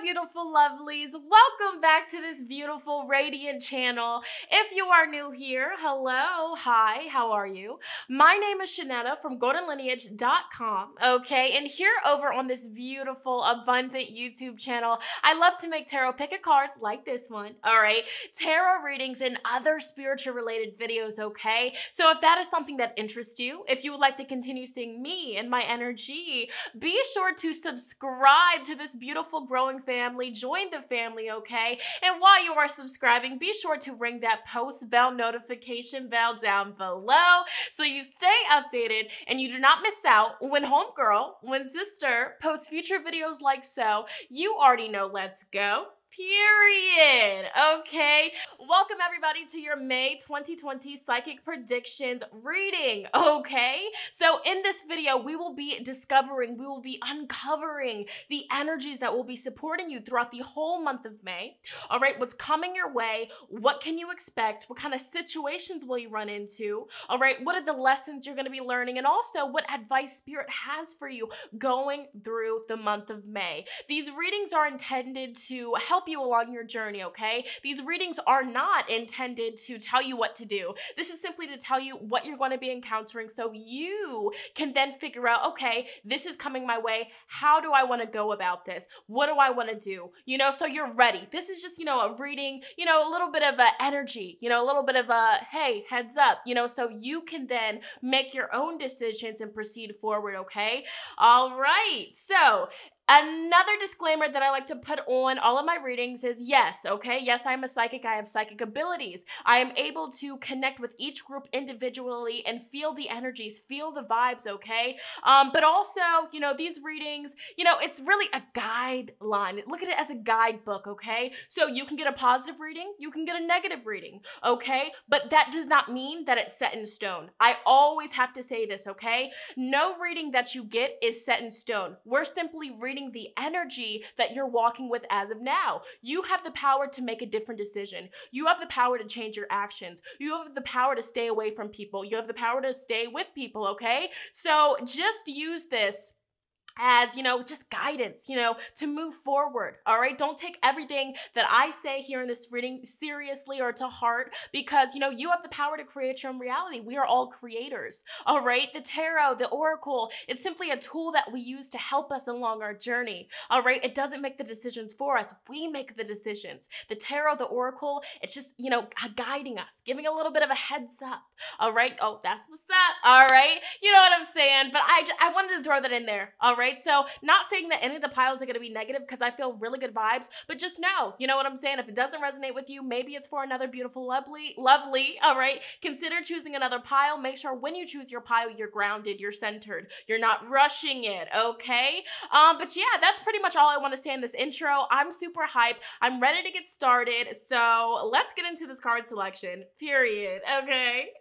beautiful lovelies. Welcome back to this beautiful, radiant channel. If you are new here, hello, hi, how are you? My name is Shonnetta from goldenlineage.com, okay? And here over on this beautiful, abundant YouTube channel, I love to make tarot pick-a cards like this one, all right? Tarot readings and other spiritual related videos, okay? So if that is something that interests you, if you would like to continue seeing me and my energy, be sure to subscribe to this beautiful growing family. Join the family, okay? And while you are subscribing, be sure to ring that post bell notification bell down below so you stay updated and you do not miss out when homegirl, when sister posts future videos like so. You already know, let's go. Period. Okay. Welcome everybody to your May 2020 Psychic Predictions reading. Okay. So in this video, we will be uncovering the energies that will be supporting you throughout the whole month of May. All right. What's coming your way? What can you expect? What kind of situations will you run into? All right. What are the lessons you're going to be learning? And also what advice Spirit has for you going through the month of May. These readings are intended to help you along your journey, okay? These readings are not intended to tell you what to do. This is simply to tell you what you're going to be encountering so you can then figure out, okay, this is coming my way. How do I want to go about this? What do I want to do? You know, so you're ready. This is just, a reading, a little bit of a energy, a little bit of a, hey, heads up, so you can then make your own decisions and proceed forward, okay? All right, so another disclaimer that I like to put on all of my readings is yes, okay? Yes, I'm a psychic. I have psychic abilities. I am able to connect with each group individually and feel the energies, feel the vibes, okay? But also, these readings, it's really a guideline. Look at it as a guidebook, okay? So you can get a positive reading, you can get a negative reading, okay? But that does not mean that it's set in stone. I always have to say this, okay? No reading that you get is set in stone. We're simply reading the energy that you're walking with as of now. You have the power to make a different decision. You have the power to change your actions. You have the power to stay away from people. You have the power to stay with people, okay? So just use this as, just guidance, to move forward, all right? Don't take everything that I say here in this reading seriously or to heart because, you have the power to create your own reality. We are all creators, all right? The tarot, the oracle, it's simply a tool that we use to help us along our journey, all right? It doesn't make the decisions for us. We make the decisions. The tarot, the oracle, it's just, guiding us, giving a little bit of a heads up, all right? Oh, that's what's up, all right? You know what I'm saying? But I wanted to throw that in there, all right? So not saying that any of the piles are going to be negative because I feel really good vibes, but just know, you know what I'm saying? If it doesn't resonate with you, maybe it's for another beautiful, lovely, all right? Consider choosing another pile. Make sure when you choose your pile, you're grounded, you're centered, you're not rushing it, okay? But yeah, that's pretty much all I want to say in this intro. I'm super hyped. I'm ready to get started. So let's get into this card selection, period, okay?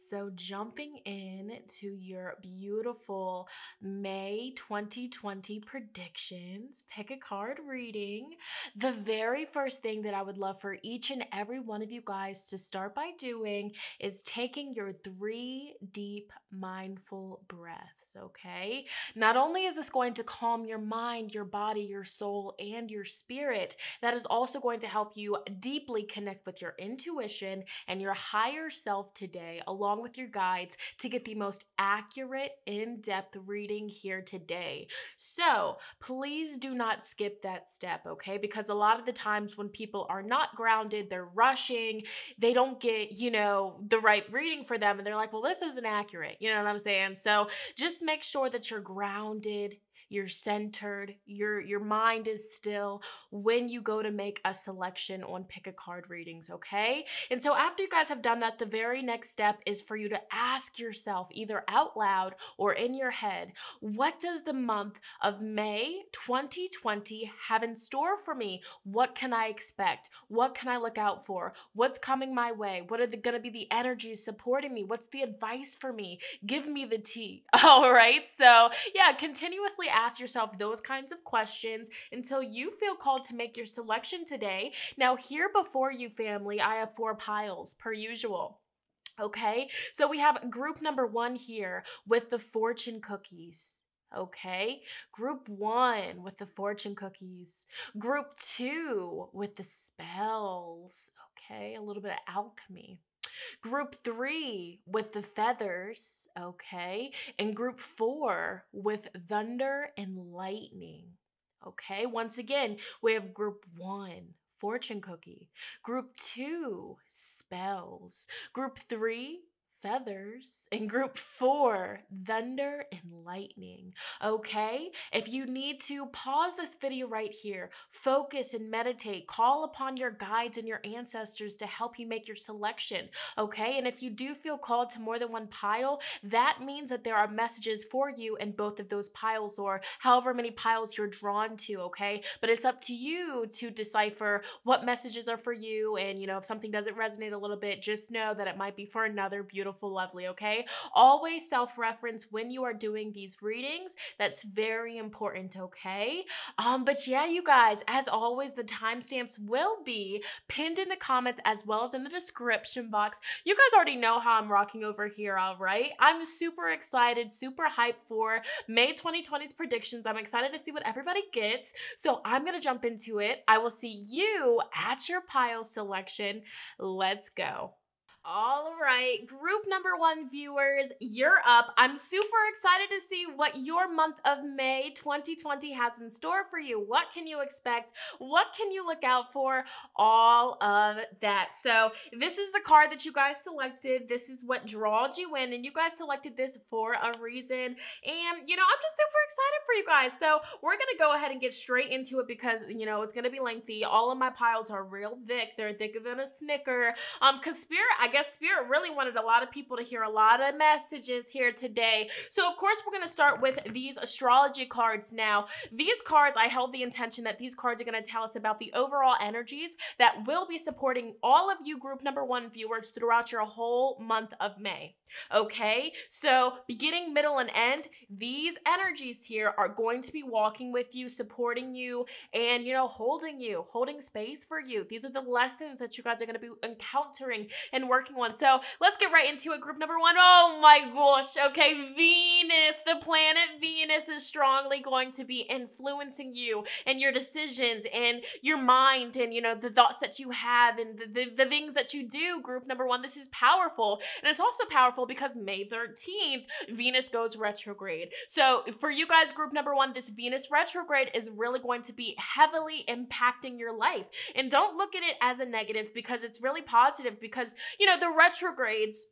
So jumping in to your beautiful May 2020 predictions, pick a card reading. The very first thing that I would love for each and every one of you guys to start by doing is taking your 3 deep mindful breaths, okay? Not only is this going to calm your mind, your body, your soul, and your spirit, that is also going to help you deeply connect with your intuition and your higher self today, along with your guides, to get the most accurate, in-depth reading here today. So please do not skip that step, okay? Because a lot of the times when people are not grounded, they're rushing, they don't get, the right reading for them, and they're like, well, this isn't accurate. You know what I'm saying? So just make sure that you're grounded, you're centered, your mind is still when you go to make a selection on pick a card readings, okay? And so after you guys have done that, the very next step is for you to ask yourself either out loud or in your head, what does the month of May 2020 have in store for me? What can I expect? What can I look out for? What's coming my way? What are going to be the energies supporting me? What's the advice for me? Give me the tea. All right. So yeah, continuously ask yourself those kinds of questions until you feel called to make your selection today. Now here before you, family, I have 4 piles per usual. Okay, so we have group number 1 here with the fortune cookies. Okay, group 1 with the fortune cookies, group 2 with the spells, okay, a little bit of alchemy. Group 3 with the feathers, okay, and group 4 with thunder and lightning. Okay, once again, we have group 1, fortune cookie, group 2, spells, group 3, feathers, and group 4, thunder and lightning. Okay, if you need to, pause this video right here, focus and meditate, call upon your guides and your ancestors to help you make your selection. Okay, and if you do feel called to more than one pile, that means that there are messages for you in both of those piles, or however many piles you're drawn to. Okay, but it's up to you to decipher what messages are for you. And if something doesn't resonate a little bit, just know that it might be for another beautiful lovely. Okay, always self-reference when you are doing these readings. That's very important. Okay, but yeah, you guys, as always, the timestamps will be pinned in the comments as well as in the description box. You guys already know how I'm rocking over here, all right? I'm super excited, super hyped for May 2020's predictions. I'm excited to see what everybody gets. So I'm going to jump into it. I will see you at your pile selection. Let's go. All right, group number 1 viewers, you're up. I'm super excited to see what your month of May 2020 has in store for you. What can you expect? What can you look out for? All of that. So this is the card that you guys selected. This is what drawed you in, and you guys selected this for a reason. And, I'm just super excited for you guys. So we're going to go ahead and get straight into it because, it's going to be lengthy. All of my piles are real thick. They're thicker than a Snicker. Because I guess Spirit really wanted a lot of people to hear a lot of messages here today. So of course, we're going to start with these astrology cards now. These cards, I held the intention that these cards are going to tell us about the overall energies that will be supporting all of you group number 1 viewers throughout your whole month of May. Okay, so beginning, middle, and end, these energies here are going to be walking with you, supporting you, and holding space for you. These are the lessons that you guys are going to be encountering and working on. So let's get right into it. Group number 1. Oh my gosh. Okay, Venus, the planet Venus is strongly going to be influencing you and your decisions and your mind and the thoughts that you have and the things that you do. Group number 1, this is powerful. And it's also powerful because May 13th, Venus goes retrograde. So for you guys, group number 1, this Venus retrograde is really going to be heavily impacting your life. And don't look at it as a negative because it's really positive because, the retrogrades,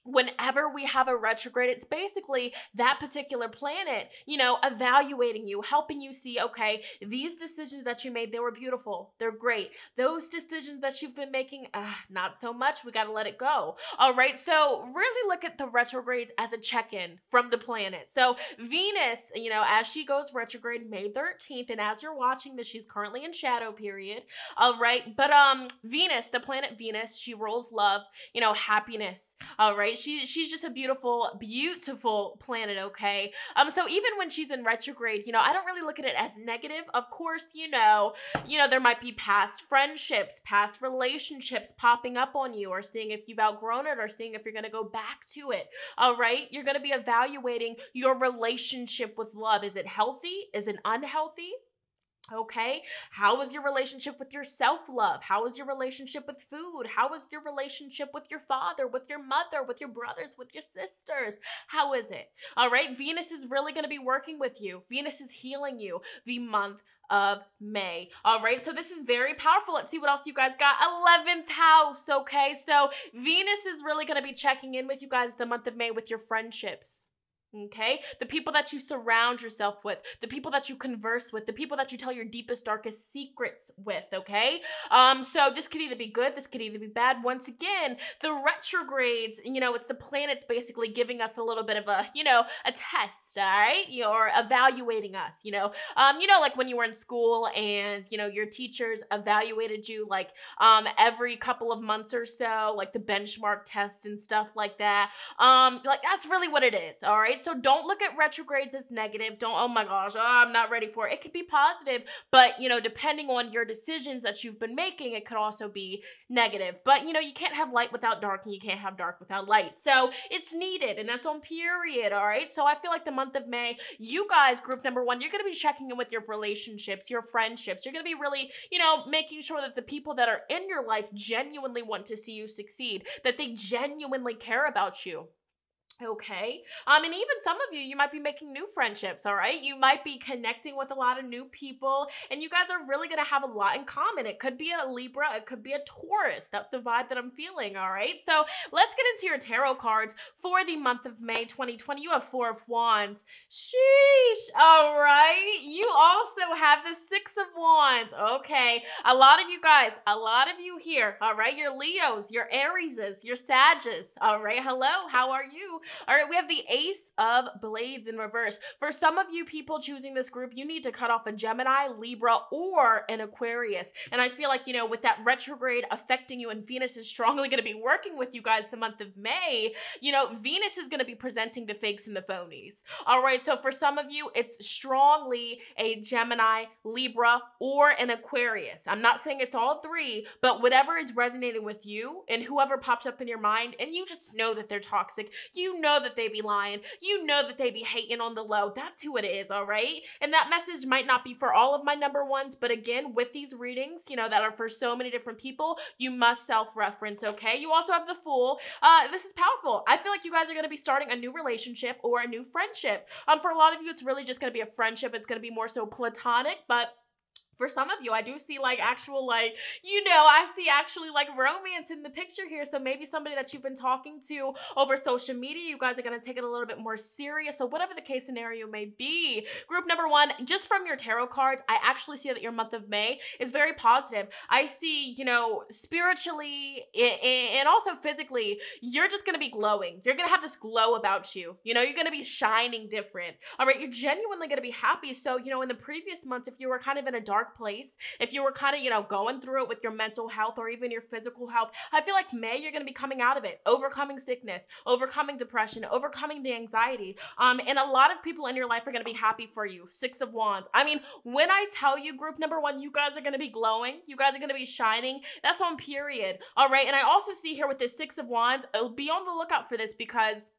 whenever we have a retrograde, it's basically that particular planet, evaluating you, helping you see, okay, these decisions that you made, they were beautiful. They're great. Those decisions that you've been making, not so much. We got to let it go. All right. So really look at the retrogrades as a check-in from the planet. So Venus, as she goes retrograde May 13th, and as you're watching this, she's currently in shadow period. All right. But Venus, the planet Venus, she rules love, happiness. All right. She's just a beautiful, beautiful planet, okay? So even when she's in retrograde, I don't really look at it as negative. Of course, there might be past friendships, past relationships popping up on you, or seeing if you've outgrown it, or seeing if you're going to go back to it. All right? You're going to be evaluating your relationship with love. Is it healthy? Is it unhealthy? Okay, how is your relationship with your self-love? How is your relationship with food? How is your relationship with your father, with your mother, with your brothers, with your sisters? How is it? All right, Venus is really going to be working with you. Venus is healing you the month of May. All right, so this is very powerful. Let's see what else you guys got. 11th house, okay? So Venus is really going to be checking in with you guys the month of May with your friendships. Okay, the people that you surround yourself with, the people that you converse with, the people that you tell your deepest, darkest secrets with, okay? So this could either be good, this could either be bad. Once again, the retrogrades, it's the planets basically giving us a little bit of a, a test, all right? Or evaluating us, like when you were in school and, your teachers evaluated you like every couple of months or so, like the benchmark test and stuff like that. Like that's really what it is, all right? So don't look at retrogrades as negative. Don't, oh my gosh, oh, I'm not ready for it. It could be positive, but, you know, depending on your decisions that you've been making, it could also be negative. But, you know, you can't have light without dark, and you can't have dark without light. So it's needed, and that's on period, all right? So I feel like the month of May, you guys, group number one, you're going to be checking in with your relationships, your friendships. You're going to be really, you know, making sure that the people that are in your life genuinely want to see you succeed, that they genuinely care about you. Okay. And even some of you, you might be making new friendships, all right? You might be connecting with a lot of new people, and you guys are really going to have a lot in common. It could be a Libra, it could be a Taurus. That's the vibe that I'm feeling, all right? So let's get into your tarot cards for the month of May 2020. You have 4 of Wands. Sheesh. All right. You also have the 6 of Wands. Okay. A lot of you guys, a lot of you here, all right? Your Leos, your Arieses, your Sagittarius, all right? Hello. How are you? All right, we have the Ace of Blades in reverse. For some of you people choosing this group, you need to cut off a Gemini, Libra, or an Aquarius. And I feel like, you know, with that retrograde affecting you, and Venus is strongly going to be working with you guys the month of May, you know, Venus is going to be presenting the fakes and the phonies. All right, so for some of you, it's strongly a Gemini, Libra, or an Aquarius. I'm not saying it's all 3, but whatever is resonating with you and whoever pops up in your mind, and you just know that they're toxic, you know that they be lying, you know that they be hating on the low. That's who it is, all right? And that message might not be for all of my number ones, but again, with these readings, you know, that are for so many different people, you must self-reference, okay? You also have the Fool. This is powerful. I feel like you guys are going to be starting a new relationship or a new friendship. For a lot of you, it's really just going to be a friendship. It's going to be more so platonic, but for some of you, I do see like actual, like, you know, I see actually like romance in the picture here. So maybe somebody that you've been talking to over social media, you guys are going to take it a little bit more serious. So whatever the case scenario may be, group number one, just from your tarot cards, I actually see that your month of May is very positive. I see, you know, spiritually and also physically, you're just going to be glowing. You're going to have this glow about you. You know, you're going to be shining different. All right. You're genuinely going to be happy. So, you know, in the previous months, if you were kind of in a dark place, if you were kind of, you know, going through it with your mental health or even your physical health, I feel like May, you're going to be coming out of it, overcoming sickness, overcoming depression, overcoming the anxiety. And a lot of people in your life are going to be happy for you. 6 of Wands. I mean, when I tell you, group number one, you guys are going to be glowing, you guys are going to be shining, that's on period. All right. And I also see here with this 6 of Wands, be on the lookout for this because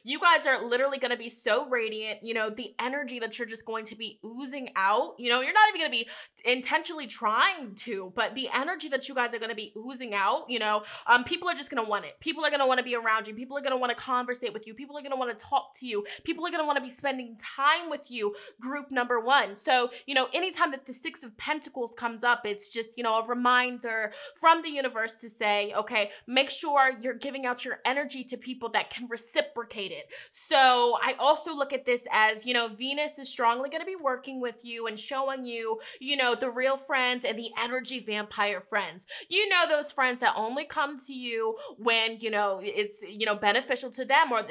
you guys are literally going to be so radiant, you know, the energy that you're just going to be oozing out, you know, you're not even going to be intentionally trying to, but the energy that you guys are going to be oozing out, you know, people are just going to want it. People are going to want to be around you. People are going to want to conversate with you. People are going to want to talk to you. People are going to want to be spending time with you, group number one. So, you know, anytime that the 6 of Pentacles comes up, it's just, you know, a reminder from the universe to say, okay, make sure you're giving out your energy to people that can reciprocate it. So I also look at this as, you know, Venus is strongly going to be working with you and showing you, you know, the real friends and the energy vampire friends. You know, those friends that only come to you when, you know, it's, you know, beneficial to them, or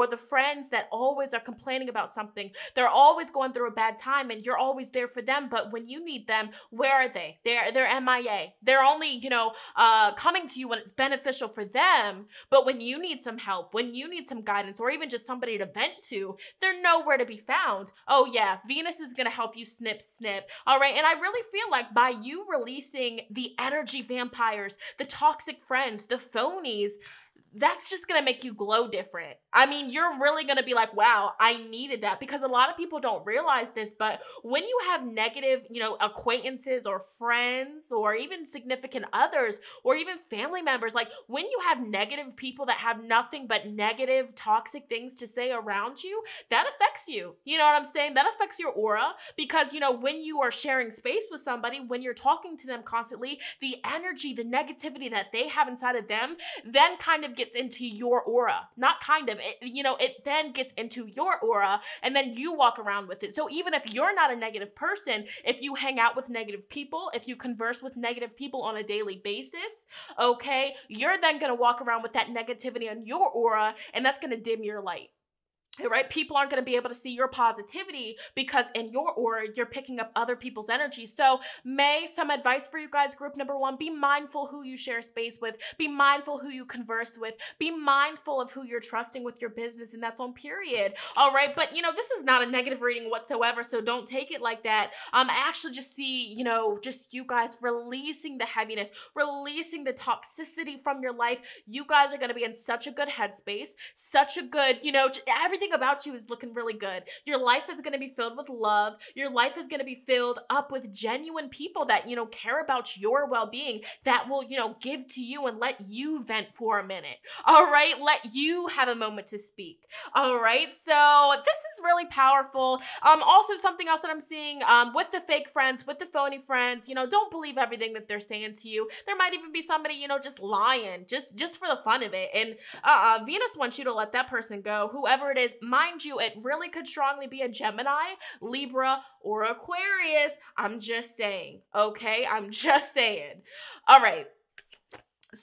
the friends that always are complaining about something. They're always going through a bad time and you're always there for them. But when you need them, where are they? They're MIA. They're only, you know, coming to you when it's beneficial for them. But when you need some help, when you need some guidance, or even just somebody to vent to, they're nowhere to be found. Oh yeah, Venus is going to help you snip. All right. And I really feel like by you releasing the energy vampires, the toxic friends, the phonies, that's just going to make you glow different. I mean, you're really going to be like, wow, I needed that, because a lot of people don't realize this, but when you have negative, you know, acquaintances or friends or even significant others or even family members, like when you have negative people that have nothing but negative, toxic things to say around you, that affects you. You know what I'm saying? That affects your aura because, you know, when you are sharing space with somebody, when you're talking to them constantly, the energy, the negativity that they have inside of them then kind of gets into your aura. Not kind of, it then gets into your aura and then you walk around with it. So even if you're not a negative person, if you hang out with negative people, if you converse with negative people on a daily basis, okay, you're then going to walk around with that negativity on your aura and that's going to dim your light. right? People aren't going to be able to see your positivity because in your aura, you're picking up other people's energy. So May, some advice for you guys, group number one, be mindful who you share space with, be mindful who you converse with, be mindful of who you're trusting with your business, and that's on period. All right, but this is not a negative reading whatsoever, so don't take it like that. I actually just see, just you guys releasing the heaviness, releasing the toxicity from your life. You guys are going to be in such a good headspace, such a good, everything about you is looking really good. Your life is going to be filled with love. Your life is going to be filled up with genuine people that, care about your well-being, that will, give to you and let you vent for a minute. All right. Let you have a moment to speak. All right. So this is really powerful. Also something else that I'm seeing, with the fake friends, with the phony friends, don't believe everything that they're saying to you. There might even be somebody, just lying, just for the fun of it. And, Venus wants you to let that person go, whoever it is. Mind you, it really could strongly be a Gemini, Libra, or Aquarius. I'm just saying, okay? I'm just saying. All right.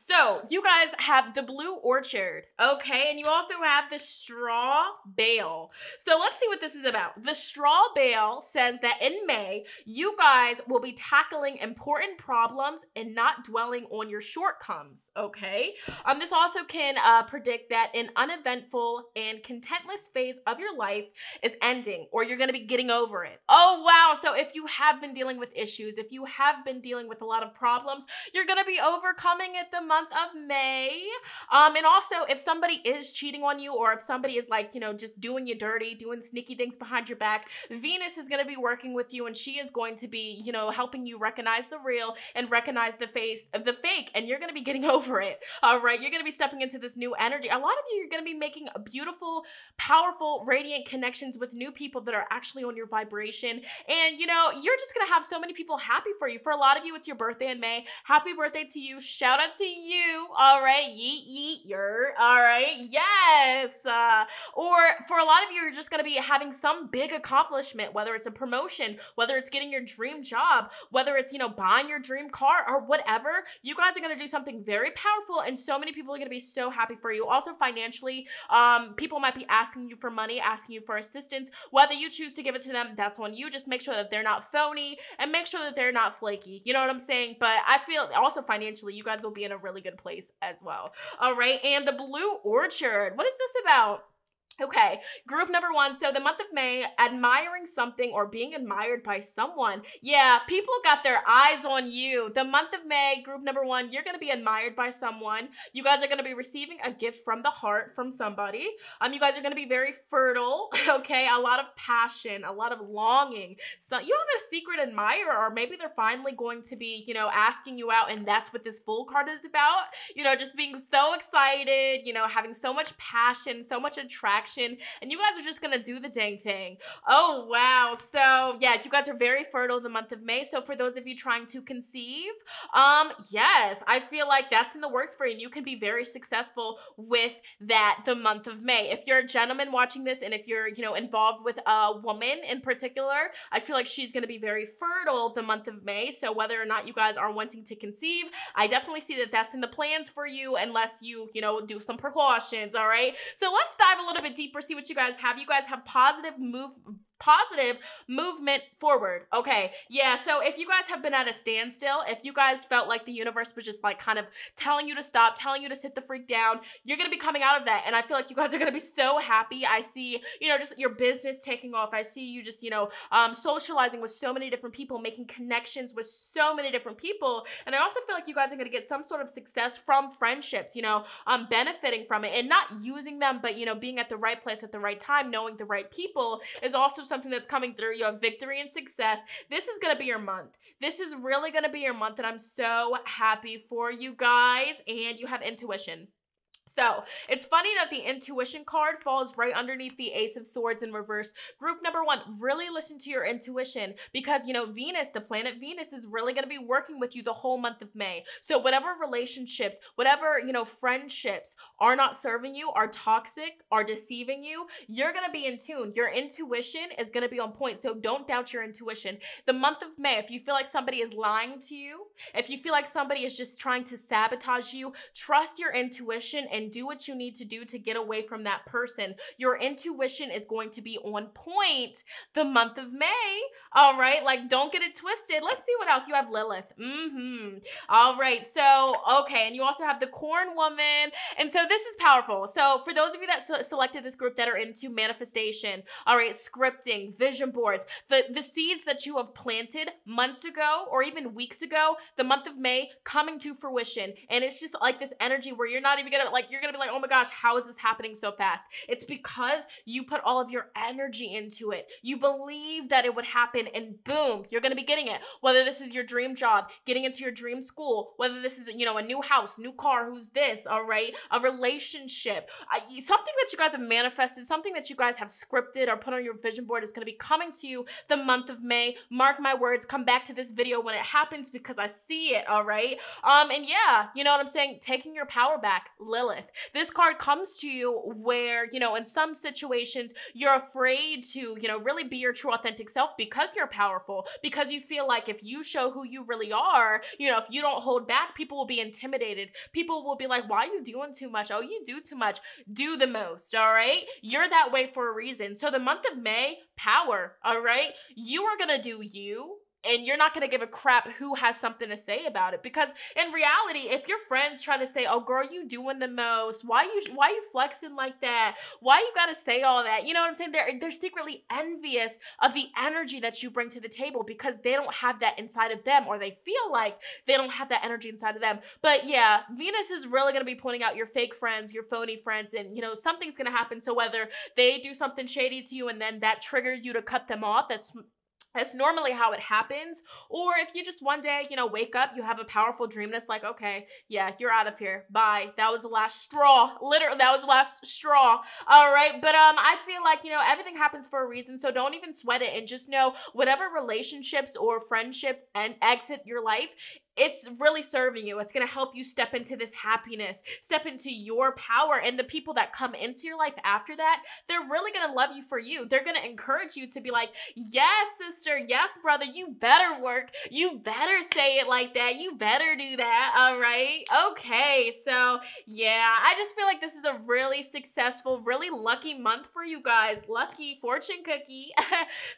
So you guys have the blue orchard, okay? And you also have the straw bale. So let's see what this is about. The straw bale says that in May, you guys will be tackling important problems and not dwelling on your shortcomings, okay? This also can predict that an uneventful and contentless phase of your life is ending, or you're going to be getting over it. Oh, wow. So if you have been dealing with issues, if you have been dealing with a lot of problems, you're going to be overcoming it the month of May. And also, if somebody is cheating on you, or if somebody is like, just doing you dirty, doing sneaky things behind your back, Venus is going to be working with you, and she is going to be, helping you recognize the real and recognize the face of the fake, and you're going to be getting over it. All right, you're going to be stepping into this new energy. A lot of you are going to be making a beautiful, powerful, radiant connections with new people that are actually on your vibration. And, you're just going to have so many people happy for you. For a lot of you, it's your birthday in May. Happy birthday to you. Shout out to you. All right. Yeet, yeet, you're. All right. Yes. Or for a lot of you, you're just going to be having some big accomplishment, whether it's a promotion, whether it's getting your dream job, whether it's, buying your dream car or whatever. You guys are going to do something very powerful, and so many people are going to be so happy for you. Also financially, people might be asking you for money, asking you for assistance. Whether you choose to give it to them, that's on you. Just make sure that they're not phony and make sure that they're not flaky. You know what I'm saying? But I feel also financially, you guys will be in a really good place as well. All right. And the blue orchard, what is this about? Okay, group number one. So the month of May, admiring something or being admired by someone. Yeah, people got their eyes on you. The month of May, group number one, you're going to be admired by someone. You guys are going to be receiving a gift from the heart from somebody. You guys are going to be very fertile, okay? A lot of passion, a lot of longing. So you have a secret admirer, or maybe they're finally going to be, asking you out, and that's what this Fool card is about. Just being so excited, having so much passion, so much attraction, and you guys are just gonna do the dang thing. Oh, wow. So yeah, you guys are very fertile the month of May. So for those of you trying to conceive, yes, I feel like that's in the works for you, and you can be very successful with that the month of May. If you're a gentleman watching this, and if you're, involved with a woman in particular, I feel like she's gonna be very fertile the month of May. So whether or not you guys are wanting to conceive, I definitely see that that's in the plans for you, unless you, do some precautions. All right. So let's dive a little bit deeper, see what you guys have. You guys have positive movement forward. Okay, yeah, so if you guys have been at a standstill, if you guys felt like the universe was just like kind of telling you to stop, telling you to sit the freak down, you're gonna be coming out of that, and I feel like you guys are gonna be so happy. I see, just your business taking off. I see you just, socializing with so many different people, making connections with so many different people, and I also feel like you guys are gonna get some sort of success from friendships, benefiting from it, and not using them, but, being at the right place at the right time, knowing the right people is also something that's coming through. You have victory and success. This is going to be your month. This is really going to be your month, and I'm so happy for you guys. And you have intuition. So it's funny that the intuition card falls right underneath the Ace of Swords in reverse. Group number one, really listen to your intuition, because, Venus, the planet Venus, is really going to be working with you the whole month of May. So whatever relationships, whatever, friendships are not serving you, are toxic, are deceiving you, you're going to be in tune. Your intuition is going to be on point. So don't doubt your intuition. The month of May, if you feel like somebody is lying to you, if you feel like somebody is just trying to sabotage you, trust your intuition and and do what you need to do to get away from that person. Your intuition is going to be on point the month of May. All right, like don't get it twisted. Let's see what else. You have Lilith. All right, so okay, and you also have the Corn Woman, and so this is powerful. So for those of you that selected this group that are into manifestation, all right, scripting, vision boards, the seeds that you have planted months ago or even weeks ago, the month of May coming to fruition, and it's just like this energy where you're not even gonna like, you're gonna be like, oh my gosh, how is this happening so fast? It's because you put all of your energy into it. You believe that it would happen, and boom, you're gonna be getting it. Whether this is your dream job, getting into your dream school, whether this is, you know, a new house, new car, who's this, all right, a relationship, something that you guys have manifested, something that you guys have scripted or put on your vision board is gonna be coming to you the month of May. Mark my words, come back to this video when it happens because I see it, all right? And yeah, you know what I'm saying? Taking your power back, Lilith. This card comes to you where, you know, in some situations, you're afraid to, you know, really be your true authentic self because you're powerful, because you feel like if you show who you really are, you know, if you don't hold back, people will be intimidated. People will be like, why are you doing too much? Oh, you do too much. Do the most, all right? You're that way for a reason. So the month of May, power, all right? You are gonna do you. And you're not going to give a crap who has something to say about it. Because in reality, if your friends try to say, oh, girl, you doing the most. Why you flexing like that? Why you got to say all that? You know what I'm saying? They're secretly envious of the energy that you bring to the table because they don't have that inside of them, or they feel like they don't have that energy inside of them. But yeah, Venus is really going to be pointing out your fake friends, your phony friends, and, you know, something's going to happen. So whether they do something shady to you and then that triggers you to cut them off, that's normally how it happens. Or if you just one day, you know, wake up, you have a powerful dream and it's like, okay, yeah, you're out of here. Bye. That was the last straw. Literally, that was the last straw. All right. But I feel like, you know, everything happens for a reason. So don't even sweat it, and just know whatever relationships or friendships and exit your life, it's really serving you. It's going to help you step into this happiness, step into your power. And the people that come into your life after that, they're really going to love you for you. They're going to encourage you to be like, yes, sister, yes, brother, you better work. You better say it like that. You better do that. All right. Okay. So yeah, I just feel like this is a really successful, really lucky month for you guys. Lucky fortune cookie.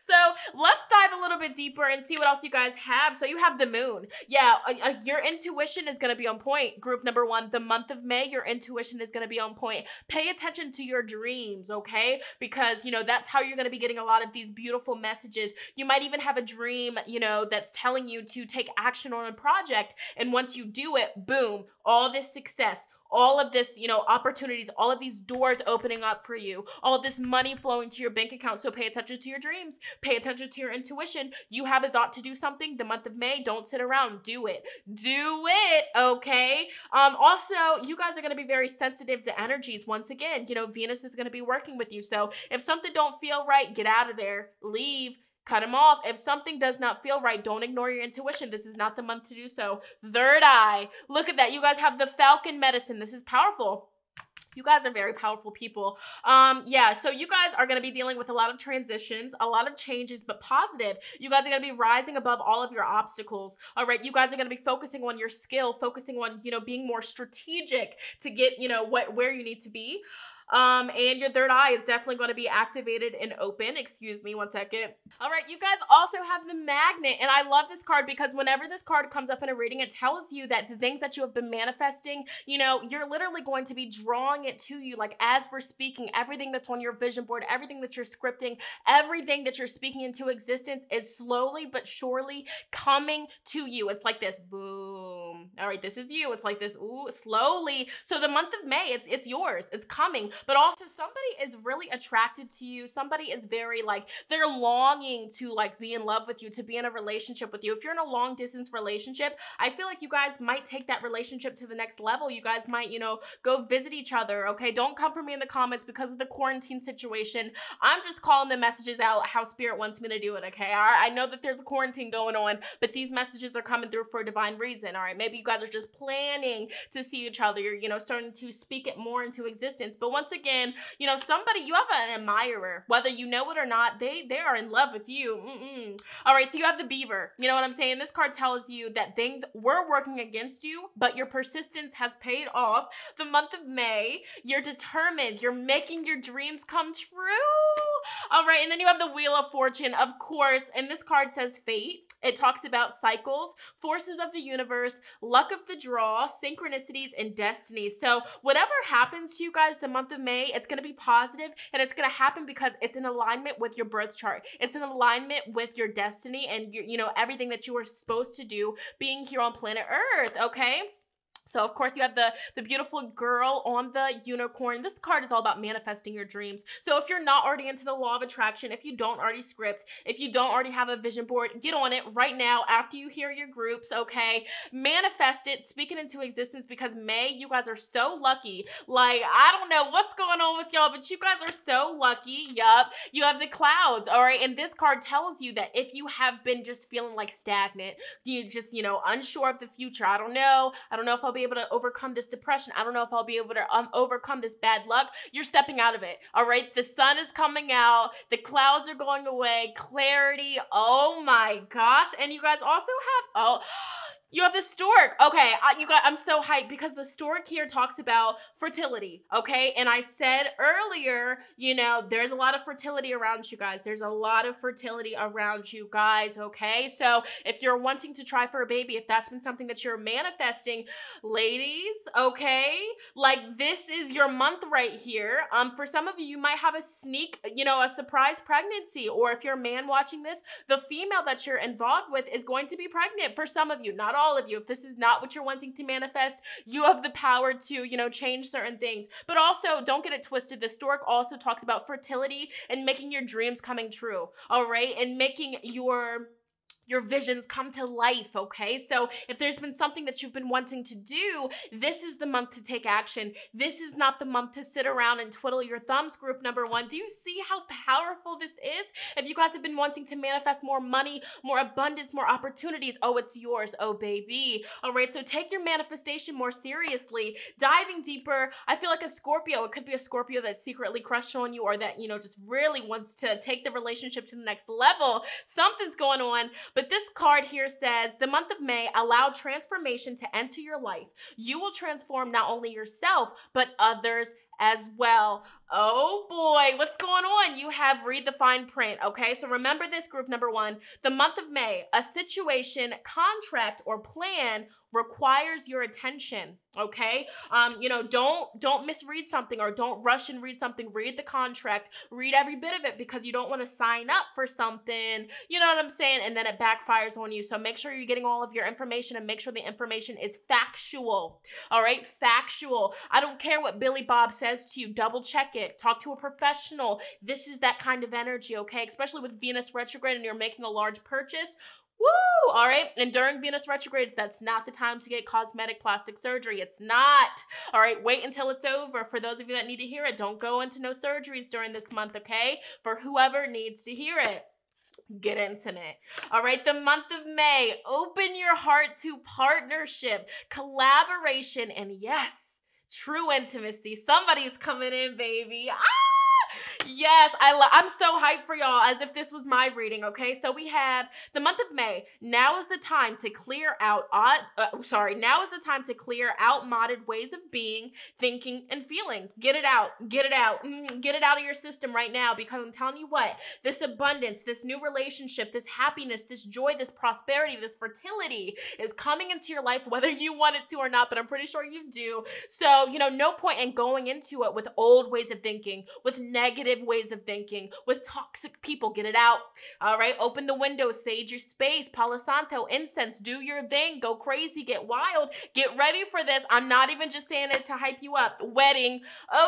So let's dive a little bit deeper and see what else you guys have. So you have the moon. Yeah. Your intuition is going to be on point. Group number one, the month of May, your intuition is going to be on point. Pay attention to your dreams, okay? Because, you know, that's how you're going to be getting a lot of these beautiful messages. You might even have a dream, you know, that's telling you to take action on a project. And once you do it, boom, all this success, all of this, you know, opportunities, all of these doors opening up for you, all of this money flowing to your bank account. So pay attention to your dreams, pay attention to your intuition. You have a thought to do something the month of May, don't sit around, do it. Do it, okay? Also, you guys are going to be very sensitive to energies. Once again, you know, Venus is going to be working with you. So if something don't feel right, get out of there, leave. Cut them off. If something does not feel right, don't ignore your intuition. This is not the month to do so. Third eye. Look at that. You guys have the Falcon medicine. This is powerful. You guys are very powerful people. Yeah, so you guys are going to be dealing with a lot of transitions, a lot of changes, but positive. You guys are going to be rising above all of your obstacles. All right, you guys are going to be focusing on your skill, focusing on, you know, being more strategic to get, you know, where you need to be. And your third eye is definitely going to be activated and open. Excuse me one second. All right, you guys also have the Magnet, and I love this card because whenever this card comes up in a reading, it tells you that the things that you have been manifesting, you know, you're literally going to be drawing it to you. Like as we're speaking, everything that's on your vision board, everything that you're scripting, everything that you're speaking into existence is slowly but surely coming to you. It's like this, boom. All right, this is you. It's like this, ooh, slowly. So the month of May, it's yours. It's coming. But also somebody is really attracted to you. Somebody is very like, they're longing to like be in love with you, to be in a relationship with you. If you're in a long distance relationship, I feel like you guys might take that relationship to the next level. You guys might, you know, go visit each other. Okay. Don't come for me in the comments because of the quarantine situation. I'm just calling the messages out how spirit wants me to do it. Okay. All right. I know that there's a quarantine going on, but these messages are coming through for a divine reason. All right. Maybe maybe you guys are just planning to see each other. You're, you know, starting to speak it more into existence. But once again, you know, somebody, you have an admirer, whether you know it or not, they are in love with you. All right, so you have the beaver. You know what I'm saying? This card tells you that things were working against you, but your persistence has paid off. The month of May, you're determined. You're making your dreams come true. All right, and then you have the Wheel of Fortune, of course, and this card says fate. It talks about cycles, forces of the universe, luck of the draw, synchronicities, and destiny. So whatever happens to you guys the month of May, it's going to be positive, and it's going to happen because it's in alignment with your birth chart. It's in alignment with your destiny and your, you know, everything that you were supposed to do being here on planet Earth, okay? So, of course, you have the beautiful girl on the unicorn. This card is all about manifesting your dreams. So if you're not already into the law of attraction, if you don't already script, if you don't already have a vision board, get on it right now after you hear your groups, okay? Manifest it, speak it into existence, because May, you guys are so lucky. Like, I don't know what's going on with y'all, but you guys are so lucky. Yup. You have the clouds, all right? And this card tells you that if you have been just feeling like stagnant, you just, you know, unsure of the future. I don't know if I'll be able to overcome this depression. I don't know if I'll be able to overcome this bad luck. You're stepping out of it. All right. The sun is coming out. The clouds are going away. Clarity. Oh my gosh. And you guys also have, you have the stork. Okay, you guys, I'm so hyped because the stork here talks about fertility, okay? And I said earlier, you know, there's a lot of fertility around you guys. There's a lot of fertility around you guys, okay? So if you're wanting to try for a baby, if that's been something that you're manifesting, ladies, okay? Like, this is your month right here. For some of you, you might have a sneak, you know, a surprise pregnancy. Or if you're a man watching this, the female that you're involved with is going to be pregnant. For some of you, not all of you. If this is not what you're wanting to manifest, you have the power to, you know, change certain things. But also, don't get it twisted. The stork also talks about fertility and making your dreams coming true, all right? And making your visions come to life, okay? So if there's been something that you've been wanting to do, this is the month to take action. This is not the month to sit around and twiddle your thumbs, group number one. Do you see how powerful this is? If you guys have been wanting to manifest more money, more abundance, more opportunities, oh, it's yours, oh, baby. All right, so take your manifestation more seriously. Diving deeper, I feel like a Scorpio. It could be a Scorpio that's secretly crushed on you, or that, you know, just really wants to take the relationship to the next level. Something's going on. But this card here says, the month of May, allow transformation to enter your life. You will transform not only yourself, but others as well. Oh boy, what's going on? You have read the fine print, okay? So remember this, group number one. The month of May, a situation, contract, or plan requires your attention, okay? You know, don't misread something, or don't rush and read something. Read the contract, read every bit of it, because you don't want to sign up for something, you know what I'm saying, and then it backfires on you. So make sure you're getting all of your information, and make sure the information is factual, all right? Factual. I don't care what Billy Bob says to you. Double check it. Talk to a professional. This is that kind of energy, okay? Especially with Venus retrograde and you're making a large purchase. Woo! All right. And during Venus retrogrades, that's not the time to get cosmetic plastic surgery. It's not. All right. Wait until it's over. For those of you that need to hear it, don't go into no surgeries during this month, okay? For whoever needs to hear it. Get intimate. All right, the month of May, open your heart to partnership, collaboration, and yes, true intimacy. Somebody's coming in, baby. Yes, I'm so hyped for y'all, as if this was my reading, okay? So we have the month of May. Now is the time to clear out now is the time to clear outmoded ways of being, thinking, and feeling. Get it out. Get it out. Get it out of your system right now, because I'm telling you what, this abundance, this new relationship, this happiness, this joy, this prosperity, this fertility is coming into your life, whether you want it to or not, but I'm pretty sure you do. So, you know, no point in going into it with old ways of thinking, with negative ways of thinking, with toxic people. Get it out. All right. Open the window, sage your space, Palo Santo, incense, do your thing, go crazy, get wild, get ready for this. I'm not even just saying it to hype you up. Wedding.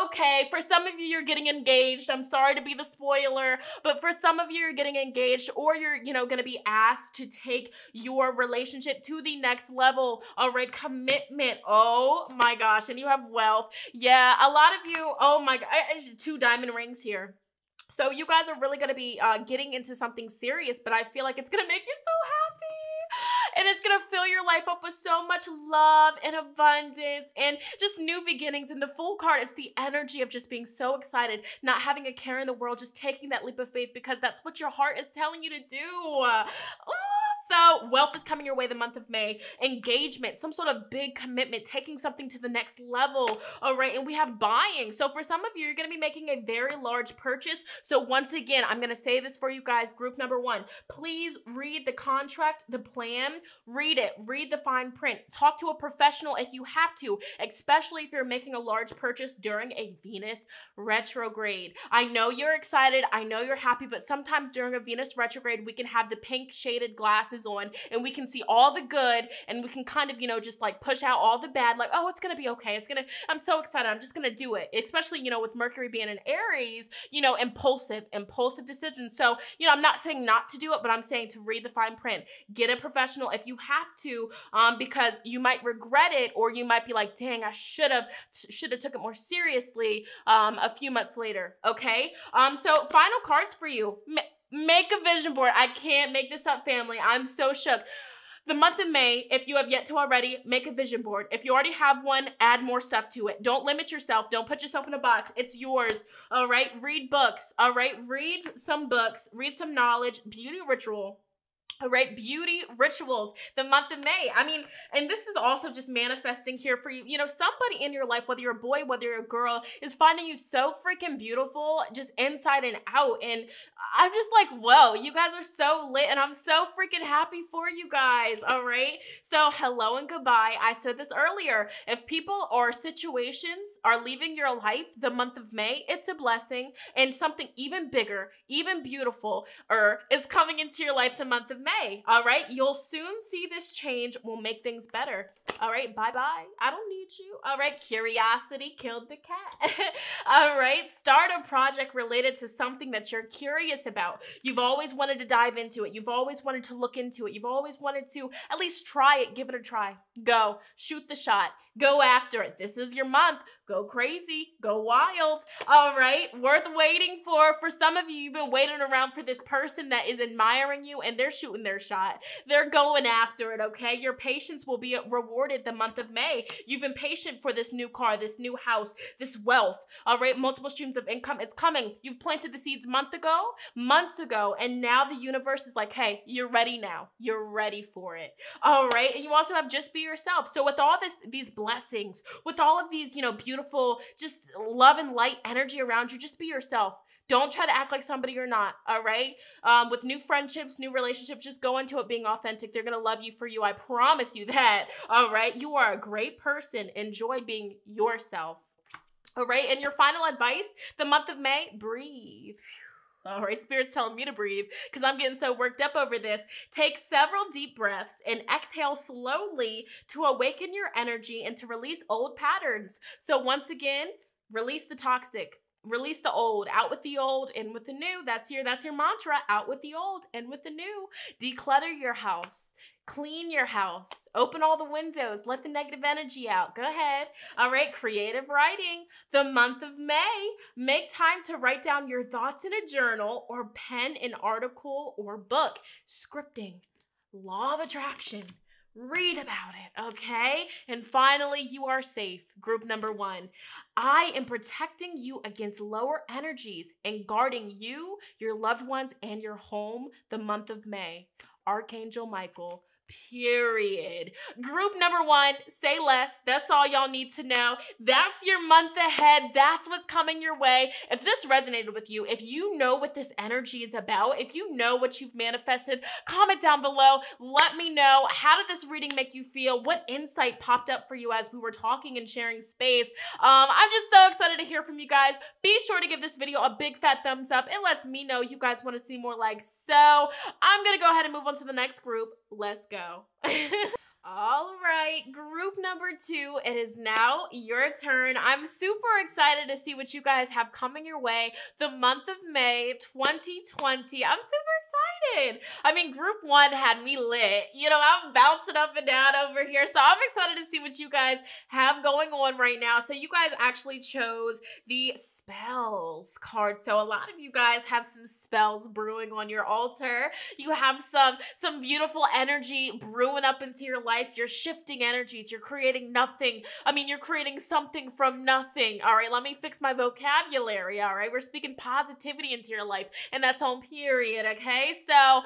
Okay. For some of you, you're getting engaged. I'm sorry to be the spoiler, but for some of you, you're getting engaged, or you're, you know, going to be asked to take your relationship to the next level. All right. Commitment. Oh my gosh. And you have wealth. Yeah. A lot of you, oh my God, two diamond rings here. So you guys are really going to be getting into something serious, but I feel like it's going to make you so happy. And and it's gonna fill your life up with so much love and abundance and just new beginnings. And the Fool card is the energy of just being so excited, not having a care in the world, just taking that leap of faith because that's what your heart is telling you to do. So wealth is coming your way the month of May. Engagement, some sort of big commitment, taking something to the next level. All right, and we have buying. So for some of you, you're going to be making a very large purchase. So once again, I'm going to say this for you guys, group number one, please read the contract, the plan, read it, read the fine print, talk to a professional if you have to, especially if you're making a large purchase during a Venus retrograde. I know you're excited, I know you're happy, but sometimes during a Venus retrograde, we can have the pink shaded glasses on and we can see all the good and we can kind of, just like push out all the bad, like, oh, it's gonna be okay. I'm so excited. I'm just gonna do it. Especially, with Mercury being in Aries, impulsive decisions. So, I'm not saying not to do it, but I'm saying to read the fine print. Get a professional if you have to, because you might regret it or you might be like, dang, I should have took it more seriously a few months later, okay? So final cards for you. Make a vision board. I can't make this up, family. I'm so shook. The month of May, if you have yet to already, make a vision board. If you already have one, add more stuff to it. Don't limit yourself. Don't put yourself in a box. It's yours, all right? Read books, all right? Read some books. Read some knowledge. Beauty ritual. All right, beauty rituals, the month of May. I mean, and this is also just manifesting here for you. Somebody in your life, whether you're a boy, whether you're a girl, is finding you so freaking beautiful, just inside and out. And I'm just like, whoa, you guys are so lit and I'm so freaking happy for you guys, all right? So hello and goodbye. I said this earlier. If people or situations are leaving your life the month of May, it's a blessing, and something even bigger, even beautiful, is coming into your life the month of May, all right? You'll soon see this change will make things better. All right, bye-bye. I don't need you. All right, curiosity killed the cat. All right, start a project related to something that you're curious about. You've always wanted to dive into it. You've always wanted to look into it. You've always wanted to at least try it. Give it a try. Go. Shoot the shot. Go after it. This is your month. Go crazy. Go wild. All right, worth waiting for. For some of you, you've been waiting around for this person that is admiring you and they're shooting their shot. They're going after it, okay? Your patience will be rewarded the month of May. You've been patient for this new car, this new house, this wealth, all right? Multiple streams of income. It's coming. You've planted the seeds months ago, and now the universe is like, hey, you're ready now. You're ready for it, all right? And you also have just be yourself. So with all these blessings, with all of these, beautiful, just love and light energy around you, just be yourself. Don't try to act like somebody you're not, all right? With new friendships, new relationships, just go into it being authentic. They're going to love you for you. I promise you that, all right? You are a great person. Enjoy being yourself, all right? And your final advice, the month of May, breathe. All right, Spirit's telling me to breathe because I'm getting so worked up over this. Take several deep breaths and exhale slowly to awaken your energy and to release old patterns. So once again, release the toxic. Release the old, out with the old, in with the new. That's your mantra, out with the old, in with the new. Declutter your house. Clean your house. Open all the windows. Let the negative energy out. Go ahead. All right, creative writing. The month of May. Make time to write down your thoughts in a journal or pen an article or book. Scripting. Law of attraction. Read about it, okay? And finally, you are safe. Group number one. I am protecting you against lower energies and guarding you, your loved ones, and your home the month of May. Archangel Michael. Period. Group number one, say less. That's all y'all need to know. That's your month ahead. That's what's coming your way. If this resonated with you, if you know what this energy is about, if you know what you've manifested, comment down below. Let me know. How did this reading make you feel? What insight popped up for you as we were talking and sharing space? I'm just so excited to hear from you guys. Be sure to give this video a big fat thumbs up. It lets me know you guys want to see more likes. So I'm going to go ahead and move on to the next group. Let's go. All right, group number 2, it is now your turn. I'm super excited to see what you guys have coming your way the month of May 2020. I'm super excited. I mean, group 1 had me lit. You know, I'm bouncing up and down over here. So I'm excited to see what you guys have going on right now. So you guys actually chose the spells card. So a lot of you guys have some spells brewing on your altar. You have some beautiful energy brewing up into your life. You're shifting energies. You're creating nothing. I mean, you're creating something from nothing. All right, let me fix my vocabulary. All right, we're speaking positivity into your life, and that's on period. Okay, so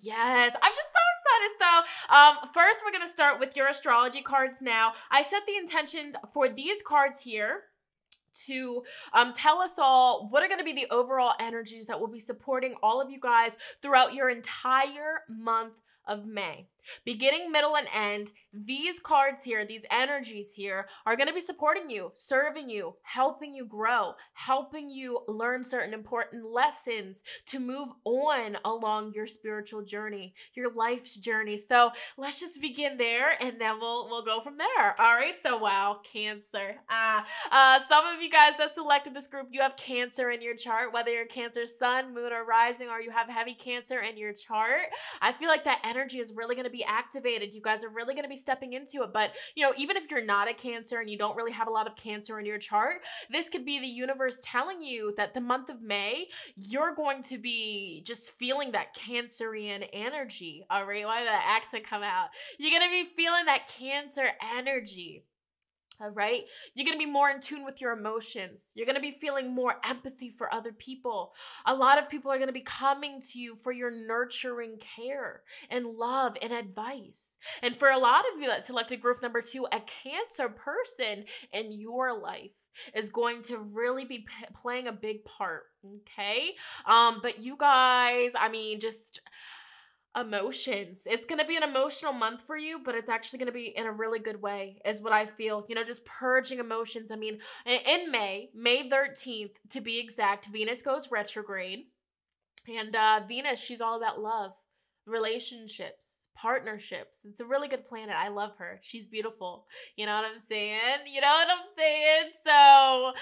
yes, I'm just so excited. So first we're gonna start with your astrology cards now. I set the intentions for these cards here to tell us all what are going to be the overall energies that will be supporting all of you guys throughout your entire month of May. Beginning, middle, and end, these cards here, these energies here are going to be supporting you, serving you, helping you grow, helping you learn certain important lessons to move on along your spiritual journey, your life's journey. So let's just begin there, and then we'll go from there. All right. So wow, Cancer. Some of you guys that selected this group, you have Cancer in your chart, whether you're Cancer sun, moon, or rising, or you have heavy Cancer in your chart. I feel like that energy is really going to be activated. You guys are really going to be stepping into it. But, you know, even if you're not a Cancer and you don't really have a lot of Cancer in your chart, this could be the universe telling you that the month of May, you're going to be just feeling that Cancerian energy. All right, why did that accent come out? You're going to be feeling that Cancer energy. All right. You're going to be more in tune with your emotions. You're going to be feeling more empathy for other people. A lot of people are going to be coming to you for your nurturing care and love and advice. And for a lot of you that selected group number 2, a Cancer person in your life is going to really be playing a big part. Okay. But you guys, I mean, just emotions. It's going to be an emotional month for you, but it's actually going to be in a really good way is what I feel. You know, just purging emotions. I mean, in May 13th to be exact, Venus goes retrograde. And Venus, she's all about love, relationships, partnerships. It's a really good planet. I love her. She's beautiful. You know what I'm saying? You know what I'm saying? So,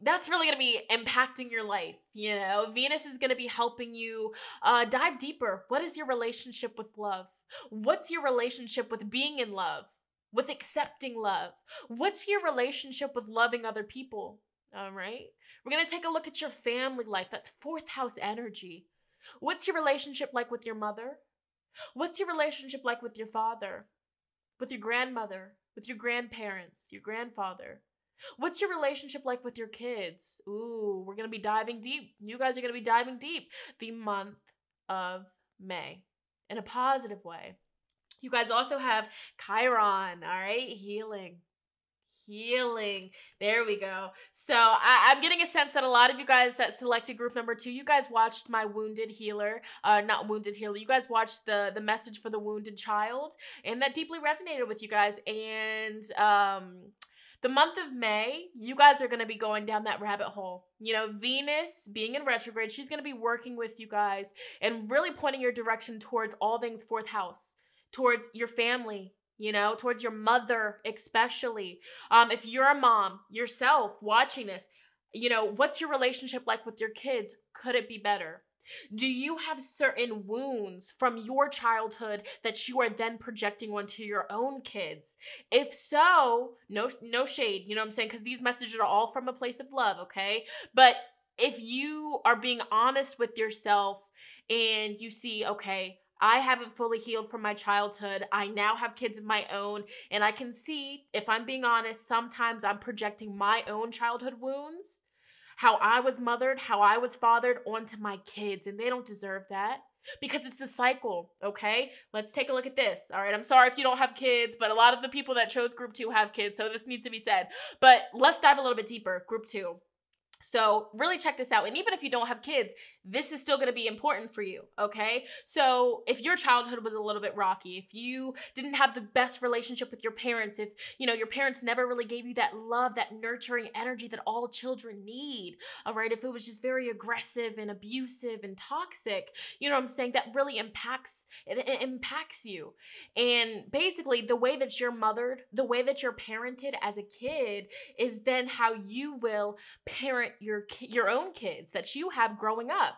that's really going to be impacting your life. You know, Venus is going to be helping you dive deeper. What is your relationship with love? What's your relationship with being in love? With accepting love? What's your relationship with loving other people? All right. We're going to take a look at your family life. That's 4th house energy. What's your relationship like with your mother? What's your relationship like with your father? With your grandmother? With your grandparents? Your grandfather? What's your relationship like with your kids? Ooh, we're going to be diving deep. You guys are going to be diving deep the month of May in a positive way. You guys also have Chiron, all right? Healing. There we go. So I'm getting a sense that a lot of you guys that selected group number 2, you guys watched my wounded healer, not wounded healer. You guys watched the message for the wounded child, and that deeply resonated with you guys. And the month of May, you guys are going to be going down that rabbit hole. You know, Venus being in retrograde, she's going to be working with you guys and really pointing your direction towards all things 4th house, towards your family, you know, towards your mother especially. If you're a mom yourself watching this, you know, what's your relationship like with your kids? Could it be better? Do you have certain wounds from your childhood that you are then projecting onto your own kids? If so, no shade, you know what I'm saying? Because these messages are all from a place of love, okay? But if you are being honest with yourself and you see, okay, I haven't fully healed from my childhood. I now have kids of my own, and I can see, if I'm being honest, sometimes I'm projecting my own childhood wounds, how I was mothered, how I was fathered onto my kids, and they don't deserve that because it's a cycle, okay? Let's take a look at this, all right? I'm sorry if you don't have kids, but a lot of the people that chose group 2 have kids, so this needs to be said. But let's dive a little bit deeper. Group 2. So really check this out. And even if you don't have kids, this is still going to be important for you, okay? So if your childhood was a little bit rocky, if you didn't have the best relationship with your parents, if, your parents never really gave you that love, that nurturing energy that all children need, all right? If it was just very aggressive and abusive and toxic, you know what I'm saying? That really it impacts you. And basically the way that you're mothered, the way that you're parented as a kid is then how you will parent your own kids that you have growing up.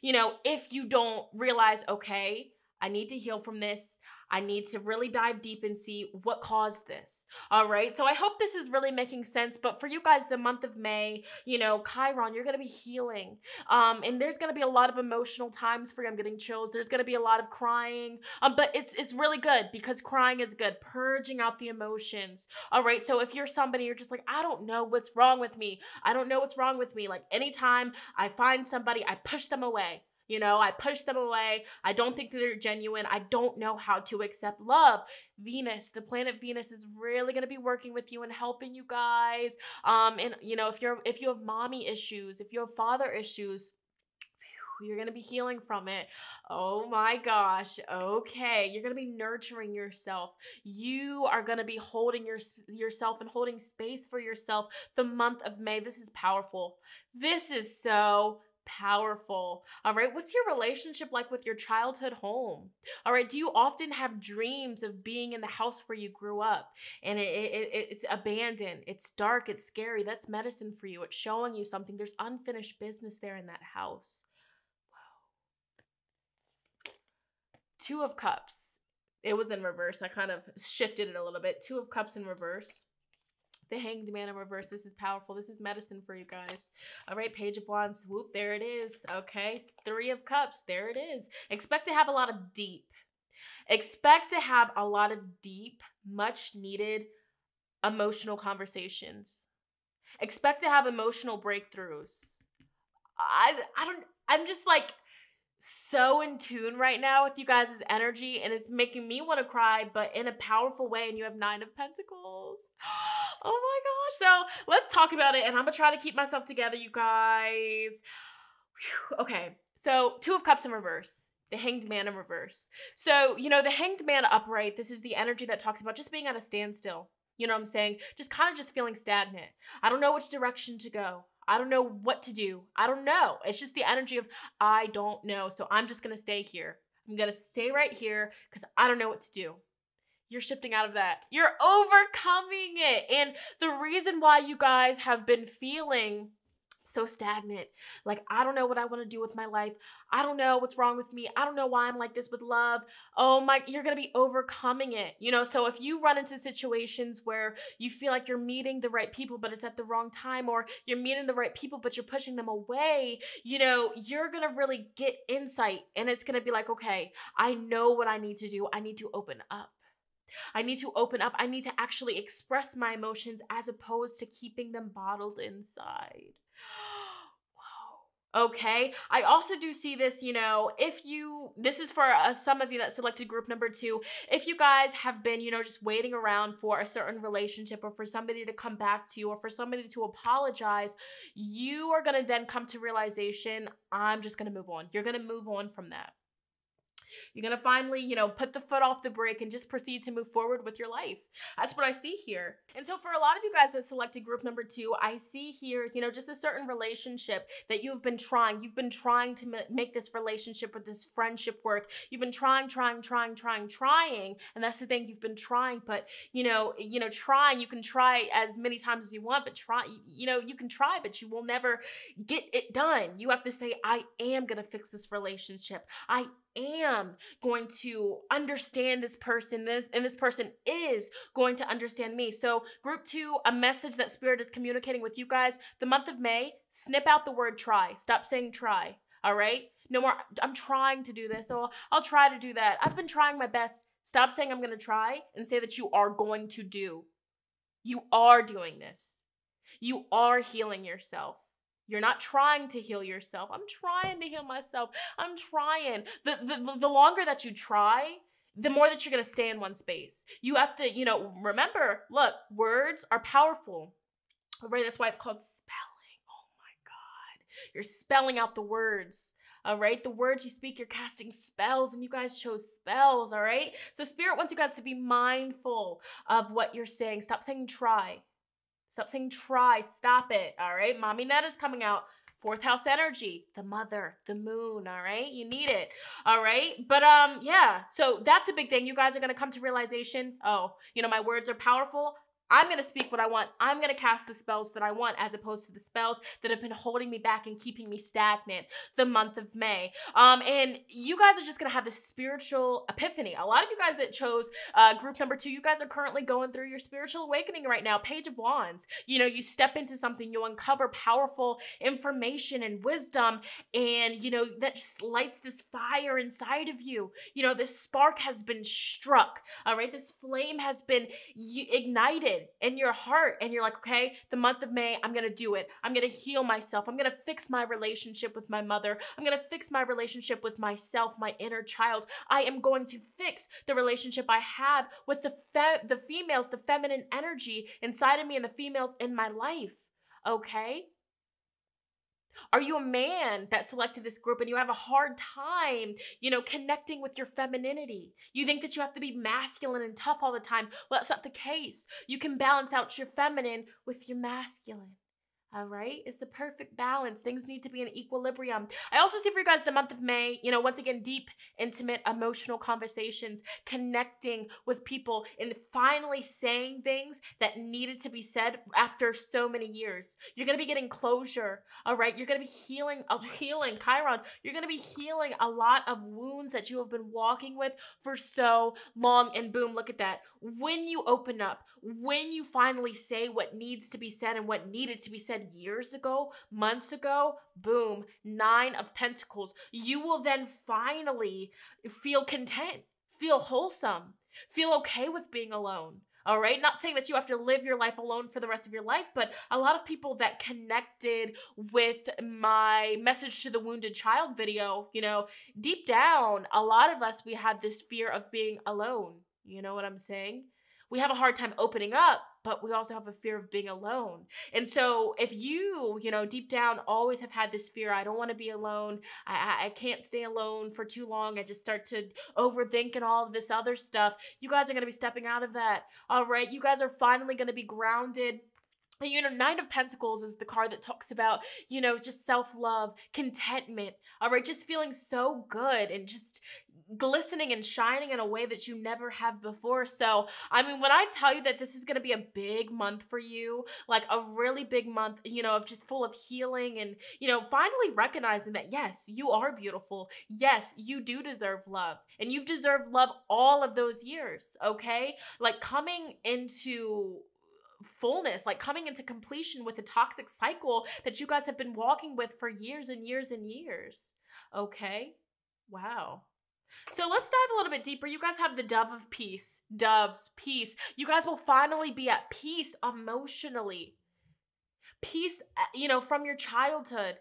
If you don't realize, okay, I need to heal from this. I need to really dive deep and see what caused this. All right. So I hope this is really making sense. But for you guys, the month of May, Chiron, you're going to be healing. And there's going to be a lot of emotional times for you. I'm getting chills. There's going to be a lot of crying. But it's really good because crying is good. Purging out the emotions. All right. So if you're somebody, you're just like, I don't know what's wrong with me. I don't know what's wrong with me. Like anytime I find somebody, I push them away. I push them away. I don't think they're genuine. I don't know how to accept love. Venus, the planet Venus is really going to be working with you and helping you guys. And if you have mommy issues, if you have father issues, you're going to be healing from it. Oh my gosh. Okay. You're going to be nurturing yourself. You are going to be holding yourself and holding space for yourself the month of May. This is powerful. This is so powerful. All right. What's your relationship like with your childhood home? All right. Do you often have dreams of being in the house where you grew up and it's abandoned? It's dark. It's scary. That's medicine for you. It's showing you something. There's unfinished business there in that house. Two of Cups. It was in reverse. I kind of shifted it a little bit. Two of Cups in reverse. The Hanged Man in reverse. This is powerful. This is medicine for you guys. All right, Page of Wands. Whoop, there it is. Okay, Three of Cups. There it is. Expect to have a lot of deep. Much needed emotional conversations. Expect to have emotional breakthroughs. I'm just like so in tune right now with you guys' energy, and it's making me want to cry, but in a powerful way. And you have Nine of Pentacles. Oh my gosh. So let's talk about it, and I'm gonna try to keep myself together, you guys. Whew. Okay, so Two of Cups in reverse. The Hanged Man in reverse. So, the Hanged Man upright, this is the energy that talks about just being at a standstill. You know what I'm saying? Just kind of just feeling stagnant. I don't know which direction to go. I don't know what to do. I don't know. It's just the energy of, I don't know. So I'm just going to stay here. I'm going to stay right here because I don't know what to do. You're shifting out of that. You're overcoming it. And the reason why you guys have been feeling so stagnant, like, I don't know what I want to do with my life. I don't know what's wrong with me. I don't know why I'm like this with love. Oh my, you're going to be overcoming it. So if you run into situations where you feel like you're meeting the right people, but it's at the wrong time, or you're meeting the right people, but you're pushing them away, you're going to really get insight, and it's going to be like, okay, I know what I need to do. I need to open up. I need to open up. I need to actually express my emotions as opposed to keeping them bottled inside. Wow. Okay. I also do see this, this is for some of you that selected group number 2. If you guys have been, just waiting around for a certain relationship, or for somebody to come back to you, or for somebody to apologize, you are going to then come to realization, I'm just going to move on. You're going to move on from that. You're going to finally, put the foot off the brake and just proceed to move forward with your life. That's what I see here. And so for a lot of you guys that selected group number 2, I see here, just a certain relationship that you've been trying. You've been trying to make this relationship or this friendship work. You've been trying. And that's the thing, you've been trying, but, trying, you can try as many times as you want, but you can try, but you will never get it done. You have to say, I am going to fix this relationship. I am going to understand this person, and this person is going to understand me. So group 2, a message that Spirit is communicating with you guys, the month of May, snip out the word try. Stop saying try. All right? No more, I'm trying to do this, so I'll try to do that. I've been trying my best. Stop saying I'm going to try, and say that you are going to do. You are doing this. You are healing yourself. You're not trying to heal yourself. I'm trying to heal myself. I'm trying. The longer that you try, the more that you're going to stay in one space. You have to, remember, look, words are powerful. Right? That's why it's called spelling. Oh my You're spelling out the words. All right, the words you speak, you're casting spells, and you guys chose spells. All right, so Spirit wants you guys to be mindful of what you're saying. Stop saying try. Stop saying try. Stop it. All right, Mommy Netta's coming out. Fourth house energy, the mother, the moon. All right, you need it. All right, but yeah, so that's a big thing. You guys are gonna come to realization, oh, you know, my words are powerful. I'm going to speak what I want. I'm going to cast the spells that I want, as opposed to the spells that have been holding me back and keeping me stagnant the month of May. And you guys are just going to have this spiritual epiphany. A lot of you guys that chose group number 2, you guys are currently going through your spiritual awakening right now. Page of Wands. You know, you step into something, you uncover powerful information and wisdom, and, you know, that just lights this fire inside of you. You know, this spark has been struck. All right, this flame has been ignited in your heart, and you're like, okay, the month of May, I'm gonna do it. I'm gonna heal myself. I'm gonna fix my relationship with my mother. I'm gonna fix my relationship with myself, my inner child. I am going to fix the relationship I have with the females, the feminine energy inside of me, and the females in my life. Okay? Are you a man that selected this group and you have a hard time, you know, connecting with your femininity? You think that you have to be masculine and tough all the time. Well, that's not the case. You can balance out your feminine with your masculine. All right, it's the perfect balance. Things need to be in equilibrium. I also see for you guys the month of May, you know, once again, deep, intimate, emotional conversations, connecting with people, and finally saying things that needed to be said after so many years. You're going to be getting closure. All right, you're going to be healing, Chiron. You're going to be healing a lot of wounds that you have been walking with for so long. And boom, look at that. When you open up, when you finally say what needs to be said and what needed to be said years ago, months ago, boom, 9 of Pentacles. You will then finally feel content, feel wholesome, feel okay with being alone. All right, not saying that you have to live your life alone for the rest of your life, but a lot of people that connected with my message to the wounded child video, you know, deep down, a lot of us, we have this fear of being alone. You know what I'm saying? We have a hard time opening up, but we also have a fear of being alone. And so if you know, deep down always have had this fear, I don't want to be alone. I can't stay alone for too long. I just start to overthink and all of this other stuff. You guys are going to be stepping out of that. All right. You guys are finally going to be grounded. You know, 9 of Pentacles is the card that talks about, you know, just self-love, contentment, all right, just feeling so good and just glistening and shining in a way that you never have before. So, I mean, when I tell you that this is going to be a big month for you, like a really big month, you know, of just full of healing and, you know, finally recognizing that, yes, you are beautiful. Yes, you do deserve love, and you've deserved love all of those years, okay? Like coming into fullness, like coming into completion with a toxic cycle that you guys have been walking with for years and years and years. Okay? Wow. So let's dive a little bit deeper. You guys have the Dove of Peace. Doves, peace. You guys will finally be at peace emotionally. Peace, you know, from your childhood.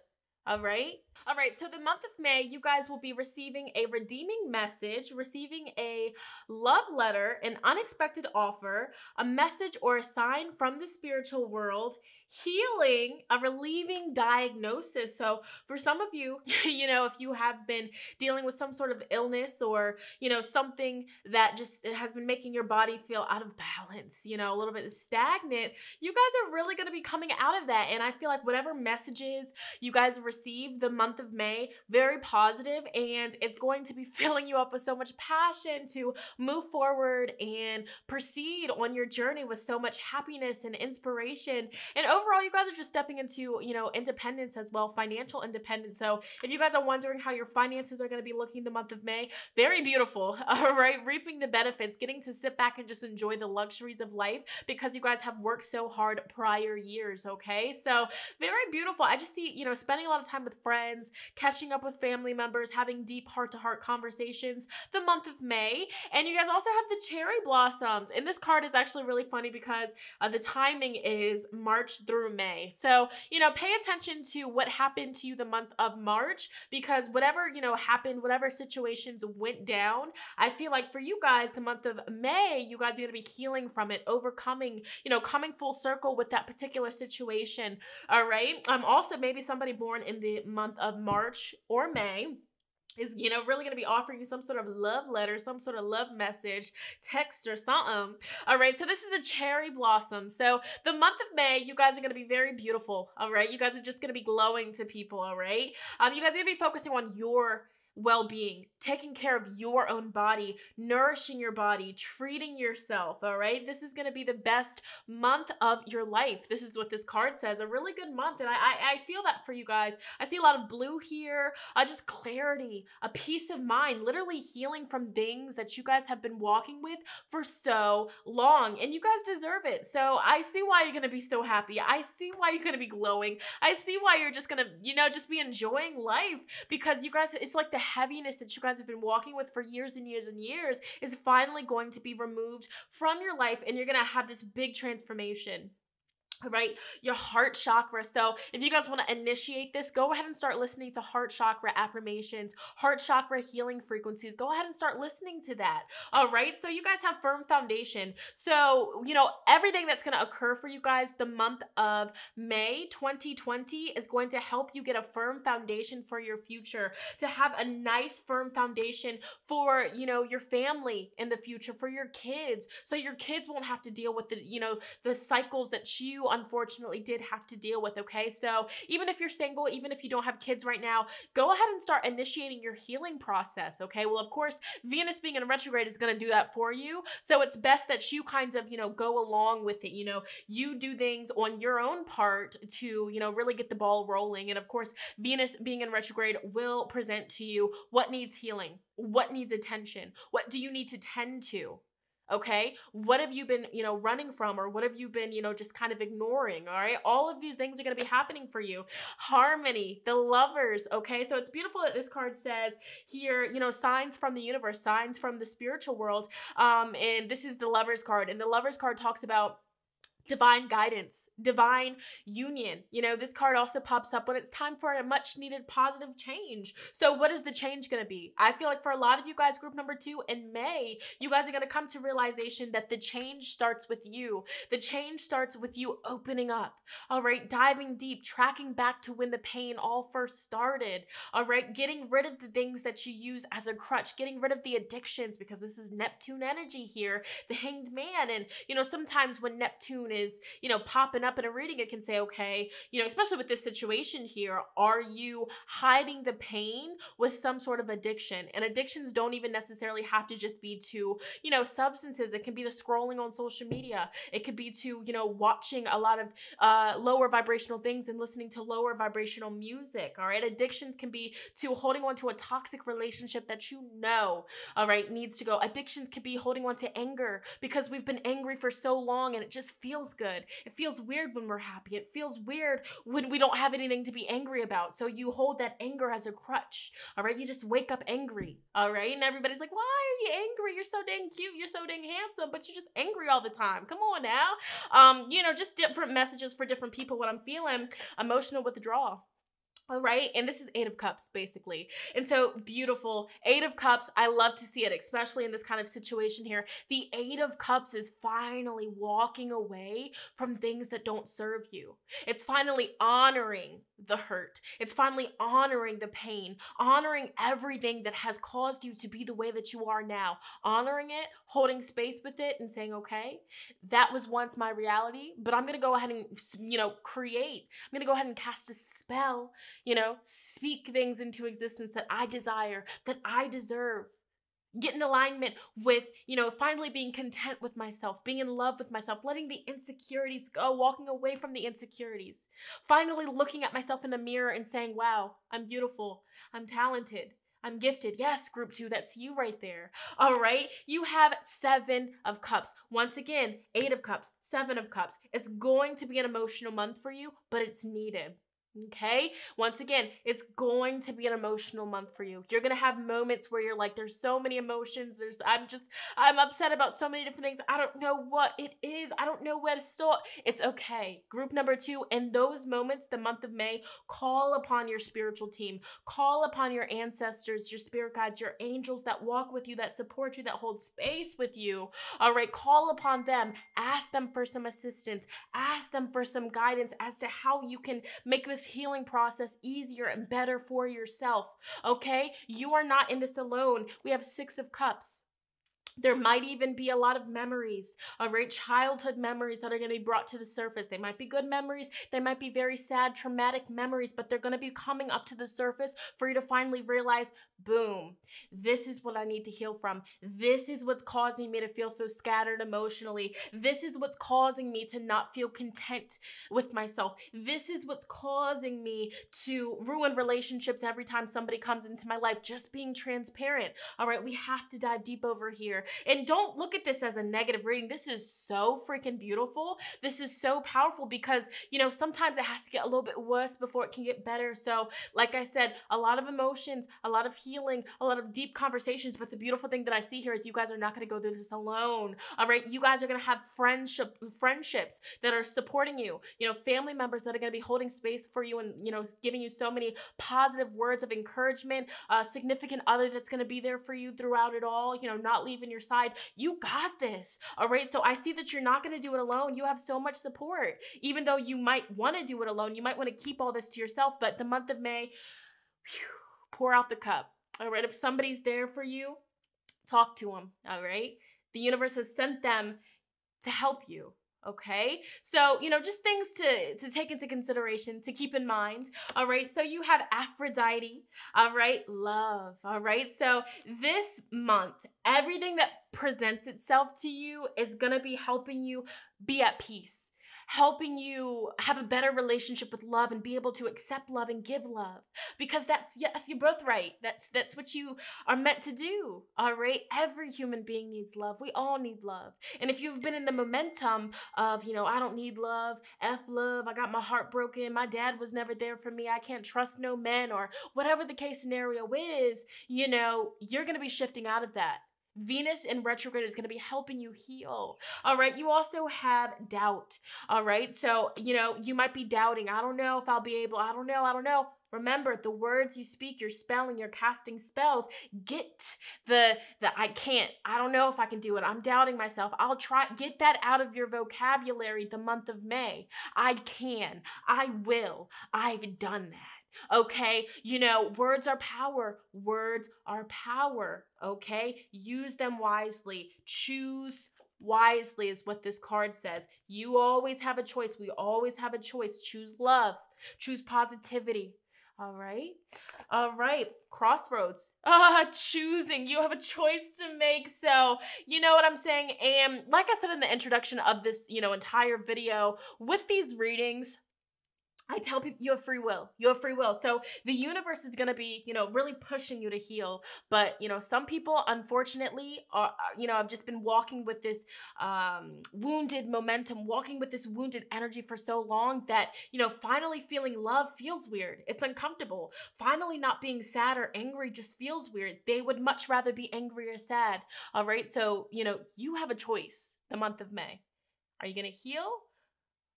All right? All right, so the month of May, you guys will be receiving a redeeming message, receiving a love letter, an unexpected offer, a message or a sign from the spiritual world, healing, a relieving diagnosis. So for some of you, you know, if you have been dealing with some sort of illness or, you know, something that just has been making your body feel out of balance, you know, a little bit stagnant, you guys are really going to be coming out of that. And I feel like whatever messages you guys receive the month of May, very positive, and it's going to be filling you up with so much passion to move forward and proceed on your journey with so much happiness and inspiration. And overall, you guys are just stepping into, you know, independence as well, financial independence. So if you guys are wondering how your finances are going to be looking the month of May, very beautiful. All right, reaping the benefits, getting to sit back and just enjoy the luxuries of life because you guys have worked so hard prior years. Okay, so very beautiful. I just see, you know, spending a lot of time with friends, friends, catching up with family members, having deep heart-to-heart conversations the month of May. And you guys also have the cherry blossoms. And this card is actually really funny because the timing is March through May. So, pay attention to what happened to you the month of March, because whatever, happened, whatever situations went down, I feel like for you guys, the month of May, you guys are going to be healing from it, overcoming, coming full circle with that particular situation. All right. Also, maybe somebody born in the month of March or May is, really going to be offering you some sort of love letter, some sort of love message, text or something. All right. So this is the cherry blossom. So the month of May, you guys are going to be very beautiful. All right. You guys are just going to be glowing to people. All right. You guys are going to be focusing on your well-being, taking care of your own body, nourishing your body, treating yourself, all right? This is going to be the best month of your life. This is what this card says, a really good month, and I feel that for you guys. I see a lot of blue here, just clarity, a peace of mind, literally healing from things that you guys have been walking with for so long, and you guys deserve it. So I see why you're going to be so happy. I see why you're going to be glowing. I see why you're just going to, just be enjoying life, because you guys, it's like the heaviness that you guys have been walking with for years and years and years is finally going to be removed from your life, and you're going to have this big transformation. All right, your heart chakra. So if you guys want to initiate this, go ahead and start listening to heart chakra affirmations, heart chakra healing frequencies. Go ahead and start listening to that. All right, so you guys have firm foundation. So, everything that's going to occur for you guys the month of May 2020 is going to help you get a firm foundation for your future, to have a nice firm foundation for, your family in the future, for your kids. So your kids won't have to deal with the cycles that you unfortunately did have to deal with, okay? So even if you're single, even if you don't have kids right now, go ahead and start initiating your healing process, okay? Well, of course, Venus being in retrograde is going to do that for you. So it's best that you kind of, go along with it, you do things on your own part to, really get the ball rolling. And of course, Venus being in retrograde will present to you what needs healing, what needs attention, what do you need to tend to. Okay, what have you been, running from, or what have you been, just kind of ignoring? All right, all of these things are going to be happening for you. Harmony, the lovers. Okay, so it's beautiful that this card says here, signs from the universe, signs from the spiritual world. And this is the lovers card, and the lovers card talks about divine guidance, divine union. This card also pops up when it's time for a much needed positive change. So what is the change going to be? I feel like for a lot of you guys, group number 2 in May, you guys are going to come to realization that the change starts with you. The change starts with you opening up, all right, diving deep, tracking back to when the pain all first started, all right, getting rid of the things that you use as a crutch, getting rid of the addictions, because this is Neptune energy here, the Hanged Man. And, sometimes when Neptune is, popping up in a reading, it can say, okay, especially with this situation here, are you hiding the pain with some sort of addiction? And addictions don't even necessarily have to just be to, substances. It can be to scrolling on social media. It could be to, watching a lot of lower vibrational things and listening to lower vibrational music. All right. Addictions can be to holding on to a toxic relationship that all right, needs to go. Addictions can be holding on to anger because we've been angry for so long and it just feels good. It feels weird when we're happy. It feels weird when we don't have anything to be angry about. So you hold that anger as a crutch. All right. You just wake up angry. All right. And everybody's like, why are you angry? You're so dang cute. You're so dang handsome, but you're just angry all the time. Come on now. Just different messages for different people. What I'm feeling, emotional withdrawal. All right. And this is 8 of Cups, basically. And so beautiful. 8 of Cups. I love to see it, especially in this kind of situation here. The 8 of Cups is finally walking away from things that don't serve you. It's finally honoring the hurt. It's finally honoring the pain, honoring everything that has caused you to be the way that you are now, honoring it, holding space with it and saying, okay, that was once my reality, but I'm going to go ahead and, create. I'm going to go ahead and cast a spell, speak things into existence that I desire, that I deserve. Get in alignment with, finally being content with myself, being in love with myself, letting the insecurities go, walking away from the insecurities, finally looking at myself in the mirror and saying, wow, I'm beautiful, I'm talented, I'm gifted. Yes, group 2, that's you right there. All right. You have 7 of Cups. Once again, 8 of Cups, 7 of Cups. It's going to be an emotional month for you, but it's needed. Okay. Once again, it's going to be an emotional month for you. You're going to have moments where you're like, there's so many emotions. I'm upset about so many different things. I don't know what it is. I don't know where to start. It's okay. Group number 2, in those moments, the month of May, call upon your spiritual team. Call upon your ancestors, your spirit guides, your angels that walk with you, that support you, that hold space with you. All right. Call upon them. Ask them for some assistance. Ask them for some guidance as to how you can make this healing process easier and better for yourself. Okay? You are not in this alone. We have 6 of Cups. There might even be a lot of memories, all right, childhood memories that are going to be brought to the surface. They might be good memories. They might be very sad, traumatic memories, but they're going to be coming up to the surface for you to finally realize, boom, this is what I need to heal from. This is what's causing me to feel so scattered emotionally. This is what's causing me to not feel content with myself. This is what's causing me to ruin relationships every time somebody comes into my life. Just being transparent. All right, we have to dive deep over here. And don't look at this as a negative reading. This is so freaking beautiful. This is so powerful because, sometimes it has to get a little bit worse before it can get better. So, like I said, a lot of emotions, a lot of healing, a lot of deep conversations. But the beautiful thing that I see here is you guys are not going to go through this alone. All right. You guys are going to have friendships that are supporting you, family members that are going to be holding space for you and, giving you so many positive words of encouragement, significant other that's going to be there for you throughout it all, not leaving your side. You got this. All right. So I see that you're not going to do it alone. You have so much support. Even though you might want to do it alone, you might want to keep all this to yourself. But the month of May, pour out the cup. All right. If somebody's there for you, talk to them. All right. The universe has sent them to help you. Okay. So, just things to take into consideration, to keep in mind. All right. So you have Aphrodite. All right. Love. All right. So this month, everything that presents itself to you is going to be helping you be at peace, helping you have a better relationship with love and be able to accept love and give love, because that's your birthright. That's what you are meant to do. All right. Every human being needs love. We all need love. And if you've been in the momentum of, I don't need love, F love, I got my heart broken, my dad was never there for me, I can't trust no men, or whatever the case scenario is, you're going to be shifting out of that. Venus in retrograde is going to be helping you heal. All right. You also have doubt. All right. So, you might be doubting. I don't know if I'll be able. I don't know. Remember, the words you speak, you're spelling, you're casting spells. Get the I can't. I don't know if I can do it. I'm doubting myself. I'll try. Get that out of your vocabulary the month of May. I can. I will. I've done that. Okay, words are power. Words are power. Okay, use them wisely. Choose wisely is what this card says. You always have a choice. We always have a choice. Choose love. Choose positivity. All right. All right. Crossroads. Choosing. You have a choice to make. So, you know what I'm saying? And like I said in the introduction of this, entire video, with these readings, I tell people you have free will. You have free will. So the universe is going to be, really pushing you to heal. But, some people, unfortunately, have just been walking with this wounded momentum, walking with this wounded energy for so long that, finally feeling love feels weird. It's uncomfortable. Finally not being sad or angry just feels weird. They would much rather be angry or sad. All right. So, you have a choice the month of May. Are you going to heal?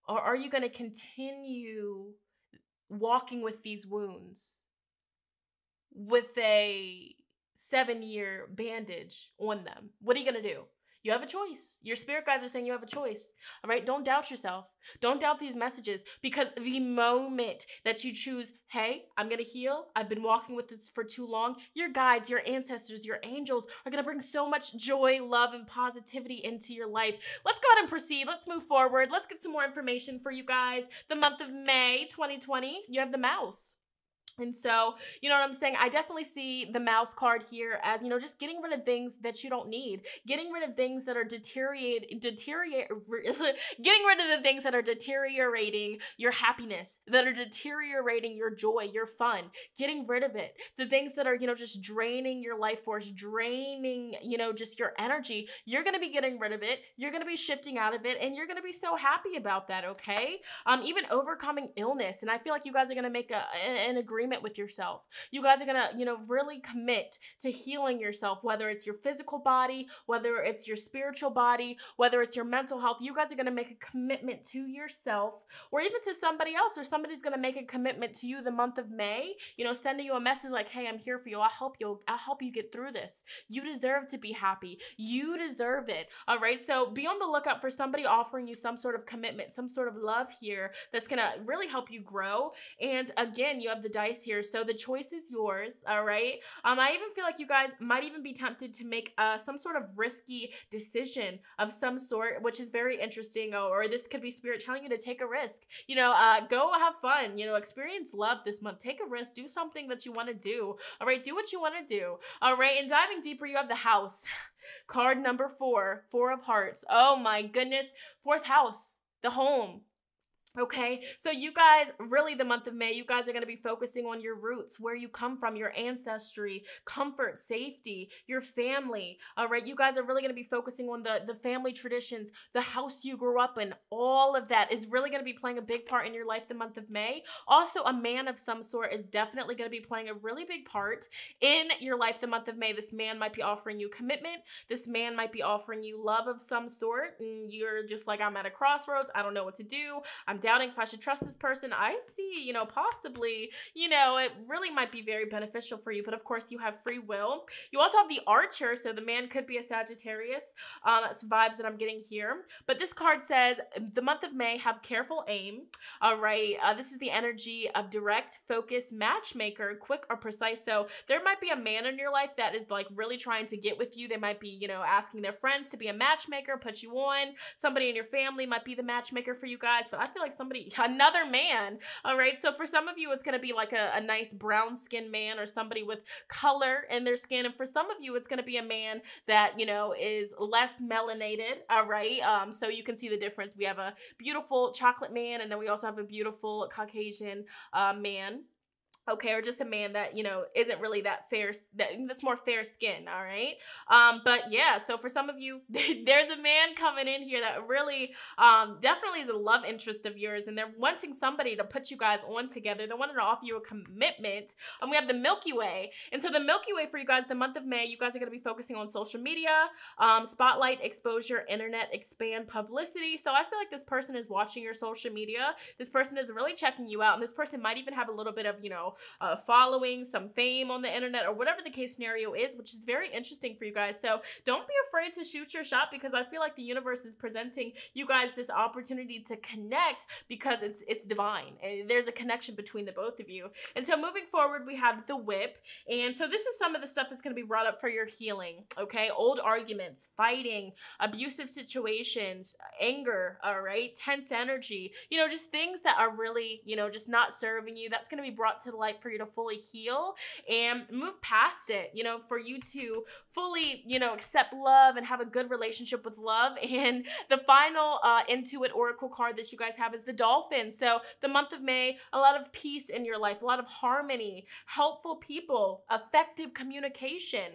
Or are you going to continue walking with these wounds with a 7-year bandage on them? What are you going to do? You have a choice. Your spirit guides are saying you have a choice. All right. Don't doubt yourself. Don't doubt these messages, because the moment that you choose, hey, I'm going to heal, I've been walking with this for too long, your guides, your ancestors, your angels are going to bring so much joy, love, and positivity into your life. Let's go ahead and proceed. Let's move forward. Let's get some more information for you guys. The month of May 2020, you have the mouse. And so, you know what I'm saying? I definitely see the mouse card here as, you know, just getting rid of things that you don't need, getting rid of things that are getting rid of the things that are deteriorating your happiness, that are deteriorating your joy, your fun, getting rid of it. The things that are, you know, just draining your life force, draining, you know, just your energy, you're going to be getting rid of it. You're going to be shifting out of it, and you're going to be so happy about that, okay? Even overcoming illness. And I feel like you guys are going to make an agreement with yourself. You guys are going to, you know, really commit to healing yourself, whether it's your physical body, whether it's your spiritual body, whether it's your mental health. You guys are going to make a commitment to yourself, or even to somebody else, or somebody's going to make a commitment to you the month of May, you know, sending you a message like, hey, I'm here for you. I'll help you get through this. You deserve to be happy. You deserve it. All right. So be on the lookout for somebody offering you some sort of commitment, some sort of love here that's going to really help you grow. And again, you have the dice here, so the choice is yours. All right. I even feel like you guys might even be tempted to make some sort of risky decision of some sort, which is very interesting. Or this could be spirit telling you to take a risk. You know, go have fun. You know, experience love this month. Take a risk. Do something that you want to do. All right. Do what you want to do. All right. And diving deeper, you have the house card number 4, 4 of hearts. Oh my goodness. 4th house, the home. Okay, so you guys, really the month of May, you guys are going to be focusing on your roots, where you come from, your ancestry, comfort, safety, your family. All right, you guys are really going to be focusing on the family traditions, the house you grew up in. All of that is really going to be playing a big part in your life the month of May. Also, a man of some sort is definitely going to be playing a really big part in your life the month of May. This man might be offering you commitment. This man might be offering you love of some sort, and you're just like, I'm at a crossroads. I don't know what to do. I'm doubting if I should trust this person. I see, you know, possibly, you know, it really might be very beneficial for you. But of course, you have free will. You also have the Archer, so the man could be a Sagittarius. That's vibes that I'm getting here. But this card says, the month of May, have careful aim. All right, this is the energy of direct, focus, matchmaker, quick or precise. So there might be a man in your life that is like really trying to get with you. They might be, you know, asking their friends to be a matchmaker, put you on. Somebody in your family might be the matchmaker for you guys. But I feel like another man. All right. So for some of you, it's going to be like a nice brown skinned man, or somebody with color in their skin. And for some of you, it's going to be a man that, you know, is less melanated. All right. So you can see the difference. We have a beautiful chocolate man, and then we also have a beautiful Caucasian man. Okay, or just a man that, you know, isn't really that fair, that's more fair skin, all right? But yeah, so for some of you, there's a man coming in here that really definitely is a love interest of yours, and they're wanting somebody to put you guys on together. They're wanting to offer you a commitment. And we have the Milky Way. And so the Milky Way for you guys, the month of May, you guys are going to be focusing on social media, spotlight, exposure, internet, expand, publicity. So I feel like this person is watching your social media. This person is really checking you out, and this person might even have a little bit of, you know, following, some fame on the internet, or whatever the case scenario is, which is very interesting for you guys. So don't be afraid to shoot your shot, because I feel like the universe is presenting you guys this opportunity to connect, because it's divine. There's a connection between the both of you. And so moving forward, we have the Whip. And so this is some of the stuff that's going to be brought up for your healing. Okay, old arguments, fighting, abusive situations, anger, all right, tense energy, you know, just things that are really, you know, just not serving you. That's going to be brought to light for you to fully heal and move past it, you know, for you to fully, you know, accept love and have a good relationship with love. And the final Intuit Oracle card that you guys have is the Dolphin. So the month of May, a lot of peace in your life, a lot of harmony, helpful people, effective communication.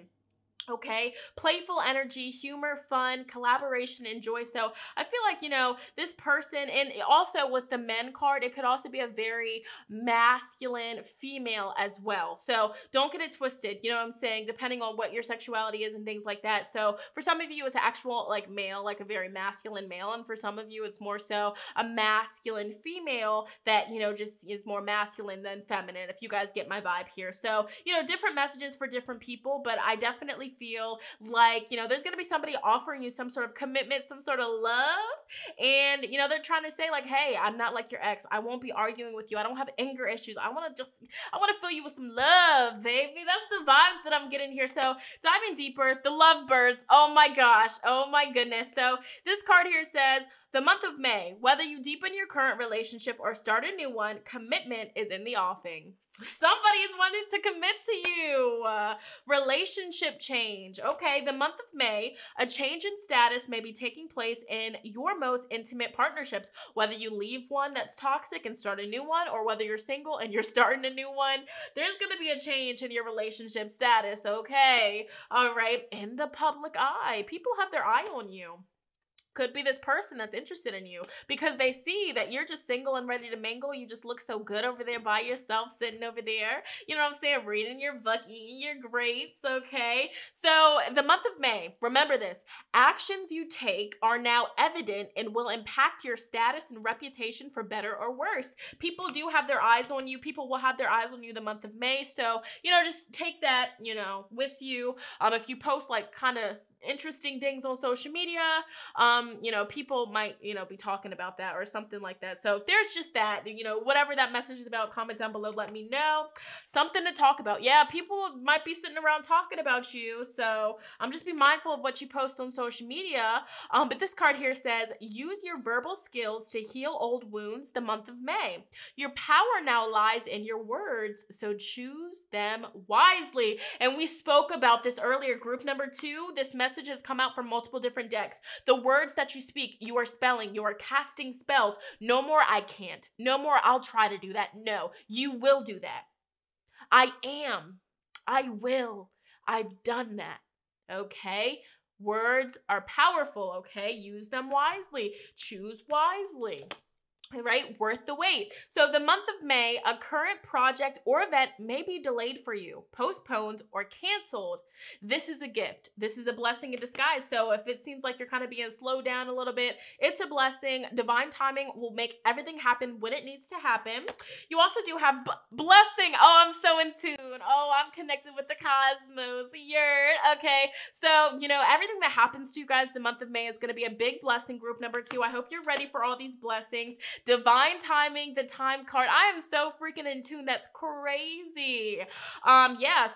Okay, playful energy, humor, fun, collaboration, and joy. So I feel like, you know, this person, and also with the men card, it could also be a very masculine female as well. So don't get it twisted, you know what I'm saying, depending on what your sexuality is and things like that. So for some of you, it's actual like male, like a very masculine male. And for some of you, it's more so a masculine female that, you know, just is more masculine than feminine, if you guys get my vibe here. So, you know, different messages for different people, but I definitely feel like, you know, there's going to be somebody offering you some sort of commitment, some sort of love. And, you know, they're trying to say like, hey, I'm not like your ex. I won't be arguing with you. I don't have anger issues. I want to fill you with some love, baby. That's the vibes that I'm getting here. So diving deeper, the lovebirds. Oh my gosh. Oh my goodness. So this card here says, The month of May, whether you deepen your current relationship or start a new one, commitment is in the offing. Somebody's wanting to commit to you. Relationship change. Okay, the month of May, a change in status may be taking place in your most intimate partnerships. Whether you leave one that's toxic and start a new one, or whether you're single and you're starting a new one, there's going to be a change in your relationship status. Okay, all right. In the public eye, people have their eye on you. Could be this person that's interested in you because they see that you're just single and ready to mingle. You just look so good over there by yourself, sitting over there. You know what I'm saying? Reading your book, eating your grapes, okay? So the month of May, remember this. Actions you take are now evident and will impact your status and reputation for better or worse. People do have their eyes on you. People will have their eyes on you the month of May. So, just take that, with you. If you post like kind of interesting things on social media, people might, be talking about that or something like that. So there's just that, whatever that message is about, comment down below, let me know. Something to talk about. Yeah, people might be sitting around talking about you. So just be mindful of what you post on social media. But this card here says, use your verbal skills to heal old wounds the month of May. Your power now lies in your words, so choose them wisely. And we spoke about this earlier. Group number 2, this message has come out from multiple different decks. The words that you speak, you are spelling, you are casting spells. No more I can't. No more I'll try to do that. No, you will do that. I am. I will. I've done that. Okay? Words are powerful, okay? Use them wisely. Choose wisely. Right? Worth the wait. So the month of May, a current project or event may be delayed for you, postponed, or canceled. This is a gift. This is a blessing in disguise. So if it seems like you're kind of being slowed down a little bit, it's a blessing. Divine timing will make everything happen when it needs to happen. You also do have blessing. Oh, I'm so in tune. Oh, I'm connected with the cosmos. Okay. So, everything that happens to you guys the month of May is going to be a big blessing. Group number 2. I hope you're ready for all these blessings. Divine timing, the time card. I am so freaking in tune. That's crazy.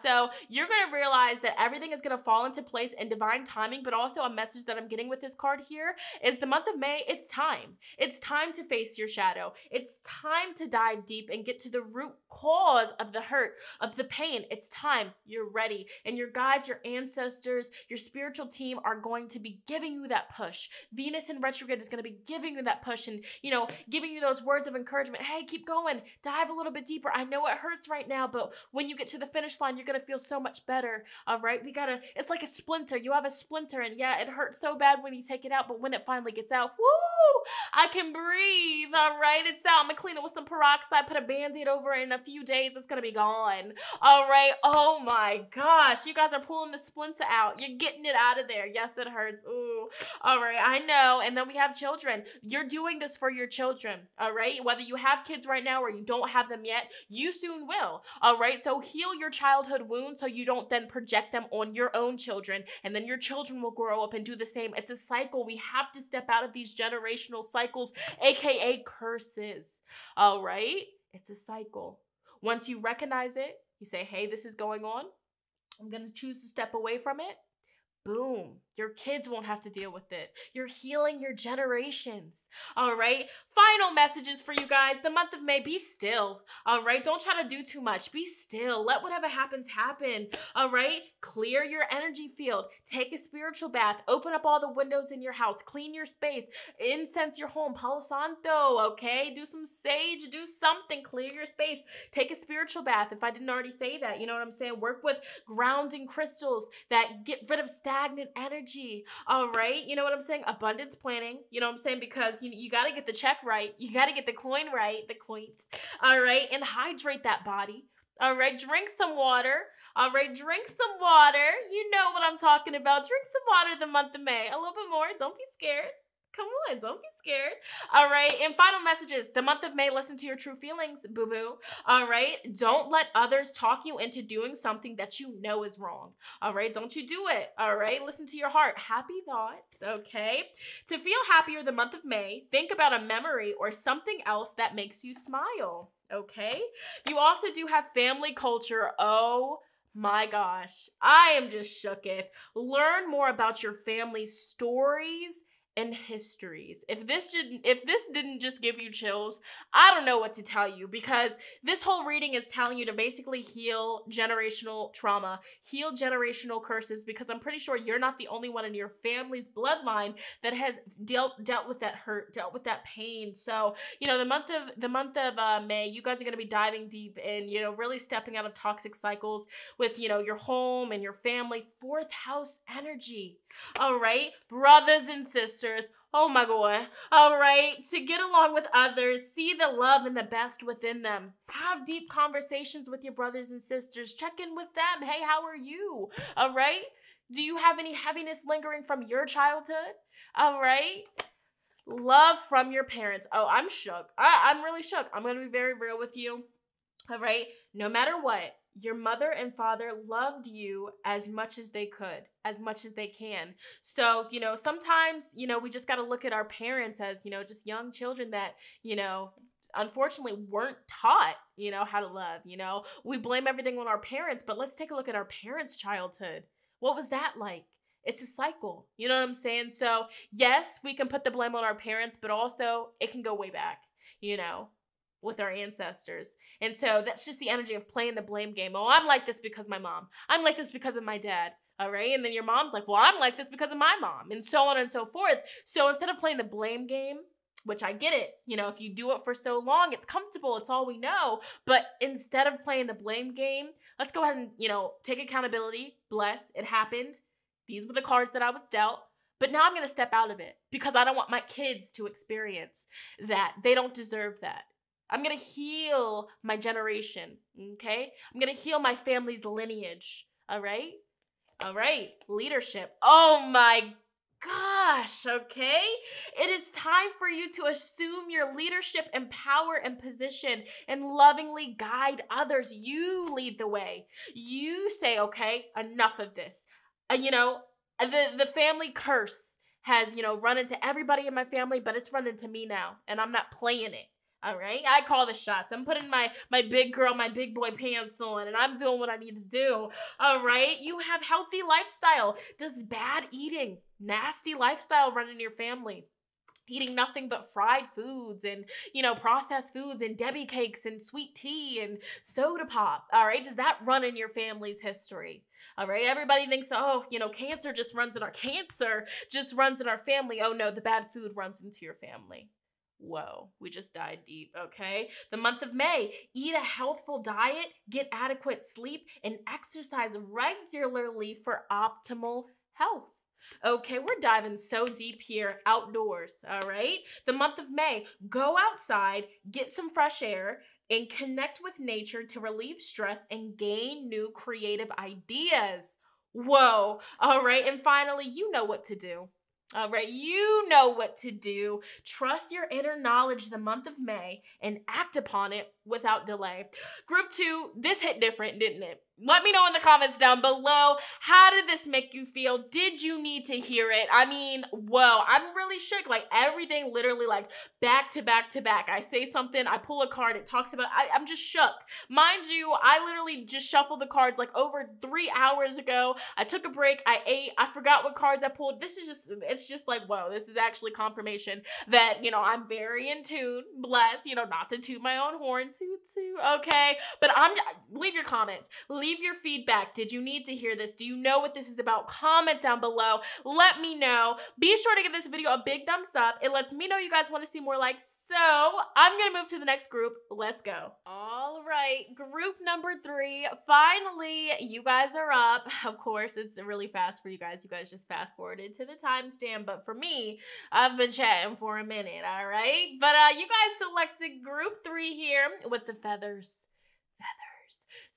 So you're going to realize that everything is going to fall into place in divine timing, but also a message that I'm getting with this card here is the month of May, it's time. It's time to face your shadow. It's time to dive deep and get to the root cause of the hurt, of the pain. It's time. You're ready. And your guides, your ancestors, your spiritual team are going to be giving you that push. Venus in retrograde is going to be giving you that push and, giving you those words of encouragement. Hey, keep going. Dive a little bit deeper. I know it hurts right now, but when you get to the finish line, you're going to feel so much better. All right. It's like a splinter. You have a splinter and yeah, it hurts so bad when you take it out, but when it finally gets out, woo, I can breathe. All right. It's out. I'm going to clean it with some peroxide, put a Band-Aid over it. In a few days, it's going to be gone. All right. Oh my gosh. You guys are pulling the splinter out. You're getting it out of there. Yes, it hurts. Ooh. All right. I know. And then we have children. You're doing this for your children. All right. Whether you have kids right now or you don't have them yet, you soon will. All right. So heal your childhood wounds so you don't then project them on your own children. And then your children will grow up and do the same. It's a cycle. We have to step out of these generational cycles, AKA curses. All right. It's a cycle. Once you recognize it, you say, hey, this is going on. I'm going to choose to step away from it. Boom. Your kids won't have to deal with it. You're healing your generations. All right. Final messages for you guys. The month of May, be still. All right. Don't try to do too much. Be still. Let whatever happens happen. All right. Clear your energy field. Take a spiritual bath. Open up all the windows in your house. Clean your space. Incense your home. Palo Santo. Okay. Do some sage. Do something. Clear your space. Take a spiritual bath. If I didn't already say that, you know what I'm saying? Work with grounding crystals that get rid of stagnant energy. All right. You know what I'm saying? Abundance planning. You know what I'm saying? Because you got to get the check right. You got to get the coin right. The coins. All right. And hydrate that body. All right. Drink some water. All right. Drink some water. You know what I'm talking about. Drink some water the month of May. A little bit more. Don't be scared. Come on, don't be scared. All right, and final messages. The month of May, listen to your true feelings, boo-boo. All right, don't let others talk you into doing something that you know is wrong. All right, don't you do it. All right, listen to your heart. Happy thoughts, okay? To feel happier the month of May, think about a memory or something else that makes you smile, okay? You also do have family culture. Oh my gosh, I am just shooketh. Learn more about your family's stories and histories. If this didn't just give you chills, I don't know what to tell you, because this whole reading is telling you to basically heal generational trauma, heal generational curses, because I'm pretty sure you're not the only one in your family's bloodline that has dealt with that hurt, dealt with that pain. So, the month of May, you guys are going to be diving deep and, really stepping out of toxic cycles with, your home and your family. Fourth house energy. All right, brothers and sisters. Oh my boy. All right, to get along with others, see the love and the best within them. Have deep conversations with your brothers and sisters. Check in with them. Hey, how are you? All right. Do you have any heaviness lingering from your childhood? All right. Love from your parents. Oh, I'm shook. I'm really shook. I'm going to be very real with you. All right. No matter what, your mother and father loved you as much as they could, as much as they can. So, sometimes, we just got to look at our parents as, just young children that, unfortunately weren't taught, how to love. We blame everything on our parents, but let's take a look at our parents' childhood. What was that like? It's a cycle. You know what I'm saying? So, yes, we can put the blame on our parents, but also it can go way back, with our ancestors. And so that's just the energy of playing the blame game. Oh, I'm like this because my mom. I'm like this because of my dad. All right. And then your mom's like, well, I'm like this because of my mom, and so on and so forth. So instead of playing the blame game, which I get it, if you do it for so long, it's comfortable, it's all we know. But instead of playing the blame game, let's go ahead and, take accountability. Bless, it happened. These were the cards that I was dealt. But now I'm going to step out of it because I don't want my kids to experience that. They don't deserve that. I'm going to heal my generation, okay? I'm going to heal my family's lineage, all right? All right, leadership. Oh my gosh, okay? It is time for you to assume your leadership and power and position and lovingly guide others. You lead the way. You say, okay, enough of this. The family curse has, run into everybody in my family, but it's run into me now, and I'm not playing it. All right, I call the shots. I'm putting my big girl, my big boy pants on, and I'm doing what I need to do. All right, you have healthy lifestyle. Does bad eating, nasty lifestyle run in your family? Eating nothing but fried foods and, processed foods and Debbie cakes and sweet tea and soda pop. All right, does that run in your family's history? All right, everybody thinks, cancer just runs in our family. Oh no, the bad food runs into your family. Whoa, we just died deep, okay? The month of May, eat a healthful diet, get adequate sleep, and exercise regularly for optimal health. Okay, we're diving so deep here outdoors, all right? The month of May, go outside, get some fresh air, and connect with nature to relieve stress and gain new creative ideas. Whoa, all right? And finally, you know what to do. All right, you know what to do. Trust your inner knowledge the month of May and act upon it without delay. Group 2, this hit different, didn't it? Let me know in the comments down below. How did this make you feel? Did you need to hear it? I mean, whoa, I'm really shook. Like everything literally like back to back to back. I say something, I pull a card, it talks about, I'm just shook. Mind you, I literally just shuffled the cards like over 3 hours ago. I took a break, I ate, I forgot what cards I pulled. It's just like, whoa, this is actually confirmation that, I'm very in tune, blessed, not to toot my own horn, okay? But leave your comments, leave your feedback. Did you need to hear this? Do you know what this is about? Comment down below. Let me know. Be sure to give this video a big thumbs up. It lets me know you guys want to see more likes. So I'm going to move to the next group. Let's go. All right. Group number 3. Finally, you guys are up. Of course, it's really fast for you guys. You guys just fast forwarded to the timestamp. But for me, I've been chatting for a minute. All right. But you guys selected group 3 here with the feathers.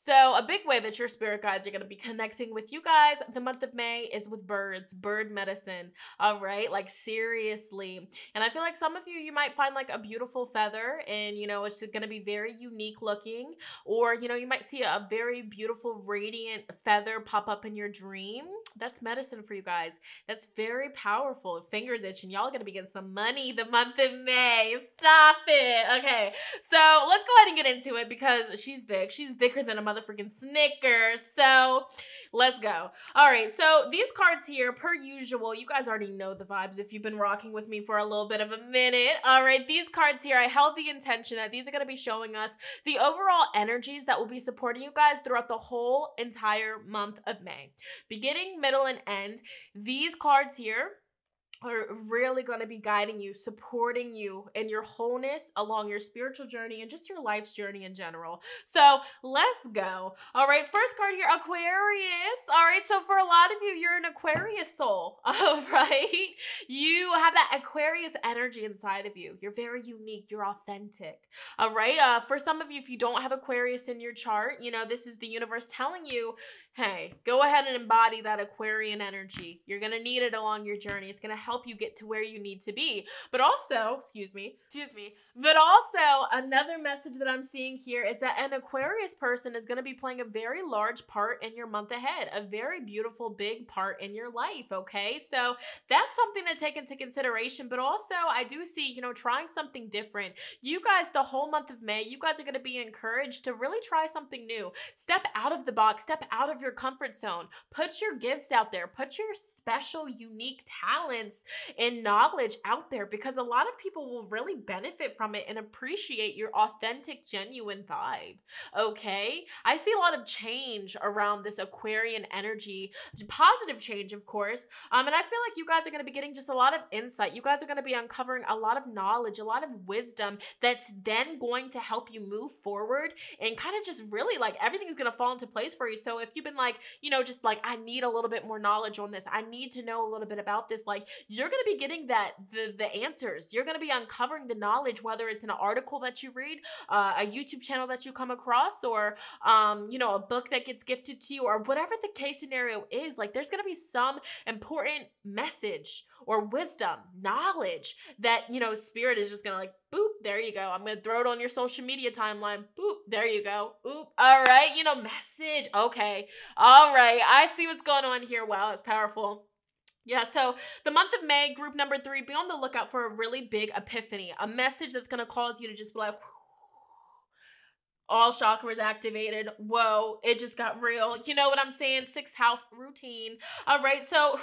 So a big way that your spirit guides are going to be connecting with you guys the month of May is with birds, bird medicine, all right? Like seriously. And I feel like some of you might find like a beautiful feather and, it's going to be very unique looking, or, you might see a very beautiful radiant feather pop up in your dream. That's medicine for you guys. That's very powerful. Fingers itching. Y'all gonna be getting some money the month of May. Stop it. Okay, so let's go ahead and get into it because she's thick. She's thicker than a motherfucking Snickers. So let's go. All right, so these cards here, per usual, you guys already know the vibes if you've been rocking with me for a little bit of a minute. All right, these cards here, I held the intention that these are gonna be showing us the overall energies that will be supporting you guys throughout the whole entire month of May. Beginning, middle, and end. These cards here are really going to be guiding you, supporting you in your wholeness along your spiritual journey and just your life's journey in general. So let's go. All right, first card here, Aquarius. All right, so for a lot of you, you're an Aquarius soul, all right? You have that Aquarius energy inside of you. You're very unique. You're authentic, all right? For some of you, if you don't have Aquarius in your chart, you know, this is the universe telling you, hey, go ahead and embody that Aquarian energy. You're going to need it along your journey. It's going to help you get to where you need to be. But also, but also another message that I'm seeing here is that an Aquarius person is going to be playing a very large part in your month ahead, a very beautiful, big part in your life, okay? So that's something to take into consideration. But also, I do see, you know, trying something different. You guys, the whole month of May, you guys are going to be encouraged to really try something new. Step out of the box, step out of your comfort zone. Put your gifts out there. Put your special, unique talents and knowledge out there because a lot of people will really benefit from it and appreciate your authentic, genuine vibe. Okay? I see a lot of change around this Aquarian energy, positive change, of course. And I feel like you guys are going to be getting just a lot of insight. You guys are going to be uncovering a lot of knowledge, a lot of wisdom that's then going to help you move forward and kind of just really like everything's going to fall into place for you. So if you've been like, you know, just like, I need a little bit more knowledge on this, I need to know a little bit about this, like you're going to be getting the answers. You're going to be uncovering the knowledge, whether it's in an article that you read, a YouTube channel that you come across, or you know, a book that gets gifted to you, or whatever the case scenario is. Like there's going to be some important message or wisdom, knowledge that, you know, spirit is just going to like, boop, there you go. I'm going to throw it on your social media timeline. Boop, there you go. Oop, all right, you know, message. Okay, all right. I see what's going on here. Wow, it's powerful. Yeah, so the month of May, group number 3, be on the lookout for a really big epiphany, a message that's going to cause you to just be like, all chakras activated. Whoa, it just got real. You know what I'm saying? 6th house routine. All right, so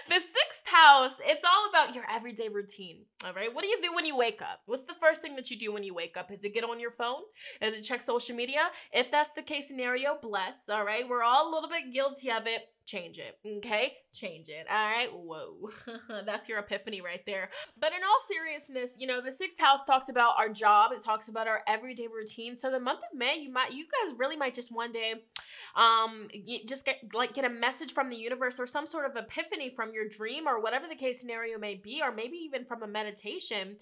the 6th house, it's all about your everyday routine, all right? What do you do when you wake up? What's the first thing that you do when you wake up? Is it get on your phone? Is it check social media? If that's the case scenario, bless, all right? We're all a little bit guilty of it. Change it, okay? Change it, all right? Whoa, that's your epiphany right there. But in all seriousness, you know, the 6th house talks about our job. It talks about our everyday routine. So the month of May, you guys really might just one day just get a message from the universe or some sort of epiphany from your dream or whatever the case scenario may be, or maybe even from a meditation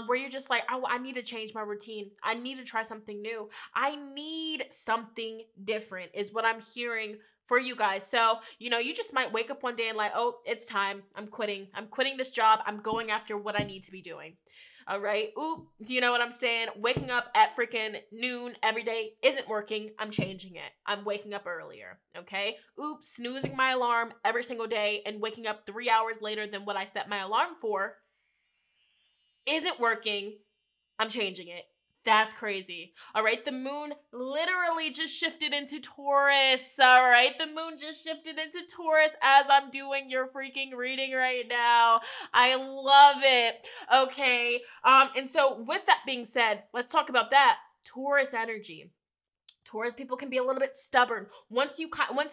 where you're just like, oh, I need to change my routine. I need to try something new. I need something different is what I'm hearing for you guys. So, you know, you just might wake up one day and like, oh, it's time. I'm quitting this job. I'm going after what I need to be doing. All right. Oop. Do you know what I'm saying? Waking up at freaking noon every day isn't working. I'm changing it. I'm waking up earlier. Okay. Oop. Snoozing my alarm every single day and waking up 3 hours later than what I set my alarm for isn't working. I'm changing it. That's crazy. All right. The moon literally just shifted into Taurus. All right. The moon just shifted into Taurus as I'm doing your freaking reading right now. I love it. Okay. And so with that being said, let's talk about that. Taurus energy. Taurus people can be a little bit stubborn. Once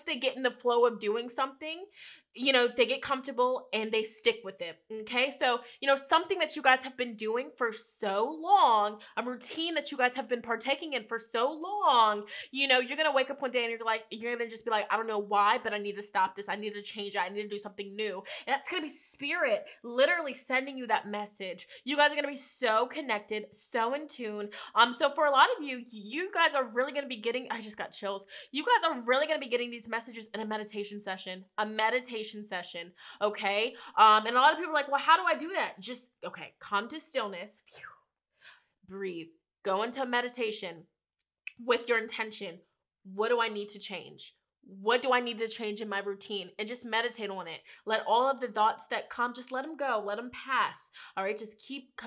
they get in the flow of doing something, you know, they get comfortable and they stick with it. Okay. So, you know, something that you guys have been doing for so long, a routine that you guys have been partaking in for so long, you know, you're going to wake up one day and you're going to just be like, I don't know why, but I need to stop this. I need to change it. I need to do something new. And that's going to be spirit literally sending you that message. You guys are going to be so connected, so in tune. So for a lot of you, you guys are really going to be getting, I just got chills. You guys are really going to be getting these messages in a meditation session, session, okay? And a lot of people are like, well, how do I do that? Just, okay, come to stillness, breathe, go into meditation with your intention. What do I need to change? What do I need to change in my routine? And just meditate on it. Let all of the thoughts that come, just let them go, let them pass. All right, just keep,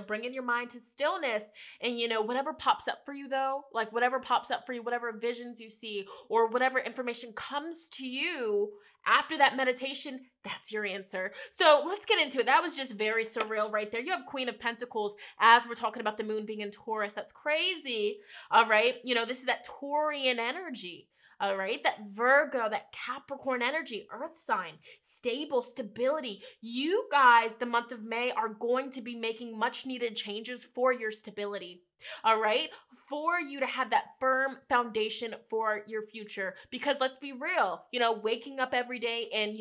bringing your mind to stillness. And, whatever pops up for you though, like whatever pops up for you, whatever visions you see, or whatever information comes to you after that meditation, that's your answer. So let's get into it. That was just very surreal right there. You have Queen of Pentacles as we're talking about the moon being in Taurus. That's crazy. All right. This is that Taurian energy. All right, that Virgo, that Capricorn energy, earth sign, stable, stability. You guys, the month of May, are going to be making much needed changes for your stability. All right, for you to have that firm foundation for your future. Because let's be real, waking up every day and,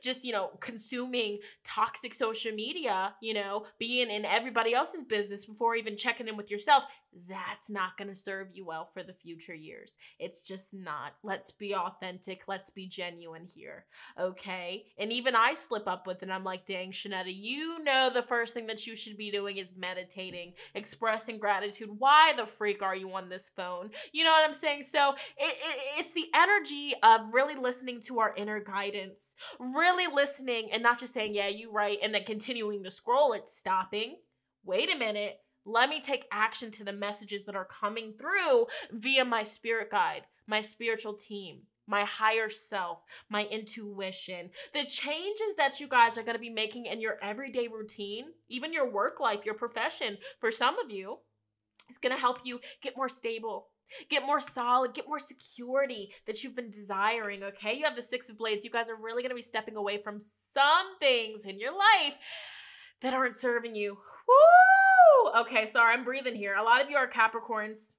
just, consuming toxic social media, being in everybody else's business before even checking in with yourself, that's not going to serve you well for the future years. It's just not. Let's be authentic. Let's be genuine here. Okay. And even I slip up with it. I'm like, dang, Shonnetta, the first thing that you should be doing is meditating, expressing gratitude. Why the freak are you on this phone? You know what I'm saying? So it's the energy of really listening to our inner guidance, really listening and not just saying, yeah, you right. And then continuing to scroll. It's stopping. Wait a minute. Let me take action to the messages that are coming through via my spirit guide, my spiritual team, my higher self, my intuition. The changes that you guys are going to be making in your everyday routine, even your work life, your profession, for some of you, it's going to help you get more stable, get more solid, get more security that you've been desiring, okay? You have the Six of Blades. You guys are really going to be stepping away from some things in your life that aren't serving you. Woo! Okay, sorry, I'm breathing here. A lot of you are Capricorns.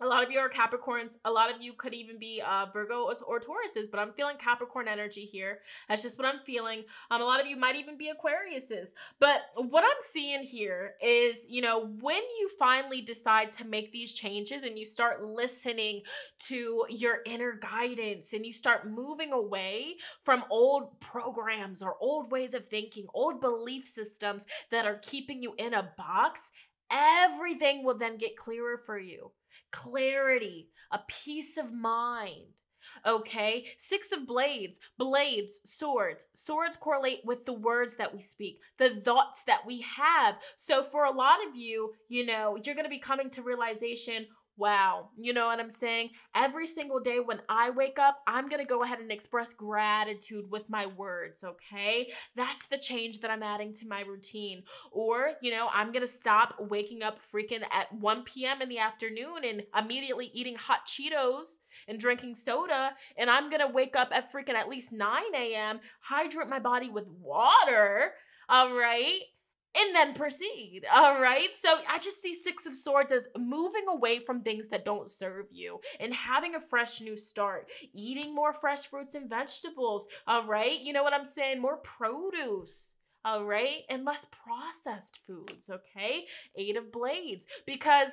A lot of you are Capricorns. A lot of you could even be Virgos or Tauruses, but I'm feeling Capricorn energy here. That's just what I'm feeling. A lot of you might even be Aquariuses. But what I'm seeing here is, when you finally decide to make these changes and you start listening to your inner guidance and you start moving away from old programs or old ways of thinking, old belief systems that are keeping you in a box, everything will then get clearer for you. Clarity, a peace of mind. Okay, Six of Blades, blades, swords. Swords correlate with the words that we speak, the thoughts that we have. So for a lot of you, you're going to be coming to realization, wow, you know what I'm saying? Every single day when I wake up, I'm going to go ahead and express gratitude with my words, okay? That's the change that I'm adding to my routine. Or, I'm going to stop waking up freaking at 1 p.m. in the afternoon and immediately eating hot Cheetos and drinking soda, and I'm going to wake up at freaking at least 9 a.m., hydrate my body with water, all right? And then proceed, all right? So I just see Six of Swords as moving away from things that don't serve you and having a fresh new start, eating more fresh fruits and vegetables, all right? You know what I'm saying? More produce, all right? And less processed foods, okay? Eight of Blades, because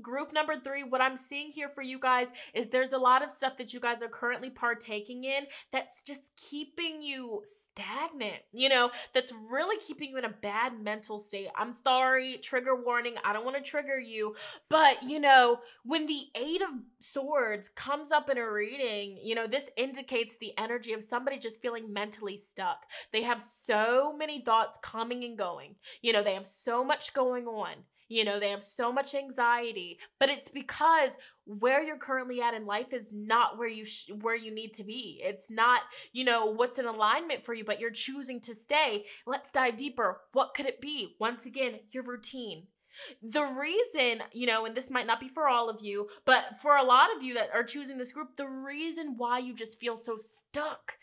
group number 3, what I'm seeing here for you guys is there's a lot of stuff that you guys are currently partaking in that's just keeping you stagnant, that's really keeping you in a bad mental state. I'm sorry, trigger warning, I don't want to trigger you, but when the Eight of Swords comes up in a reading, this indicates the energy of somebody just feeling mentally stuck. They have so many thoughts coming and going, they have so much going on. They have so much anxiety, but it's because where you're currently at in life is not where you need to be. It's not, what's in alignment for you, but you're choosing to stay. Let's dive deeper. What could it be? Once again, your routine. The reason, and this might not be for all of you, but for a lot of you that are choosing this group, the reason why you just feel so stuck,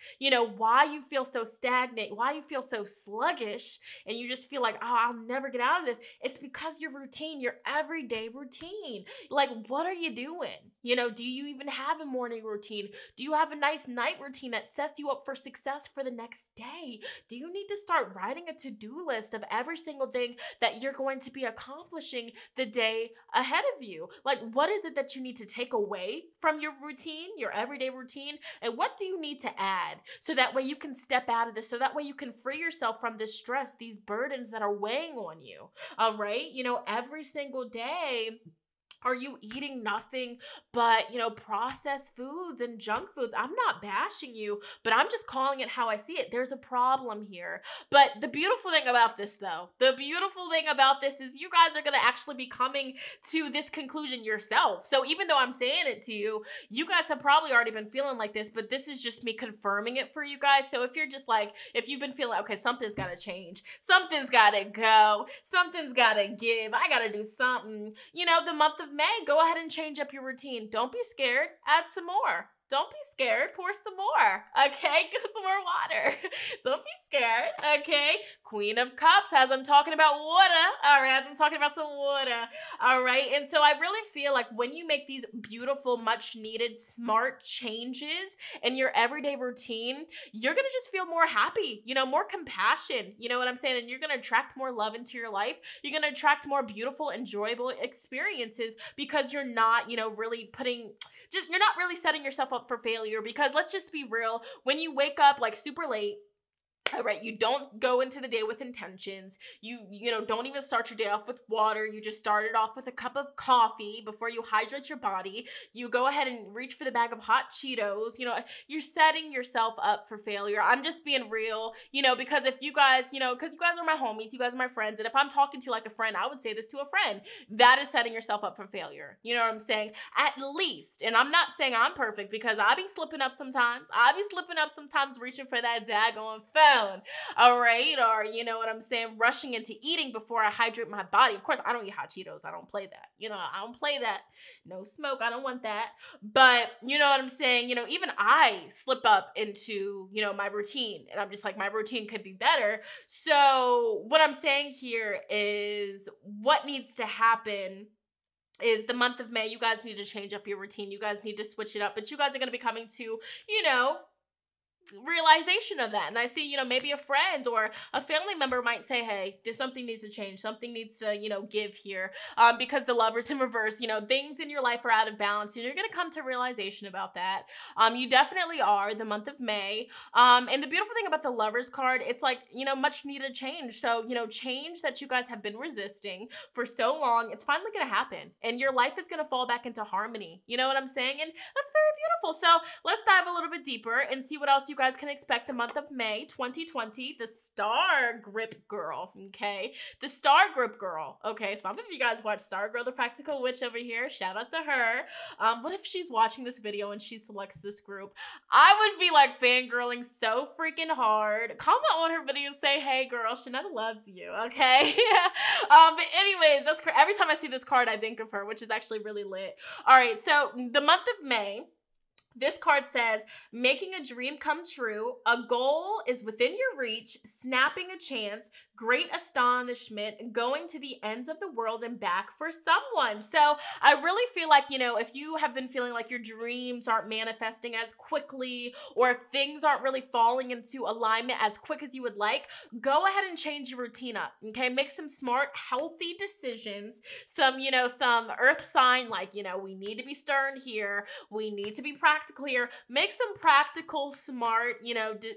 why you feel so stagnant, why you feel so sluggish, and you just feel like, oh, I'll never get out of this. It's because your routine, your everyday routine. Like, what are you doing? Do you even have a morning routine? Do you have a nice night routine that sets you up for success for the next day? Do you need to start writing a to-do list of every single thing that you're going to be accomplishing the day ahead of you? Like, what is it that you need to take away from your routine, your everyday routine? And what do you need to add so that way you can step out of this, so that way you can free yourself from this stress, these burdens that are weighing on you? All right. Every single day, Are you eating nothing but, processed foods and junk foods? I'm not bashing you, but I'm just calling it how I see it. There's a problem here. But the beautiful thing about this, though, the beautiful thing about this is you guys are going to actually be coming to this conclusion yourself. So even though I'm saying it to you, you guys have probably already been feeling like this, but this is just me confirming it for you guys. So if you're just like, if you've been feeling, okay, something's got to change, something's got to go, something's got to give, I got to do something, the month of May, go ahead and change up your routine. Don't be scared. Add some more. Don't be scared. Pour some more. Okay? Get some more water. Don't be scared. Okay? Queen of Cups, as I'm talking about water. All right, as I'm talking about some water. All right? And so I really feel like when you make these beautiful, much needed, smart changes in your everyday routine, you're going to just feel more happy, more compassion. You know what I'm saying? And you're going to attract more love into your life. You're going to attract more beautiful, enjoyable experiences because you're not, really you're not really setting yourself up for failure, because let's just be real, when you wake up like super late, all right, you don't go into the day with intentions. You don't even start your day off with water. You just start it off with a cup of coffee before you hydrate your body. You go ahead and reach for the bag of hot Cheetos. You're setting yourself up for failure. I'm just being real, because if you guys, because you guys are my homies, you guys are my friends, and if I'm talking to like a friend, I would say this to a friend. That is setting yourself up for failure. You know what I'm saying? At least, and I'm not saying I'm perfect, because I be slipping up sometimes. I be slipping up sometimes, reaching for that daggone phone. All right, or you know what I'm saying, rushing into eating before I hydrate my body. Of course, I don't eat hot Cheetos. I don't play that. I don't play that. No smoke. I don't want that. But you know what I'm saying, even I slip up into, my routine, and I'm just like, my routine could be better. So what I'm saying here is what needs to happen is the month of May, you guys need to change up your routine. You guys need to switch it up, but you guys are going to be coming to, realization of that. And I see, maybe a friend or a family member might say, hey, something needs to change, something needs to, give here, because the Lover's in reverse, things in your life are out of balance, and you're going to come to realization about that. You definitely are, the month of May. And the beautiful thing about the Lover's card, it's like, much needed change. So, change that you guys have been resisting for so long, it's finally going to happen, and your life is going to fall back into harmony. You know what I'm saying? And that's very beautiful. So let's dive a little bit deeper and see what else you guys can expect the month of May 2020. The Star Grip Girl, okay? The Star Grip Girl, okay? Some of you guys watch Star Girl, the Practical Witch over here. Shout out to her. What if she's watching this video and she selects this group? I would be like fangirling so freaking hard. Comment on her video, say, hey girl, Shonnetta loves you, okay? But anyways, that's every time I see this card, I think of her, which is actually really lit. All right, so the month of May, this card says, making a dream come true, a goal is within your reach, snapping a chance, great astonishment, going to the ends of the world and back for someone. So I really feel like, if you have been feeling like your dreams aren't manifesting as quickly, or if things aren't really falling into alignment as quick as you would like, go ahead and change your routine up, okay? Make some smart, healthy decisions. Some earth sign, like, we need to be stern here. We need to be practical here. Make some practical, smart,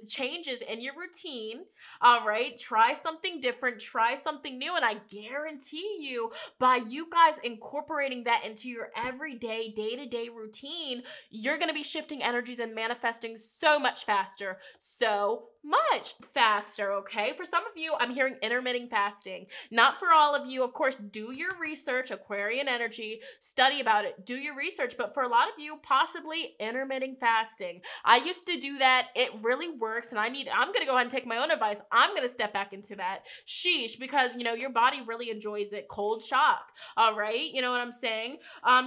changes in your routine. All right, try something different, try something new, and I guarantee you, by you guys incorporating that into your everyday, day-to-day routine, you're going to be shifting energies and manifesting so much faster. So much faster, okay? For some of you, I'm hearing intermittent fasting. Not for all of you. Of course, do your research, Aquarian energy, study about it, do your research, but for a lot of you, possibly intermittent fasting. I used to do that. It really works, and I'm going to go ahead and take my own advice. I'm going to step back into that. Sheesh, because, your body really enjoys it. Cold shock, all right? You know what I'm saying?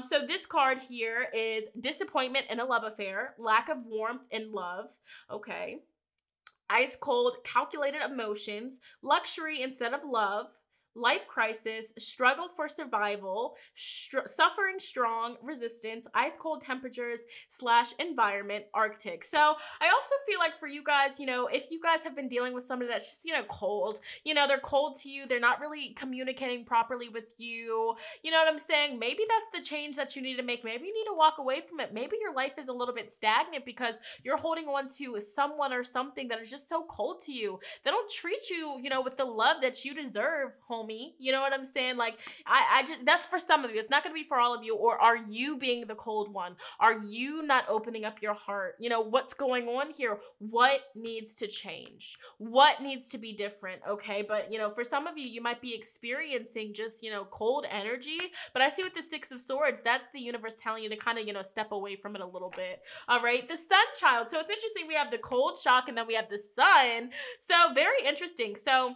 So this card here is disappointment in a love affair, lack of warmth in love, okay? Ice cold, calculated emotions, luxury instead of love, life crisis, struggle for survival, suffering strong, resistance, ice cold temperatures / environment, Arctic. So I also feel like for you guys, if you guys have been dealing with somebody that's just, cold, they're cold to you, they're not really communicating properly with you, you know what I'm saying? Maybe that's the change that you need to make. Maybe you need to walk away from it. Maybe your life is a little bit stagnant because you're holding on to someone or something that is just so cold to you. They don't treat you, with the love that you deserve, homie. me? You know what I'm saying? Like, I just, that's for some of you. It's not going to be for all of you. Or are you being the cold one? Are you not opening up your heart? You know, what's going on here? What needs to change? What needs to be different? Okay. But, you know, for some of you, you might be experiencing just, you know, cold energy. But I see with the Six of Swords, that's the universe telling you to kind of, you know, step away from it a little bit. All right. The Sun child. So it's interesting. We have the cold shock and then we have the sun. So very interesting. So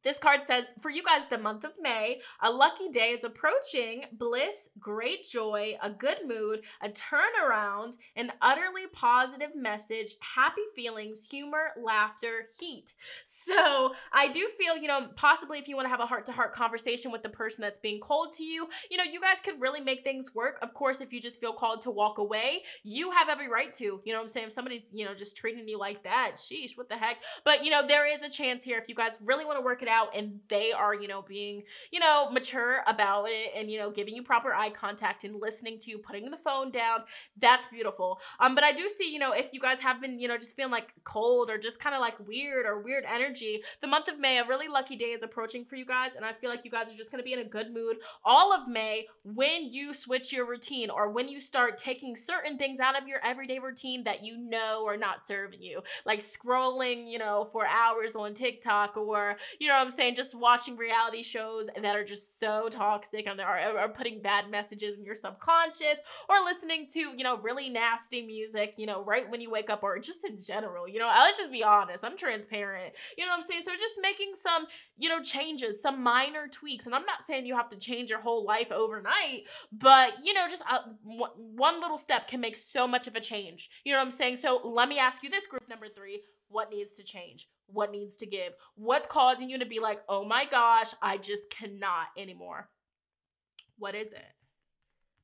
this card says, for you guys, the month of May, a lucky day is approaching. Bliss, great joy, a good mood, a turnaround, an utterly positive message, happy feelings, humor, laughter, heat. So I do feel, you know, possibly if you want to have a heart-to-heart conversation with the person that's being cold to you, you know, you guys could really make things work. Of course, if you just feel called to walk away, you have every right to. You know what I'm saying? If somebody's, you know, just treating you like that, sheesh, what the heck? But, you know, there is a chance here if you guys really want to work it out and they are, you know, being, you know, mature about it and, you know, giving you proper eye contact and listening to you, putting the phone down, that's beautiful. But I do see, you know, if you guys have been, you know, just feeling like cold or just kind of like weird energy, the month of May, a really lucky day is approaching for you guys. And I feel like you guys are just going to be in a good mood all of May when you switch your routine or when you start taking certain things out of your everyday routine that you know are not serving you, like scrolling, you know, for hours on TikTok or, you know what I'm saying, just watching reality shows that are just so toxic and are putting bad messages in your subconscious, or listening to, you know, really nasty music, you know, right when you wake up, or just in general, you know, let's just be honest, I'm transparent, you know what I'm saying? So just making some, you know, changes, some minor tweaks, and I'm not saying you have to change your whole life overnight, but, you know, just one little step can make so much of a change, you know what I'm saying? So let me ask you this, group number 3, what needs to change? What needs to give? What's causing you to be like, oh my gosh, I just cannot anymore? What is it?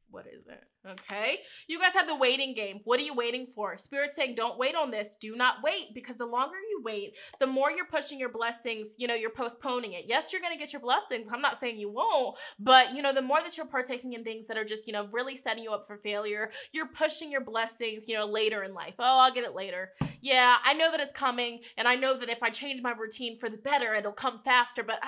What is it? Okay. You guys have the waiting game. What are you waiting for? Spirit's saying, don't wait on this. Do not wait, because the longer you wait, the more you're pushing your blessings, you know, you're postponing it. Yes, you're going to get your blessings. I'm not saying you won't, but, you know, the more that you're partaking in things that are just, you know, really setting you up for failure, you're pushing your blessings, you know, later in life. Oh, I'll get it later. Yeah, I know that it's coming, and I know that if I change my routine for the better, it'll come faster, but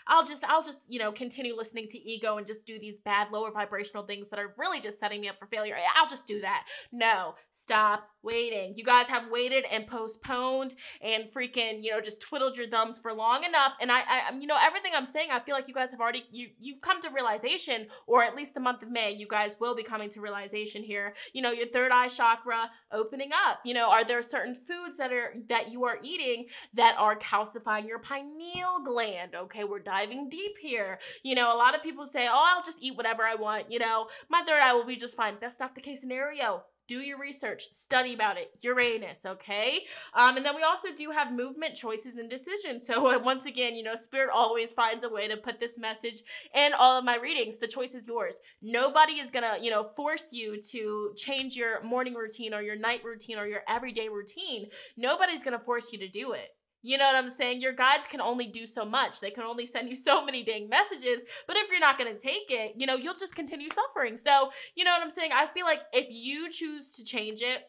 I'll just, you know, continue listening to ego and just do these bad lower vibrational things that are really just setting me up for failure. I'll just do that. No, stop waiting. You guys have waited and postponed and freaking, you know, just twiddled your thumbs for long enough. And I you know, everything I'm saying, I feel like you guys have already, you've come to realization, or at least the month of May, you guys will be coming to realization here. You know, your third eye chakra opening up. You know, are there certain foods that you are eating that are calcifying your pineal gland? Okay, we're diving deep here. You know, a lot of people say, oh, I'll just eat whatever I want. You know, my third eye will be just fine. That's not the case scenario. Do your research, study about it, Uranus, okay? And then we also do have movement, choices, and decisions. So once again, you know, Spirit always finds a way to put this message in all of my readings. The choice is yours. Nobody is gonna, you know, force you to change your morning routine or your night routine or your everyday routine. Nobody's gonna force you to do it. You know what I'm saying? Your guides can only do so much. They can only send you so many dang messages. But if you're not going to take it, you know, you'll just continue suffering. So, you know what I'm saying? I feel like if you choose to change it,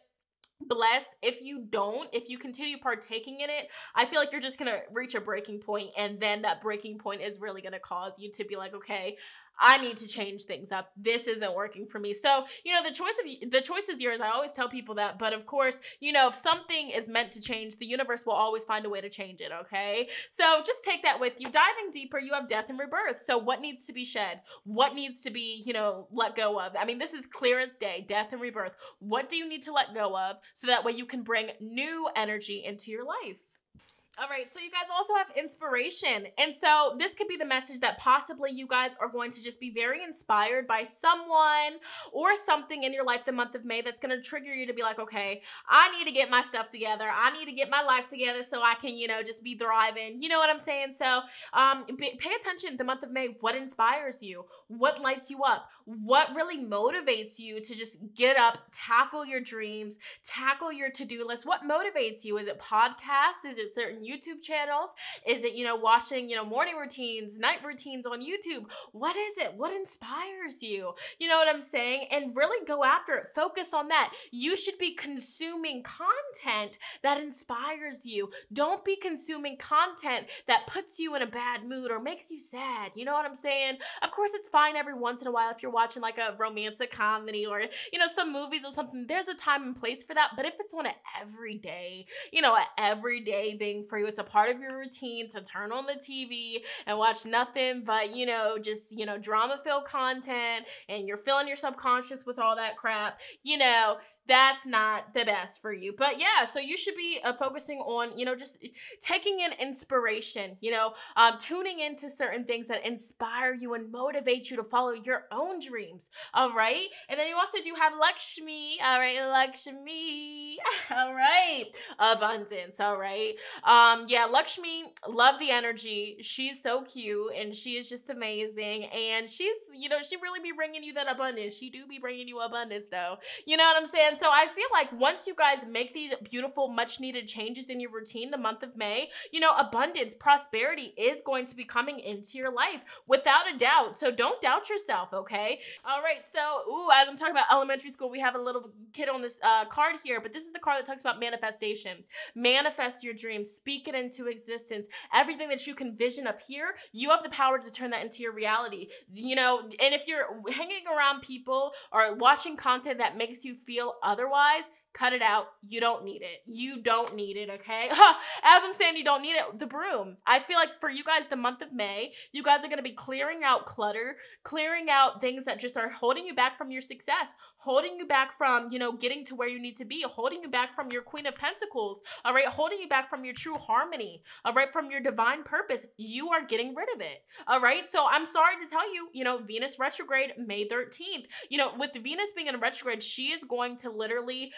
bless. If you don't, if you continue partaking in it, I feel like you're just going to reach a breaking point. And then that breaking point is really going to cause you to be like, okay, I need to change things up. This isn't working for me. So, you know, the choice is yours. I always tell people that. But of course, you know, if something is meant to change, the universe will always find a way to change it, okay? So just take that with you. Diving deeper, you have death and rebirth. So what needs to be shed? What needs to be, you know, let go of? I mean, this is clear as day, death and rebirth. What do you need to let go of so that way you can bring new energy into your life? All right, so you guys also have inspiration. And so this could be the message that possibly you guys are going to just be very inspired by someone or something in your life the month of May that's going to trigger you to be like, okay, I need to get my stuff together. I need to get my life together so I can, you know, just be thriving. You know what I'm saying? So pay attention the month of May. What inspires you? What lights you up? What really motivates you to just get up, tackle your dreams, tackle your to-do list? What motivates you? Is it podcasts? Is it certain certain YouTube channels? Is it, watching, morning routines, night routines on YouTube? What is it? What inspires you? You know what I'm saying? And really go after it. Focus on that. You should be consuming content that inspires you. Don't be consuming content that puts you in a bad mood or makes you sad. You know what I'm saying? Of course, it's fine every once in a while if you're watching like a romantic comedy or, some movies or something. There's a time and place for that. But if it's on an everyday, an everyday thing for you, it's a part of your routine to turn on the TV and watch nothing but, just, drama-filled content, and you're filling your subconscious with all that crap, that's not the best for you. But yeah, so you should be focusing on, just taking in inspiration, tuning into certain things that inspire you and motivate you to follow your own dreams. All right. And then you also do have Lakshmi. All right. Lakshmi. All right. Abundance. All right. Yeah, Lakshmi, love the energy. She's so cute and she is just amazing. And she's, she really be bringing you that abundance. She do be bringing you abundance though. You know what I'm saying? So I feel like once you guys make these beautiful, much needed changes in your routine the month of May, abundance, prosperity is going to be coming into your life without a doubt. So don't doubt yourself, okay? All right, so, as I'm talking about elementary school, we have a little kid on this card here, but this is the card that talks about manifestation. Manifest your dreams, speak it into existence. Everything that you can vision up here, you have the power to turn that into your reality. And if you're hanging around people or watching content that makes you feel otherwise, cut it out. You don't need it. You don't need it, okay? As I'm saying, you don't need it. The broom. I feel like for you guys, the month of May, you guys are going to be clearing out clutter, clearing out things that just are holding you back from your success, holding you back from, getting to where you need to be, holding you back from your Queen of Pentacles, all right? Holding you back from your true harmony, all right? From your divine purpose. You are getting rid of it, all right? So I'm sorry to tell you, Venus retrograde, May 13th. With Venus being in retrograde, she is going to literally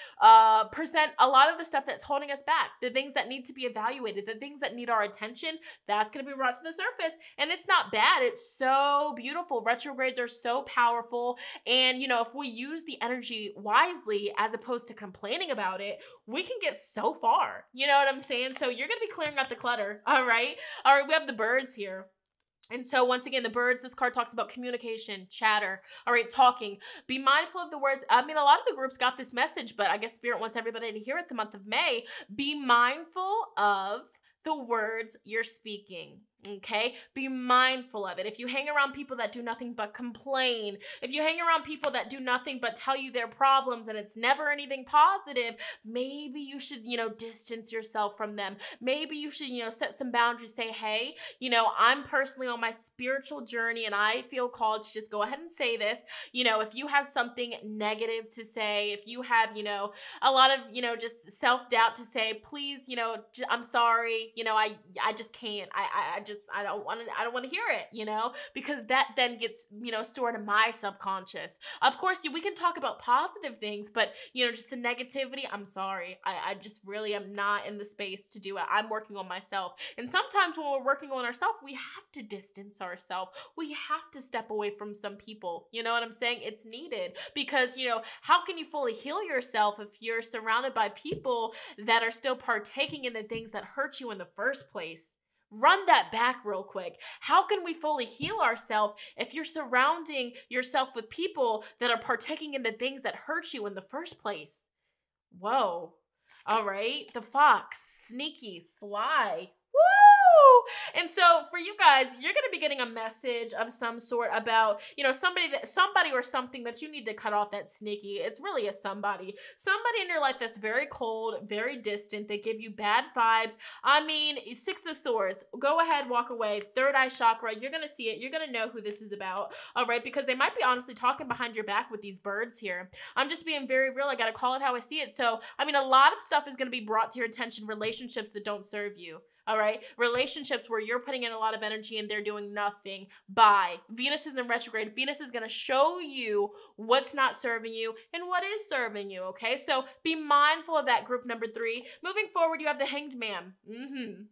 present a lot of the stuff that's holding us back, the things that need to be evaluated, the things that need our attention, that's going to be brought to the surface. And it's not bad. It's so beautiful. Retrogrades are so powerful. And, if we use the energy wisely, as opposed to complaining about it, we can get so far. You know what I'm saying? So you're going to be clearing out the clutter. All right. All right. We have the birds here. And so once again, the birds, this card talks about communication, chatter, all right, talking. Be mindful of the words. I mean, a lot of the groups got this message, but I guess Spirit wants everybody to hear it the month of May. Be mindful of the words you're speaking. Okay, be mindful of it. If you hang around people that do nothing but complain, if you hang around people that do nothing but tell you their problems and it's never anything positive, maybe you should, distance yourself from them. Maybe you should, set some boundaries. Say, hey, I'm personally on my spiritual journey and I feel called to just go ahead and say this. If you have something negative to say, if you have, a lot of, just self-doubt to say, please, I'm sorry, I just can't. I don't want to hear it, because that then gets, stored in my subconscious. Of course, we can talk about positive things, but, just the negativity, I'm sorry. I just really am not in the space to do it. I'm working on myself. And sometimes when we're working on ourselves, we have to distance ourselves. We have to step away from some people. You know what I'm saying? It's needed because, how can you fully heal yourself if you're surrounded by people that are still partaking in the things that hurt you in the first place? Run that back real quick. How can we fully heal ourselves if you're surrounding yourself with people that are partaking in the things that hurt you in the first place? Whoa. All right. The fox, sneaky, sly. Woo! And so for you guys, you're going to be getting a message of some sort about, somebody or something that you need to cut off that's sneaky. It's really a somebody in your life that's very cold, very distant. They give you bad vibes. I mean, Six of Swords, go ahead, walk away. Third eye chakra, you're going to see it. You're going to know who this is about. All right. Because they might be honestly talking behind your back with these birds here. I'm just being very real. I got to call it how I see it. So, I mean, a lot of stuff is going to be brought to your attention, relationships that don't serve you. All right. Relationships where you're putting in a lot of energy and they're doing nothing. Bye. Venus is in retrograde. Venus is going to show you what's not serving you and what is serving you. Okay. So be mindful of that, group number 3. Moving forward, you have the Hanged Man.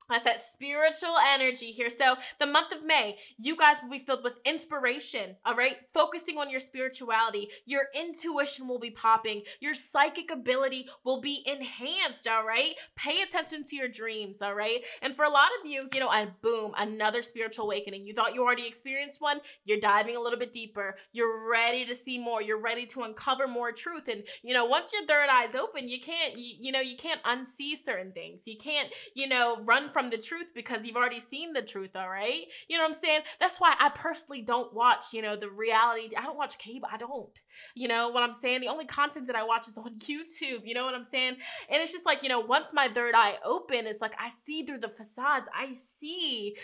That's that spiritual energy here. So the month of May, you guys will be filled with inspiration, all right? Focusing on your spirituality. Your intuition will be popping. Your psychic ability will be enhanced, all right? Pay attention to your dreams, all right? And for a lot of you, and boom, another spiritual awakening. You thought you already experienced one. You're diving a little bit deeper. You're ready to see more. You're ready to uncover more truth. And, once your third eye's open, you can't, you can't unsee certain things. You can't, run from the truth because you've already seen the truth, all right? You know what I'm saying? That's why I personally don't watch, the reality. I don't watch cable. I don't. You know what I'm saying? The only content that I watch is on YouTube. You know what I'm saying? And it's just like, once my third eye open, it's like I see through the facades. I see,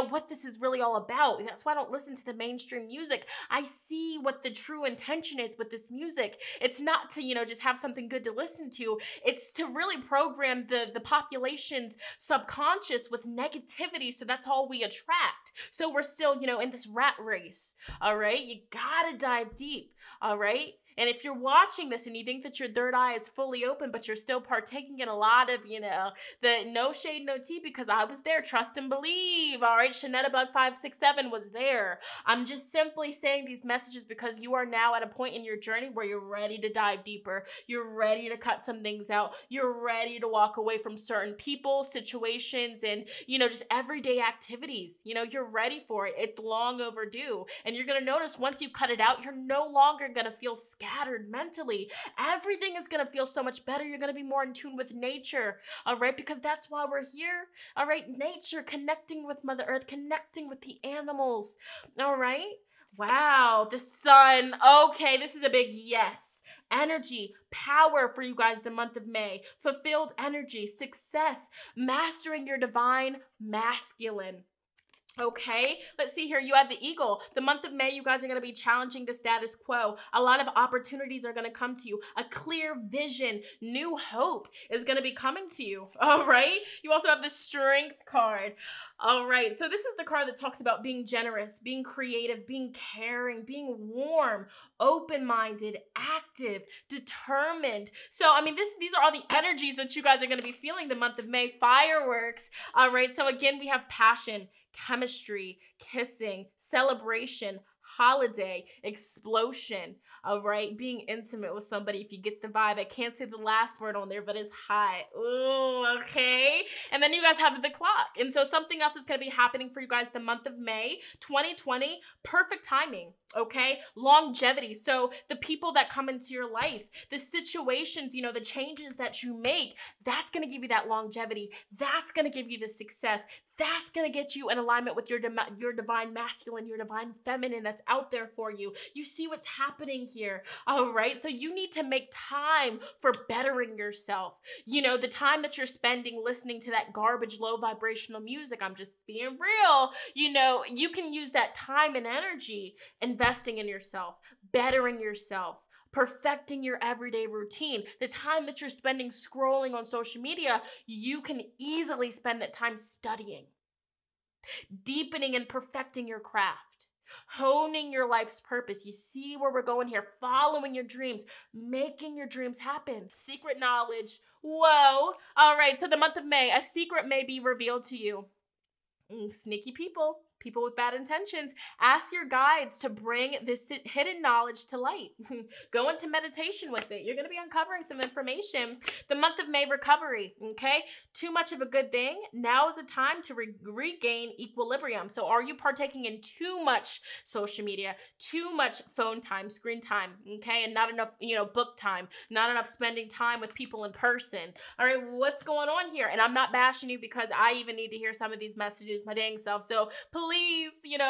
what this is really all about. And that's why I don't listen to the mainstream music. I see what the true intention is with this music. It's not to, just have something good to listen to. It's to really program the population's subconscious with negativity, so that's all we attract. So we're still, in this rat race, all right? You gotta dive deep, all right? And if you're watching this and you think that your third eye is fully open, but you're still partaking in a lot of, the no shade, no tea, because I was there, trust and believe, all right? Shonnetta'sBug567 was there. I'm just simply saying these messages because you are now at a point in your journey where you're ready to dive deeper. You're ready to cut some things out. You're ready to walk away from certain people, situations, and, just everyday activities. You're ready for it. It's long overdue. And you're going to notice once you cut it out, you're no longer going to feel scattered mentally. Everything is going to feel so much better. You're going to be more in tune with nature, all right? Because that's why we're here, all right? Nature, connecting with Mother Earth, connecting with the animals, all right? Wow, the sun. Okay, this is a big yes. Energy, power for you guys the month of May. Fulfilled energy, success, mastering your divine masculine. Okay, let's see here. You have the eagle. The month of May, you guys are going to be challenging the status quo. A lot of opportunities are going to come to you. A clear vision, new hope is going to be coming to you. All right. You also have the strength card. All right. So this is the card that talks about being generous, being creative, being caring, being warm, open-minded, active, determined. So, these are all the energies that you guys are going to be feeling the month of May. Fireworks. All right. So again, we have passion, chemistry, kissing, celebration, holiday, explosion, all right? Being intimate with somebody, if you get the vibe. I can't say the last word on there, but it's hot. Ooh, okay. And then you guys have the clock. And so something else is going to be happening for you guys the month of May, 2020, perfect timing, okay? Longevity. So the people that come into your life, the situations, the changes that you make, that's going to give you that longevity. That's going to give you the success. That's going to get you in alignment with your divine masculine, your divine feminine that's out there for you. You see what's happening here, all right? So you need to make time for bettering yourself. The time that you're spending listening to that garbage, low vibrational music, I'm just being real, you can use that time and energy investing in yourself, bettering yourself, perfecting your everyday routine. The time that you're spending scrolling on social media, you can easily spend that time studying, deepening and perfecting your craft, honing your life's purpose. You see where we're going here, following your dreams, making your dreams happen. Secret knowledge. Whoa. All right, so the month of May, a secret may be revealed to you. Sneaky people with bad intentions. Ask your guides to bring this hidden knowledge to light. Go into meditation with it. You're going to be uncovering some information. The month of May, recovery, okay? Too much of a good thing. Now is a time to regain equilibrium. So are you partaking in too much social media, too much phone time, screen time, okay? And not enough, book time, not enough spending time with people in person. All right, what's going on here? And I'm not bashing you because I even need to hear some of these messages my dang self. So please,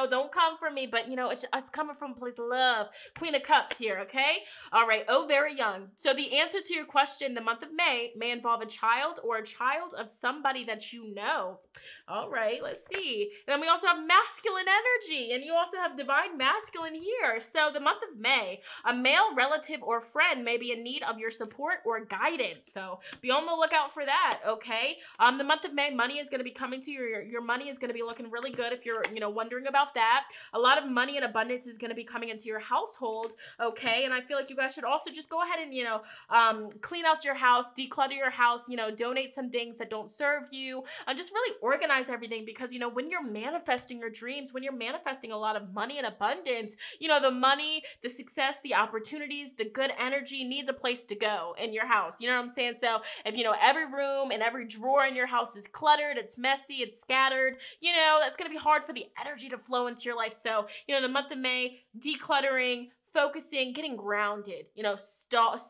don't come for me, but it's coming from a place of love. Queen of Cups here, okay? All right, oh, very young. So the answer to your question, the month of May involve a child or a child of somebody that you know. All right, let's see. And then we also have masculine energy, and you also have divine masculine here. So the month of May, a male relative or friend may be in need of your support or guidance. So be on the lookout for that, okay? The month of May, money is going to be coming to you. Your money is going to be looking really good if you're wondering about that. A lot of money and abundance is going to be coming into your household, okay? And I feel like you guys should also just go ahead and, clean out your house, declutter your house, donate some things that don't serve you, and just really organize everything because, when you're manifesting your dreams, when you're manifesting a lot of money and abundance, the money, the success, the opportunities, the good energy needs a place to go in your house. You know what I'm saying? So if, every room and every drawer in your house is cluttered, it's messy, it's scattered, that's going to be hard for the energy to flow into your life. So, the month of May, decluttering, focusing, getting grounded,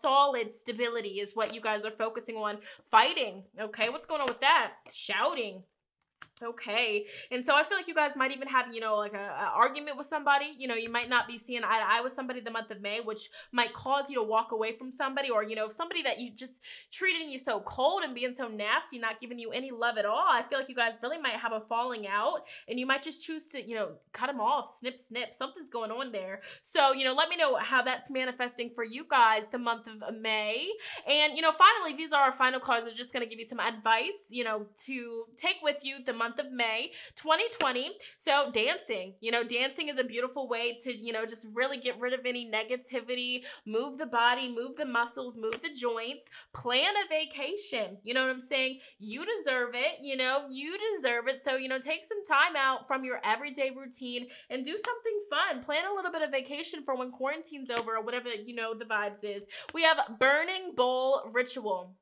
solid stability is what you guys are focusing on. Fighting, okay? What's going on with that? Shouting. Okay. And so I feel like you guys might even have, like a argument with somebody. You might not be seeing eye to eye with somebody the month of May, which might cause you to walk away from somebody, or, somebody that you just treating you so cold and being so nasty, not giving you any love at all. I feel like you guys really might have a falling out, and you might just choose to, cut them off, snip, snip. Something's going on there. So, let me know how that's manifesting for you guys the month of May. And, finally, these are our final cards. I'm just going to give you some advice, to take with you the month of May 2020. So dancing, dancing is a beautiful way to, just really get rid of any negativity, move the body, move the muscles, move the joints, plan a vacation. You know what I'm saying? You deserve it. You deserve it. So, take some time out from your everyday routine and do something fun. Plan a little bit of vacation for when quarantine's over or whatever, the vibes is. We have burning bowl ritual.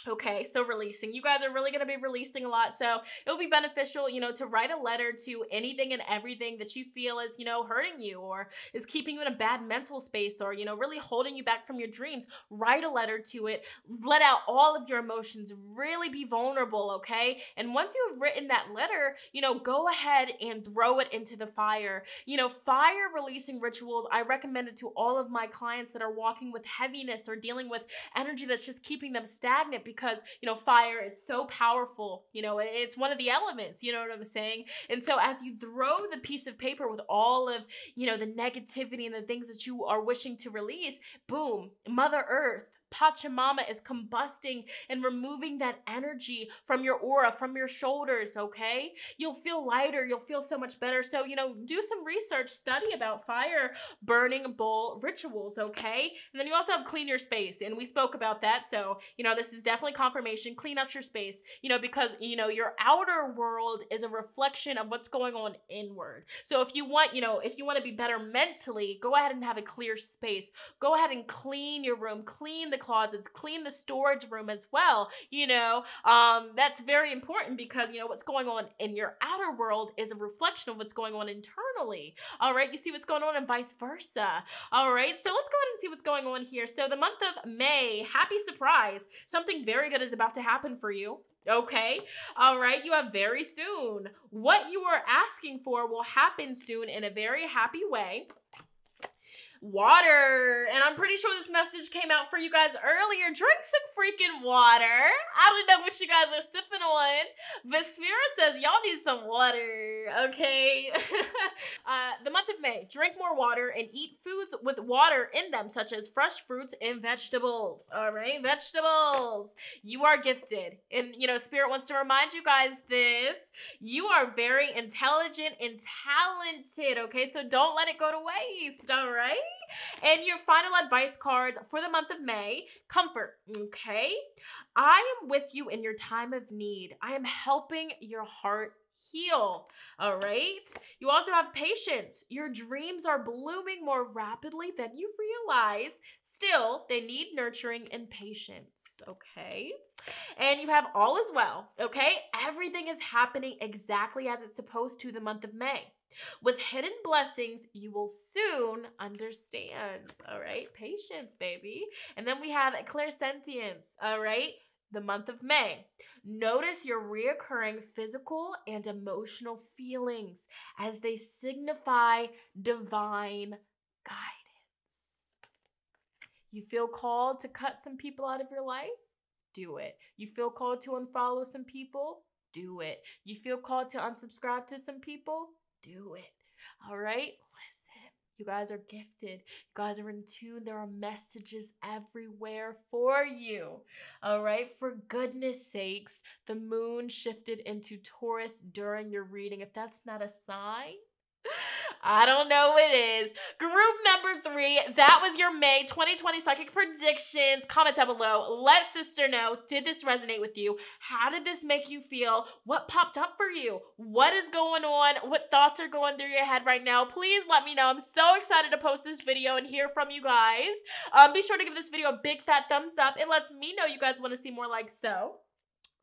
Okay, so releasing. You guys are really going to be releasing a lot, so it'll be beneficial, to write a letter to anything and everything that you feel is, hurting you or is keeping you in a bad mental space or, really holding you back from your dreams. Write a letter to it. Let out all of your emotions. Really be vulnerable, okay? And once you have written that letter, go ahead and throw it into the fire. Fire releasing rituals, I recommend it to all of my clients that are walking with heaviness or dealing with energy that's just keeping them stagnant because, fire, it's so powerful. It's one of the elements, you know what I'm saying? And so as you throw the piece of paper with all of, the negativity and the things that you are wishing to release, boom, Mother Earth, Pachamama is combusting and removing that energy from your aura, from your shoulders, okay? You'll feel lighter. You'll feel so much better. So, do some research, study about fire burning bowl rituals, okay? And then you also have clean your space, and we spoke about that. So, this is definitely confirmation. Clean out your space, because, your outer world is a reflection of what's going on inward. So if you want, to be better mentally, go ahead and have a clear space. Go ahead and clean your room, clean the closets, clean the storage room as well. That's very important because, what's going on in your outer world is a reflection of what's going on internally. All right. You see what's going on and vice versa. All right. So let's go ahead and see what's going on here. So the month of May, happy surprise. Something very good is about to happen for you. Okay. All right. You have very soon. What you are asking for will happen soon in a very happy way. Water. And I'm pretty sure this message came out for you guys earlier. Drink some freaking water. I don't know what you guys are sipping on, but Spirit says y'all need some water, okay? The month of May, drink more water and eat foods with water in them, such as fresh fruits and vegetables, all right? Vegetables. You are gifted. And, Spirit wants to remind you guys this. You are very intelligent and talented, okay? So don't let it go to waste, all right? And your final advice cards for the month of May, comfort, okay? I am with you in your time of need. I am helping your heart heal, all right? You also have patience. Your dreams are blooming more rapidly than you realize. Still, they need nurturing and patience, okay? And you have all is well, okay? Everything is happening exactly as it's supposed to the month of May. With hidden blessings, you will soon understand, all right? Patience, baby. And then we have clairsentience, all right? The month of May. Notice your reoccurring physical and emotional feelings as they signify divine guidance. You feel called to cut some people out of your life? Do it. You feel called to unfollow some people? Do it. You feel called to unsubscribe to some people? Do it. All right? Listen. You guys are gifted. You guys are in tune. There are messages everywhere for you. All right. For goodness sakes, the moon shifted into Taurus during your reading. If that's not a sign, I don't know what is. Group number 3, that was your May 2020 psychic predictions. Comment down below. Let sister know, did this resonate with you? How did this make you feel? What popped up for you? What is going on? What thoughts are going through your head right now? Please let me know. I'm so excited to post this video and hear from you guys. Be sure to give this video a big fat thumbs up. It lets me know you guys want to see more like so.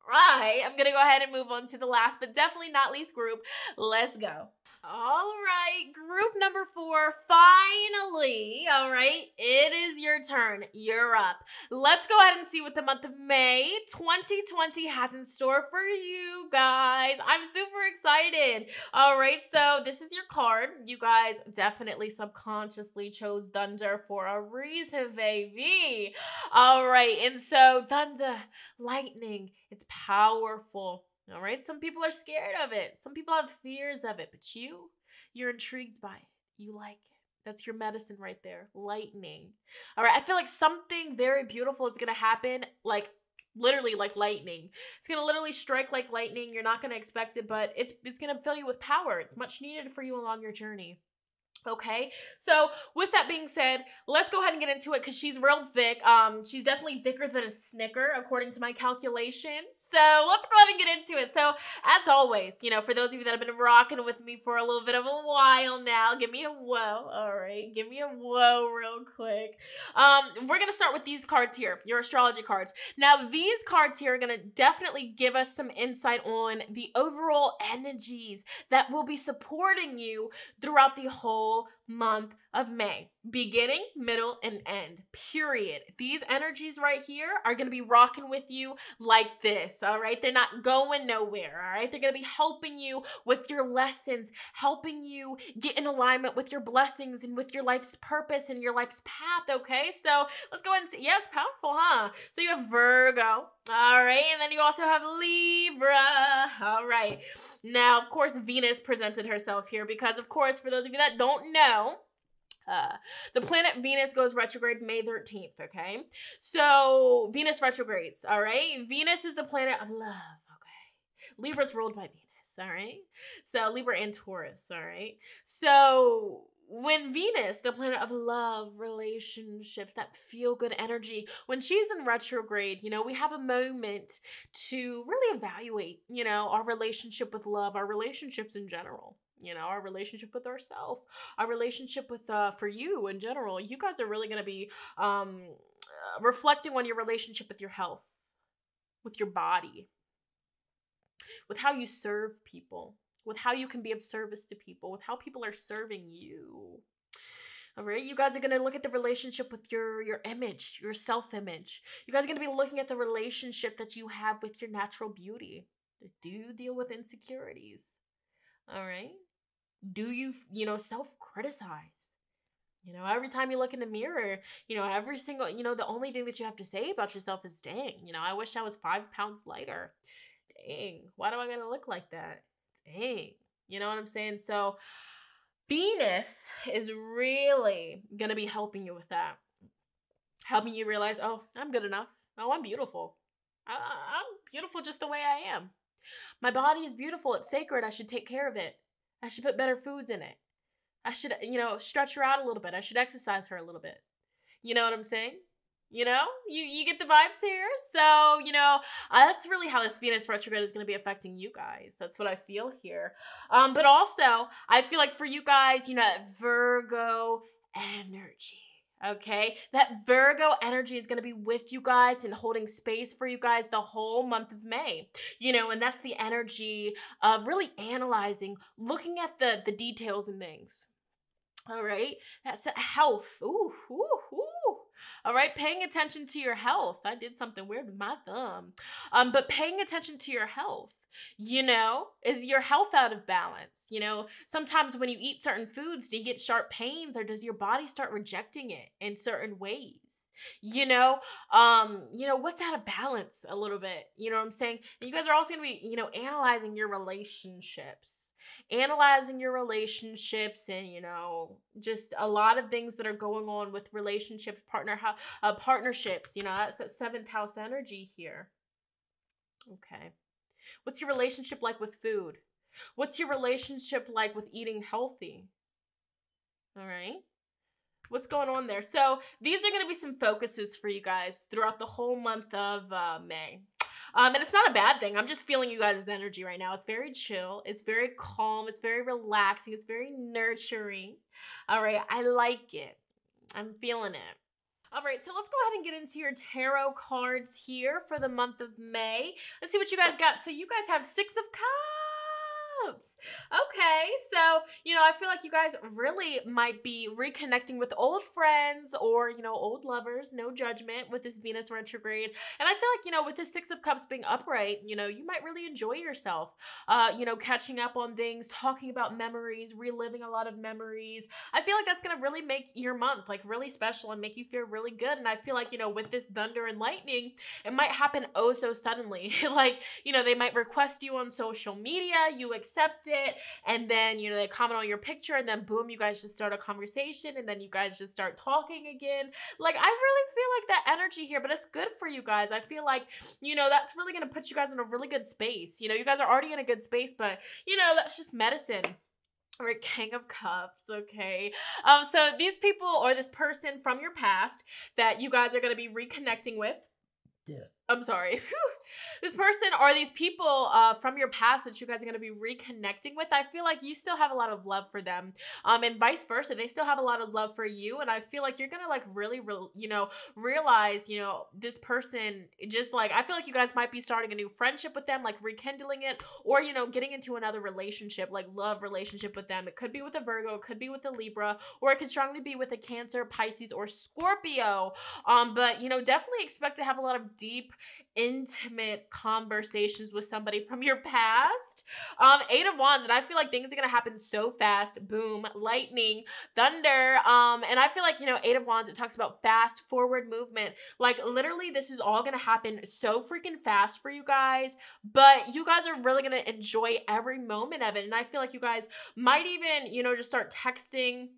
Right, I'm gonna go ahead and move on to the last but definitely not least group. Let's go. All right, group number 4, finally, all right, it is your turn. You're up. Let's go ahead and see what the month of May 2020 has in store for you guys. I'm super excited. All right, so this is your card. You guys definitely subconsciously chose thunder for a reason, baby. All right, and so thunder, lightning, it's powerful. All right, some people are scared of it. Some people have fears of it, but you're intrigued by it. You like it. That's your medicine right there. Lightning. All right, I feel like something very beautiful is going to happen, like literally like lightning. It's going to literally strike like lightning. You're not going to expect it, but it's going to fill you with power. It's much needed for you along your journey. Okay, so with that being said, let's go ahead and get into it because she's real thick. She's definitely thicker than a Snicker, according to my calculations. So let's go ahead and get into it. So as always, you know, for those of you that have been rocking with me for a little bit of a while now, give me a whoa. All right, give me a whoa real quick. We're gonna start with these cards here, your astrology cards. Now, these cards here are gonna definitely give us some insight on the overall energies that will be supporting you throughout the whole month of May. Beginning, middle, and end. Period. These energies right here are going to be rocking with you like this, all right? They're not going nowhere, all right? They're going to be helping you with your lessons, helping you get in alignment with your blessings and with your life's purpose and your life's path, okay? So let's go ahead and see. Yes, powerful, huh? So you have Virgo, all right? And then you also have Libra, all right? Now, of course, Venus presented herself here because, of course, for those of you that don't know, the planet Venus goes retrograde May 13th, okay? So, Venus retrogrades, all right? Venus is the planet of love, okay? Libra's ruled by Venus, all right? So, Libra and Taurus, all right? So, when Venus, the planet of love, relationships, that feel-good energy, when she's in retrograde, you know, we have a moment to really evaluate, you know, our relationship with love, our relationships in general. You know, our relationship with ourselves, our relationship with, for you in general. You guys are really going to be reflecting on your relationship with your health, with your body, with how you serve people, with how you can be of service to people, with how people are serving you. All right, you guys are going to look at the relationship with your image, your self-image. You guys are going to be looking at the relationship that you have with your natural beauty. Do you deal with insecurities? All right. Do you, you know, self-criticize? You know, every time you look in the mirror, you know, every single, you know, the only thing that you have to say about yourself is, dang, you know, I wish I was 5 pounds lighter. Dang, why do I gotta look like that? Dang, you know what I'm saying? So Venus is really gonna be helping you with that. Helping you realize, oh, I'm good enough. Oh, I'm beautiful. I'm beautiful just the way I am. My body is beautiful. It's sacred. I should take care of it. I should put better foods in it. I should, you know, stretch her out a little bit. I should exercise her a little bit. You know what I'm saying? You know, you get the vibes here. So, you know, that's really how this Venus retrograde is going to be affecting you guys. That's what I feel here. But also, I feel like for you guys, you know, Virgo energy. Okay, that Virgo energy is going to be with you guys and holding space for you guys the whole month of May, you know, and that's the energy of really analyzing, looking at the details and things. All right, that's the health. Ooh, ooh, ooh. All right, paying attention to your health. I did something weird with my thumb. But paying attention to your health. You know, is your health out of balance? You know, sometimes when you eat certain foods, do you get sharp pains or does your body start rejecting it in certain ways? You know, what's out of balance a little bit, you know what I'm saying? And you guys are also going to be, you know, analyzing your relationships. analyzing your relationships and, just a lot of things that are going on with relationships, partnerships. That's that seventh house energy here. Okay. What's your relationship like with food? What's your relationship like with eating healthy? All right. What's going on there? So these are going to be some focuses for you guys throughout the whole month of May. And it's not a bad thing. I'm just feeling you guys' energy right now. It's very chill. It's very calm. It's very relaxing. It's very nurturing. All right. I like it. I'm feeling it. All right, so let's go ahead and get into your tarot cards here for the month of May. Let's see what you guys got. So you guys have Six of Cups. Okay, so, I feel like you guys really might be reconnecting with old friends or, old lovers, no judgment with this Venus retrograde. And I feel like, with this Six of Cups being upright, you might really enjoy yourself, catching up on things, talking about memories, reliving a lot of memories. I feel like that's going to really make your month, like, really special and make you feel really good. And I feel like, with this thunder and lightning, it might happen oh so suddenly. Like, they might request you on social media, you accept it, and then, they comment on your picture, and then boom, you guys just start a conversation, and then you guys just start talking again. Like, I really feel like that energy here, but it's good for you guys. I feel like, that's really going to put you guys in a really good space. You guys are already in a good space, but, that's just medicine. Or King of Cups, okay? So these people or this person from your past that you guys are going to be reconnecting with. Yeah. I'm sorry. This person or these people from your past that you guys are going to be reconnecting with, I feel like you still have a lot of love for them. And vice versa, they still have a lot of love for you. And I feel like you're going to like really, realize, this person just like, I feel like you guys might be starting a new friendship with them, like rekindling it, or, getting into another relationship, like love relationship with them. It could be with a Virgo, it could be with a Libra, or it could strongly be with a Cancer, Pisces, or Scorpio. But, definitely expect to have a lot of deep, intimate conversations with somebody from your past. Eight of Wands, and I feel like things are gonna happen so fast. Boom, lightning, thunder. And I feel like, Eight of Wands, it talks about fast forward movement. Like literally this is all gonna happen so freaking fast for you guys, but you guys are really gonna enjoy every moment of it. And I feel like you guys might even, just start texting,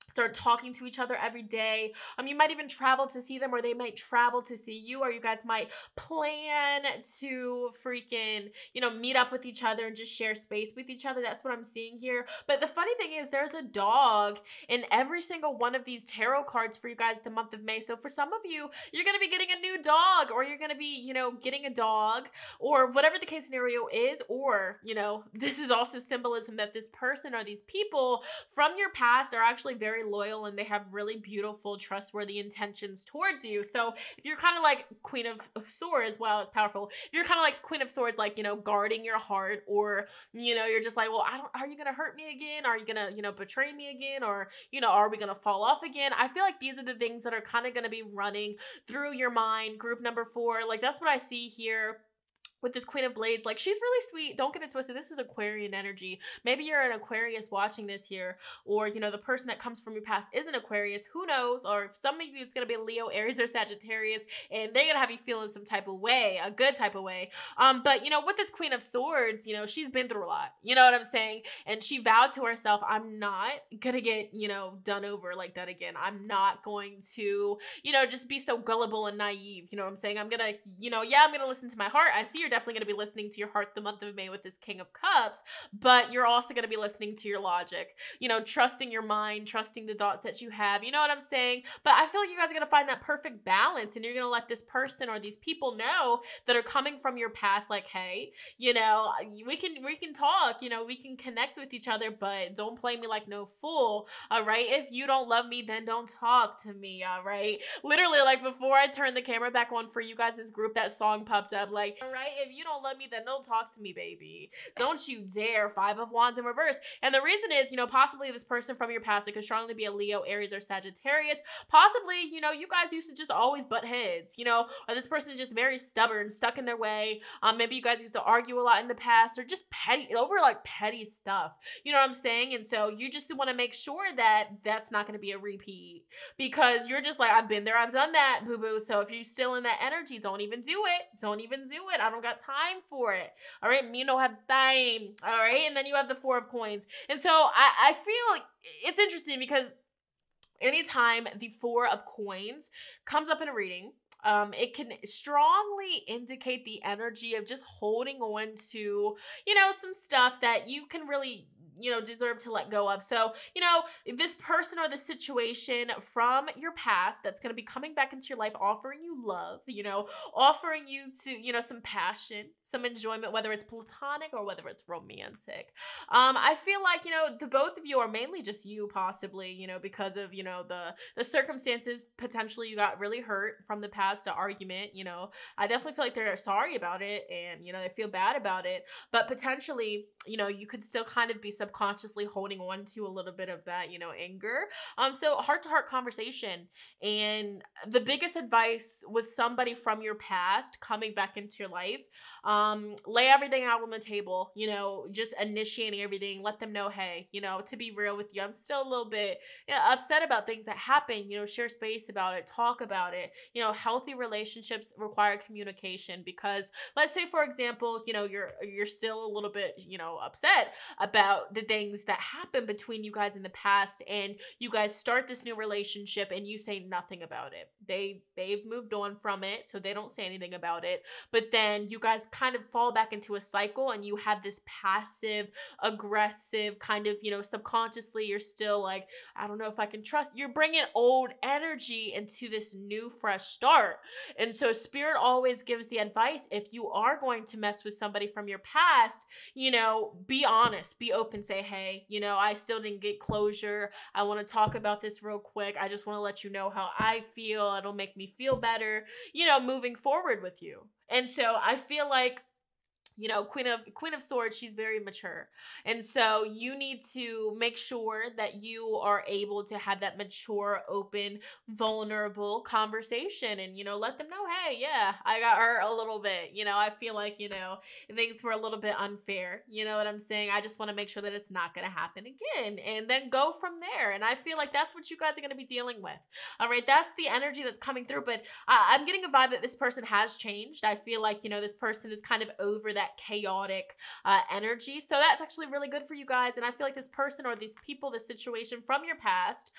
start talking to each other every day. You might even travel to see them, or they might travel to see you, or you guys might plan to freaking, meet up with each other and just share space with each other. That's what I'm seeing here. But the funny thing is there's a dog in every single one of these tarot cards for you guys the month of May. So for some of you, you're going to be getting a new dog, or you're going to be, getting a dog, or whatever the case scenario is, or, this is also symbolism that this person or these people from your past are actually very loyal and they have really beautiful, trustworthy intentions towards you. So if you're kind of like Queen of Swords, wow, it's powerful. If you're kind of like Queen of Swords, like, guarding your heart, or, you're just like, well, are you going to hurt me again? Are you going to, betray me again? Or, are we going to fall off again? I feel like these are the things that are kind of going to be running through your mind. Group number 4, like that's what I see here with this Queen of Blades. Like, she's really sweet. Don't get it twisted. This is Aquarian energy. Maybe you're an Aquarius watching this here, or, the person that comes from your past is an Aquarius. Who knows? Or some of you, it's going to be Leo, Aries, or Sagittarius, and they're going to have you feeling some type of way, a good type of way. But, with this Queen of Swords, she's been through a lot. You know what I'm saying? And she vowed to herself, I'm not going to get, done over like that again. I'm not going to, just be so gullible and naive. You know what I'm saying? I'm going to, I'm going to listen to my heart. I see you're definitely going to be listening to your heart the month of May with this King of Cups, but you're also going to be listening to your logic, trusting your mind, trusting the thoughts that you have. You know what I'm saying? But I feel like you guys are going to find that perfect balance, and you're going to let this person or these people know that are coming from your past, like, hey, we can talk, we can connect with each other, but don't play me like no fool. All right. If you don't love me, then don't talk to me. All right. Literally, like before I turned the camera back on for you guys' group, that song popped up, like, all right, if you don't love me, then don't talk to me, baby. Don't you dare. 5 of Wands in reverse. And the reason is, possibly this person from your past, it could strongly be a Leo, Aries, or Sagittarius. Possibly, you guys used to just always butt heads, or this person is just very stubborn, stuck in their way. Maybe you guys used to argue a lot in the past, or just petty stuff. You know what I'm saying? And so you just want to make sure that that's not going to be a repeat, because you're just like, I've been there, I've done that, boo-boo. So if you're still in that energy, don't even do it. Don't even do it. I don't got time for it. All right. Me no have time. All right. And then you have the Four of Coins. And so I feel like it's interesting because anytime the Four of Coins comes up in a reading, it can strongly indicate the energy of just holding on to, some stuff that you can really, deserve to let go of. So, this person or the situation from your past that's going to be coming back into your life, offering you love, offering you to, some passion, some enjoyment, whether it's platonic or whether it's romantic. I feel like, the both of you, are mainly just you possibly, because of, the circumstances, potentially you got really hurt from the past argument, I definitely feel like they're sorry about it and, they feel bad about it, but potentially, you could still kind of be subconsciously holding on to a little bit of that, anger. So heart-to-heart conversation. And the biggest advice with somebody from your past coming back into your life, lay everything out on the table, just initiating everything, let them know, hey, to be real with you, I'm still a little bit upset about things that happen, share space about it, talk about it. Healthy relationships require communication, because let's say, for example, you're still a little bit, upset about the things that happened between you guys in the past, and you guys start this new relationship and you say nothing about it. They've moved on from it, so they don't say anything about it. But then you guys kind of fall back into a cycle, and you have this passive aggressive kind of, subconsciously you're still like, I don't know if I can trust. You're bringing old energy into this new fresh start. And so spirit always gives the advice, if you are going to mess with somebody from your past, be honest, be open, say, hey, I still didn't get closure. I want to talk about this real quick. I just want to let you know how I feel. It'll make me feel better, moving forward with you. And so I feel like, Queen of Swords, she's very mature. And so you need to make sure that you are able to have that mature, open, vulnerable conversation and, let them know, hey, yeah, I got hurt a little bit. I feel like, things were a little bit unfair. You know what I'm saying? I just want to make sure that it's not going to happen again, and then go from there. And I feel like that's what you guys are going to be dealing with. All right. That's the energy that's coming through. But I'm getting a vibe that this person has changed. I feel like, this person is kind of over that chaotic energy. So that's actually really good for you guys. And I feel like this person or these people, this situation from your past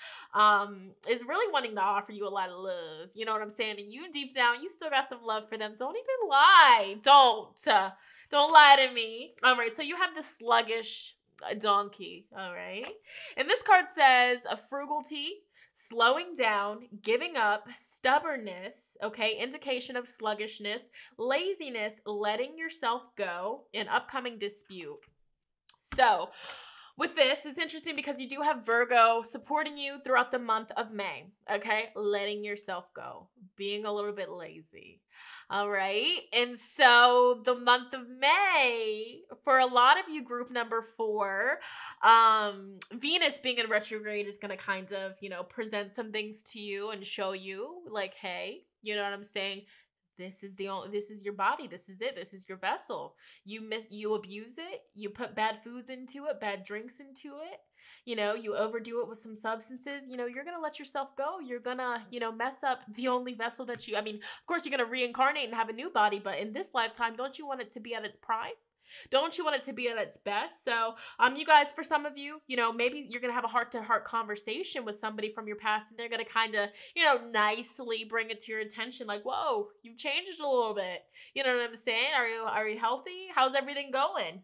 is really wanting to offer you a lot of love. You know what I'm saying? And you deep down, you still got some love for them. Don't even lie. Don't lie to me. All right. So you have the sluggish donkey. All right. And this card says a frugality, slowing down, giving up, stubbornness, okay, indication of sluggishness, laziness, letting yourself go, an upcoming dispute. So with this, it's interesting because you do have Virgo supporting you throughout the month of May, okay? Letting yourself go, being a little bit lazy. All right. And so the month of May, for a lot of you, group number 4, Venus being in retrograde is going to kind of, present some things to you and show you like, hey, you know what I'm saying? This is your body. This is it. This is your vessel. You abuse it. You put bad foods into it, bad drinks into it. You overdo it with some substances, you're going to let yourself go. You're going to, mess up the only vessel that of course you're going to reincarnate and have a new body, but in this lifetime, don't you want it to be at its prime? Don't you want it to be at its best? So, you guys, for some of you, maybe you're going to have a heart-to-heart conversation with somebody from your past, and they're going to kind of, nicely bring it to your attention. Like, whoa, you've changed a little bit. You know what I'm saying? Are you healthy? How's everything going?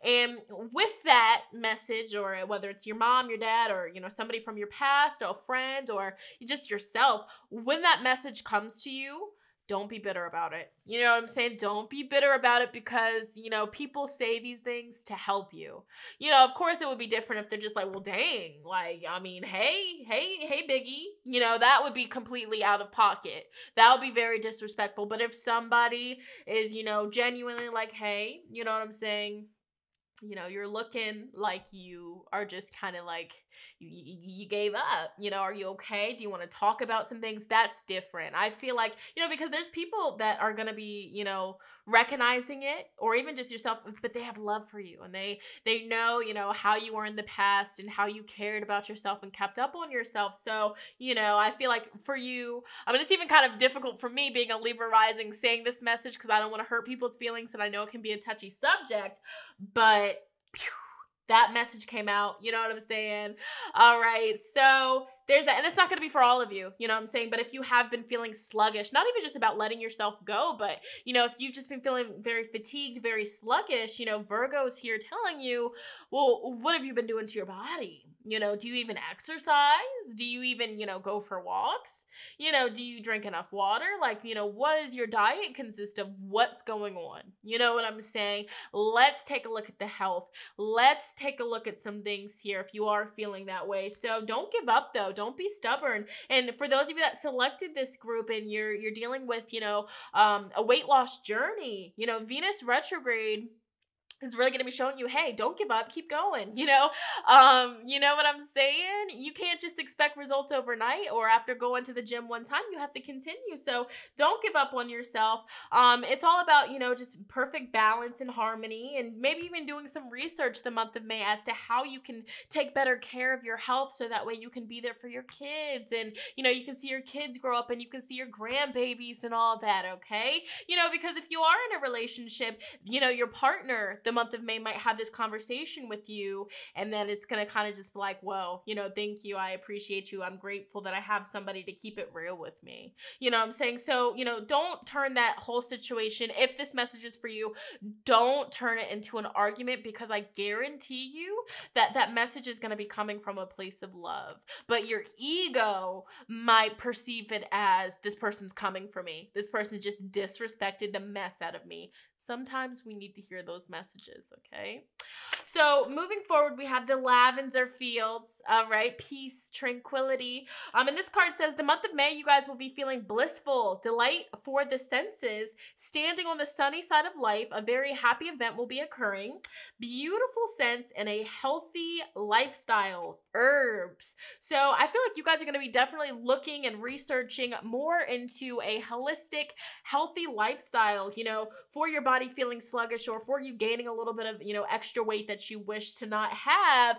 And with that message, or whether it's your mom, your dad, or, somebody from your past, or a friend, or just yourself, when that message comes to you, don't be bitter about it. You know what I'm saying? Don't be bitter about it, because, people say these things to help you. Of course it would be different if they're just like, well, dang, like, hey, Biggie, that would be completely out of pocket. That would be very disrespectful. But if somebody is, genuinely like, hey, you know what I'm saying? you're looking like you are just kind of like you gave up. Are you okay? Do you want to talk about some things? That's different. I feel like, because there's people that are going to be, recognizing it, or even just yourself, but they have love for you, and they know, how you were in the past and how you cared about yourself and kept up on yourself. So, I feel like for you, I mean, it's even kind of difficult for me being a Libra rising saying this message, because I don't want to hurt people's feelings, and I know it can be a touchy subject, but phew, that message came out. You know what I'm saying? All right. So there's that. And it's not going to be for all of you. You know what I'm saying? But if you have been feeling sluggish, not even just about letting yourself go, but, if you've just been feeling very fatigued, very sluggish, Virgo's here telling you, well, what have you been doing to your body? Do you even exercise? Do you even, go for walks? Do you drink enough water? Like, what does your diet consist of? What's going on? You know what I'm saying? Let's take a look at the health. Let's take a look at some things here if you are feeling that way. So don't give up, though. Don't be stubborn. And for those of you that selected this group and you're dealing with, a weight loss journey, Venus retrograde is really going to be showing you, hey, don't give up, keep going, you know what I'm saying? You can't just expect results overnight, or after going to the gym one time, you have to continue. So don't give up on yourself. It's all about, just perfect balance and harmony, and maybe even doing some research the month of May as to how you can take better care of your health, so that way you can be there for your kids, and, you can see your kids grow up, and you can see your grandbabies and all that, okay? Because if you are in a relationship, your partner, the month of May, might have this conversation with you, and then it's going to kind of just be like, whoa, thank you, I appreciate you, I'm grateful that I have somebody to keep it real with me. You know what I'm saying? So, don't turn that whole situation, if this message is for you, don't turn it into an argument, because I guarantee you that that message is going to be coming from a place of love. But your ego might perceive it as, this person's coming for me. This person just disrespected the mess out of me. Sometimes we need to hear those messages, okay? So moving forward, we have the lavender fields, right? Peace, tranquility. And this card says, the month of May, you guys will be feeling blissful, delight for the senses, standing on the sunny side of life. A very happy event will be occurring. Beautiful scents and a healthy lifestyle. Herbs. So I feel like you guys are going to be definitely looking and researching more into a holistic, healthy lifestyle, for your body feeling sluggish, or for you gaining a little bit of, extra weight that you wish to not have.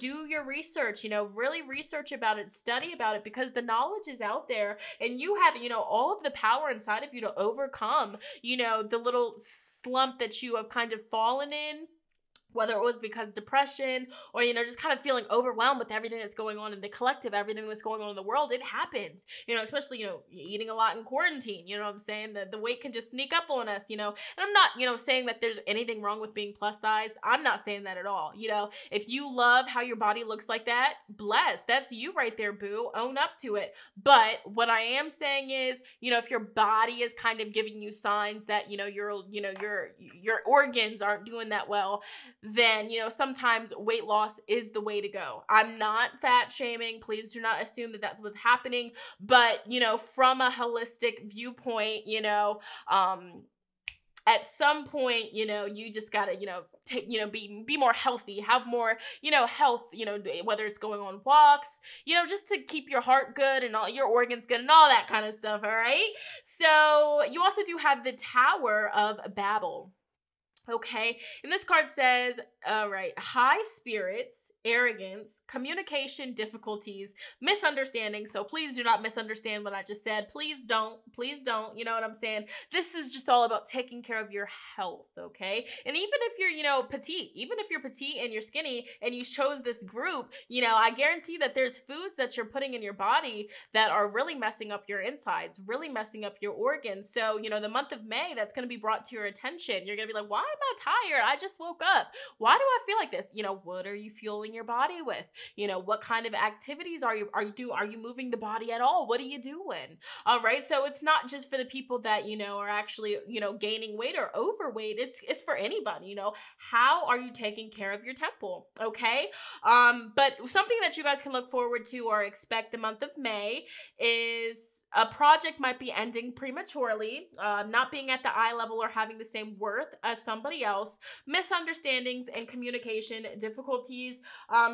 Do your research, really research about it, study about it, because the knowledge is out there, and you have, all of the power inside of you to overcome, the little slump that you have kind of fallen in, whether it was because depression, or, just kind of feeling overwhelmed with everything that's going on in the collective, everything that's going on in the world. It happens, especially, eating a lot in quarantine, you know what I'm saying? The weight can just sneak up on us, and I'm not, saying that there's anything wrong with being plus size. I'm not saying that at all. If you love how your body looks like that, bless, that's you right there, boo. Own up to it. But what I am saying is, if your body is kind of giving you signs that, your organs aren't doing that well, then, sometimes weight loss is the way to go. I'm not fat shaming. Please do not assume that that's what's happening. But, from a holistic viewpoint, at some point, you just gotta, take, be more healthy, have more, health, whether it's going on walks, just to keep your heart good and all your organs good and all that kind of stuff. All right. So you also do have the Tower of Babel. Okay, and this card says, all right, high spirits, arrogance, communication difficulties, misunderstanding. So please do not misunderstand what I just said. Please don't, you know what I'm saying? This is just all about taking care of your health, okay? And even if you're, petite, even if you're petite and you're skinny and you chose this group, I guarantee that there's foods that you're putting in your body that are really messing up your insides, really messing up your organs. So, the month of May, that's going to be brought to your attention. You're going to be like, why am I tired? I just woke up. Why do I feel like this? What are you fueling your body with? What kind of activities are you moving the body at all? What are you doing? All right. So it's not just for the people that, are actually, gaining weight or overweight. It's for anybody, how are you taking care of your temple? Okay. But something that you guys can look forward to or expect the month of May is A project might be ending prematurely, not being at the eye level or having the same worth as somebody else, misunderstandings and communication difficulties.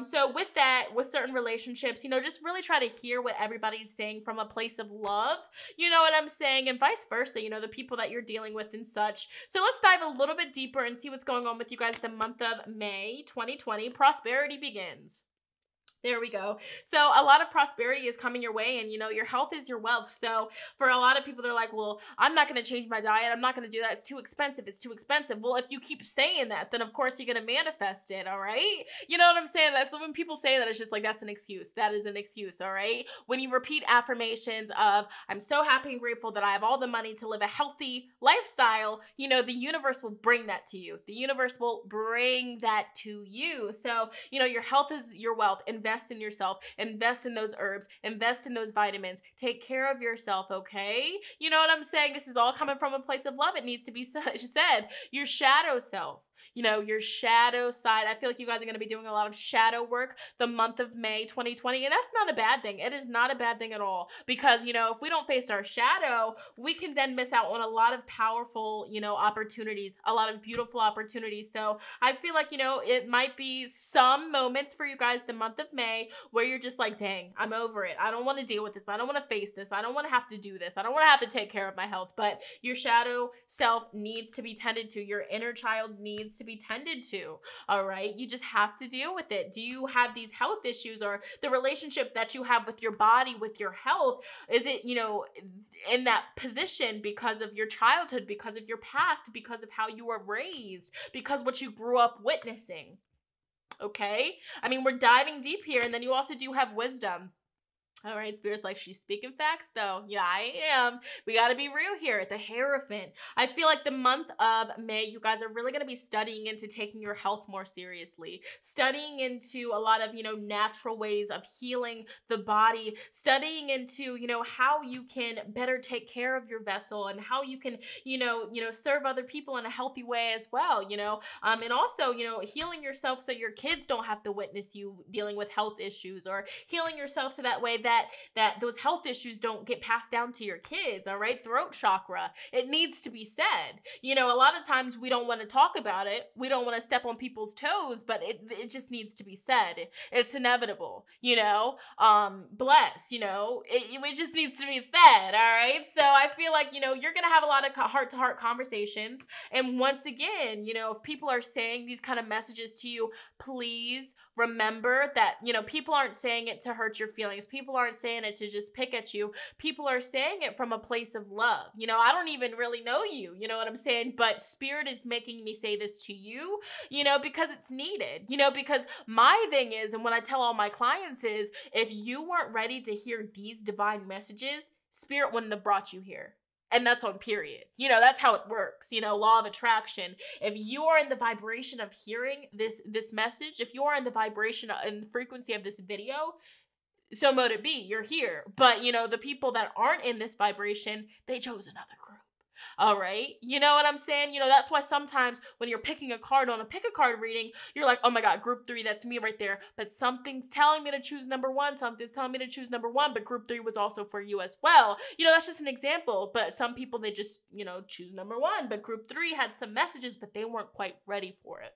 So with that, with certain relationships, just really try to hear what everybody's saying from a place of love. You know what I'm saying? And vice versa, the people that you're dealing with and such. So let's dive a little bit deeper and see what's going on with you guys the month of May 2020. Prosperity begins. There we go. So a lot of prosperity is coming your way, and your health is your wealth. So for a lot of people, they're like, well, I'm not going to change my diet. I'm not going to do that. It's too expensive. It's too expensive. Well, if you keep saying that, then of course you're going to manifest it. All right. You know what I'm saying? That's when people say that, it's just like, that's an excuse. That is an excuse. All right. When you repeat affirmations of, I'm so happy and grateful that I have all the money to live a healthy lifestyle, the universe will bring that to you. The universe will bring that to you. So, your health is your wealth. Invest in yourself, invest in those herbs, invest in those vitamins, take care of yourself, okay? You know what I'm saying? This is all coming from a place of love. It needs to be said. Your shadow self, your shadow side. I feel like you guys are going to be doing a lot of shadow work the month of May 2020, and that's not a bad thing. It is not a bad thing at all, because, if we don't face our shadow, we can then miss out on a lot of powerful, opportunities, a lot of beautiful opportunities. So I feel like, it might be some moments for you guys the month of May where you're just like, dang, I'm over it. I don't want to deal with this. I don't want to face this. I don't want to have to do this. I don't want to have to take care of my health. But your shadow self needs to be tended to. Your inner child needs to be tended to. All right. You just have to deal with it. Do you have these health issues, or the relationship that you have with your body, with your health? Is it, in that position because of your childhood, because of your past, because of how you were raised, because what you grew up witnessing? Okay. I mean, we're diving deep here. And then you also do have wisdom. All right, Spirit's like, she's speaking facts though. Yeah, I am. We got to be real here. The Hierophant. I feel like the month of May, you guys are really going to be studying into taking your health more seriously, studying into a lot of, natural ways of healing the body, studying into, how you can better take care of your vessel, and how you can, serve other people in a healthy way as well, and also, healing yourself so your kids don't have to witness you dealing with health issues, or healing yourself so that way that those health issues don't get passed down to your kids. All right. Throat chakra. It needs to be said. A lot of times we don't want to talk about it. We don't want to step on people's toes, but it just needs to be said. It's inevitable, bless, it just needs to be said. All right. So I feel like, you're going to have a lot of heart-to-heart conversations. And once again, if people are saying these kind of messages to you, please remember that, people aren't saying it to hurt your feelings. People aren't saying it to just pick at you. People are saying it from a place of love. I don't even really know you, you know what I'm saying? But Spirit is making me say this to you, because it's needed, because my thing is, and what I tell all my clients is, if you weren't ready to hear these divine messages, Spirit wouldn't have brought you here. And that's on period. That's how it works. Law of attraction. If you are in the vibration of hearing this message, if you are in the vibration and frequency of this video, so mote it be, you're here. But, the people that aren't in this vibration, they chose another group. All right. You know what I'm saying? That's why sometimes when you're picking a card on a pick a card reading, you're like, oh my God, group 3, that's me right there. But something's telling me to choose number 1. Something's telling me to choose number 1, but group 3 was also for you as well. That's just an example. But some people, they just, choose number 1, but group 3 had some messages, but they weren't quite ready for it.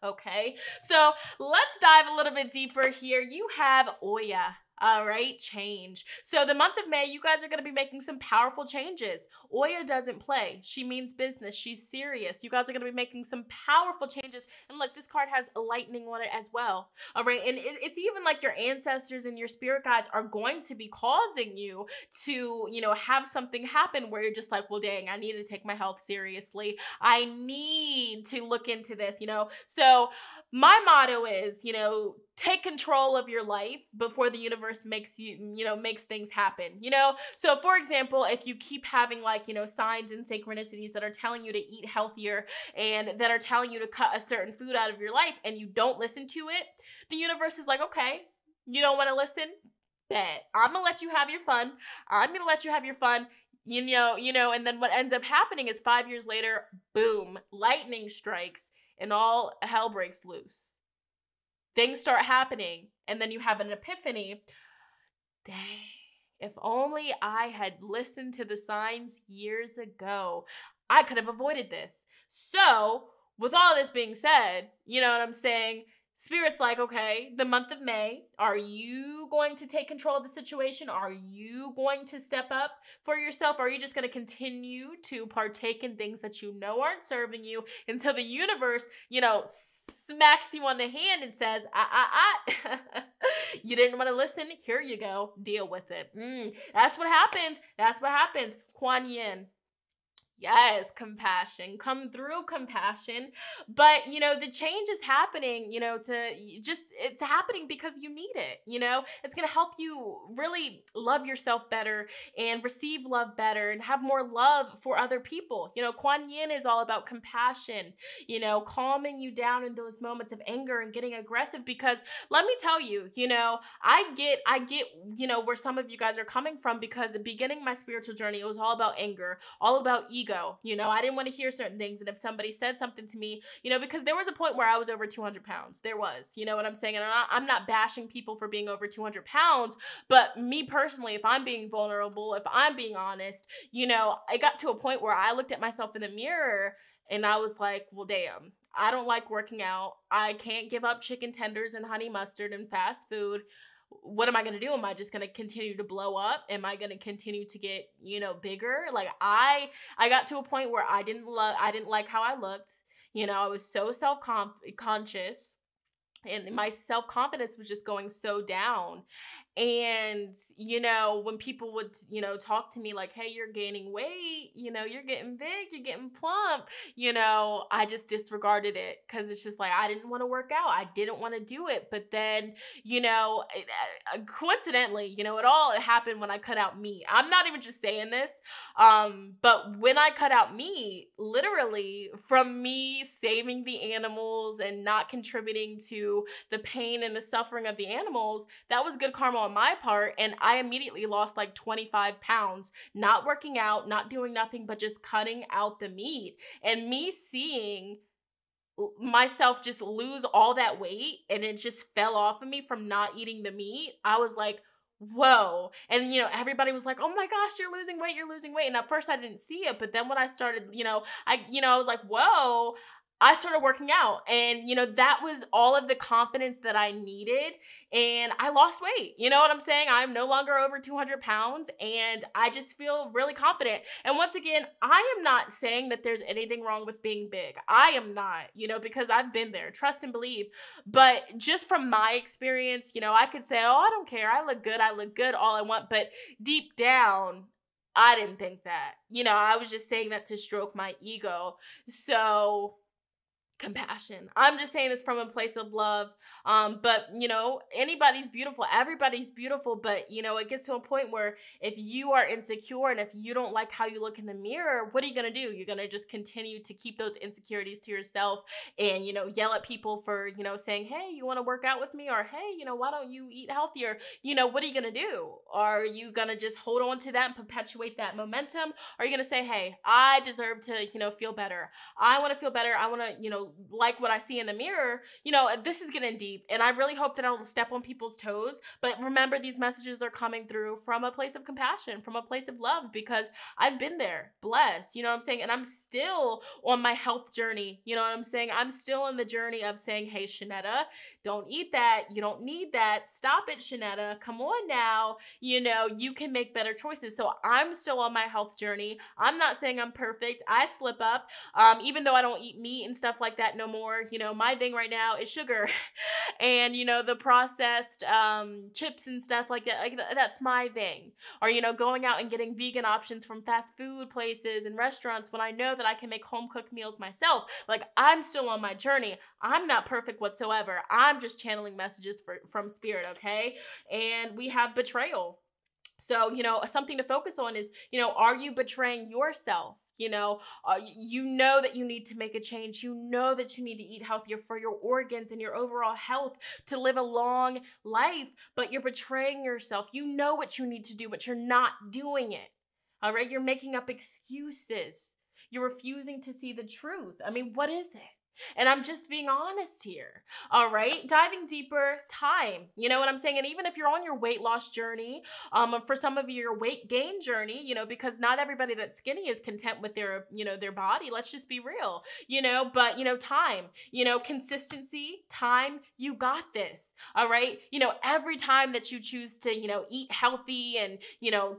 Okay. So let's dive a little bit deeper here. You have Oya. All right, change. So the month of May, you guys are going to be making some powerful changes. Oya doesn't play. She means business. She's serious. You guys are going to be making some powerful changes. And look, this card has lightning on it as well. All right, and it's even like your ancestors and your spirit guides are going to be causing you to, have something happen where you're just like, well, dang, I need to take my health seriously. I need to look into this, So my motto is, take control of your life before the universe makes things happen, So for example, if you keep having signs and synchronicities that are telling you to eat healthier and that are telling you to cut a certain food out of your life and you don't listen to it, the universe is like, okay, you don't want to listen? Bet. I'm going to let you have your fun. I'm going to let you have your fun. And then what ends up happening is 5 years later, boom, lightning strikes and all hell breaks loose. Things start happening, and then you have an epiphany. Dang, If only I had listened to the signs years ago, I could have avoided this. So, with all this being said, you know what I'm saying? Spirit's like, okay, the month of May, are you going to take control of the situation? Are you going to step up for yourself? Or are you just going to continue to partake in things that you know aren't serving you until the universe, smacks you on the hand and says, you didn't want to listen? Here you go. Deal with it. That's what happens. That's what happens. Kuan Yin. Yes, compassion. Come through compassion. But, the change is happening, it's happening because you need it, It's going to help you really love yourself better and receive love better and have more love for other people. Kuan Yin is all about compassion, calming you down in those moments of anger and getting aggressive because let me tell you, I get, where some of you guys are coming from because the beginning of my spiritual journey, it was all about anger, all about ego. I didn't want to hear certain things. And if somebody said something to me, because there was a point where I was over 200 pounds. There was, you know what I'm saying? And I'm not bashing people for being over 200 pounds, but me personally, if I'm being vulnerable, if I'm being honest, I got to a point where I looked at myself in the mirror and I was like, well, damn, I don't like working out. I can't give up chicken tenders and honey mustard and fast food. What am I going to do? Am I just going to continue to blow up? Am I going to continue to get, bigger? Like I got to a point where I didn't like how I looked. I was so self-conscious and my self-confidence was just going so down. And, when people would, talk to me like, hey, you're gaining weight, you're getting big, you're getting plump, I just disregarded it because it's just like, I didn't want to work out. I didn't want to do it. But then, coincidentally, it all happened when I cut out meat. I'm not even just saying this. But when I cut out meat, literally from me saving the animals and not contributing to the pain and the suffering of the animals, that was good karma on my part. And I immediately lost like 25 pounds, not working out, not doing nothing, but just cutting out the meat. And me seeing myself just lose all that weight and it just fell off of me from not eating the meat, I was like, whoa. And everybody was like, oh my gosh, you're losing weight. And at first I didn't see it, but then when I started, I was like, whoa. I started working out and, that was all of the confidence that I needed and I lost weight. You know what I'm saying? I'm no longer over 200 pounds and I just feel really confident. And once again, I am not saying that there's anything wrong with being big. I am not, because I've been there, trust and believe. But just from my experience, I could say, oh, I don't care. I look good all I want. But deep down, I didn't think that. I was just saying that to stroke my ego. So compassion. I'm just saying this from a place of love. But anybody's beautiful. Everybody's beautiful. But it gets to a point where if you are insecure and if you don't like how you look in the mirror, what are you gonna do? You're gonna just continue to keep those insecurities to yourself and yell at people for saying, hey, you want to work out with me? Or hey, why don't you eat healthier? What are you gonna do? Are you gonna just hold on to that and perpetuate that momentum? Or are you gonna say, hey, I deserve to feel better. I want to feel better. I want to like what I see in the mirror. This is getting deep and I really hope that I don't step on people's toes, but remember these messages are coming through from a place of compassion, from a place of love, because I've been there, blessed, you know what I'm saying? And I'm still on my health journey, you know what I'm saying? I'm still on the journey of saying, hey, Shonnetta, don't eat that. You don't need that. Stop it, Shonnetta. Come on now. You can make better choices. So I'm still on my health journey. I'm not saying I'm perfect. I slip up. Even though I don't eat meat and stuff like that no more, my thing right now is sugar and, the processed chips and stuff like that. Like that's my thing. Or, going out and getting vegan options from fast food places and restaurants when I know that I can make home cooked meals myself. Like I'm still on my journey. I'm not perfect whatsoever. I'm just channeling messages from spirit, okay? And we have betrayal. So, something to focus on is, are you betraying yourself? You know that you need to make a change. You know that you need to eat healthier for your organs and your overall health to live a long life, but you're betraying yourself. You know what you need to do, but you're not doing it. All right? You're making up excuses. You're refusing to see the truth. I mean, what is it? And I'm just being honest here. All right. Diving deeper, time. You know what I'm saying? And even if you're on your weight loss journey, for some of you, your weight gain journey, because not everybody that's skinny is content with their, their body. Let's just be real, but, time, consistency, time, you got this. All right. Every time that you choose to, eat healthy and,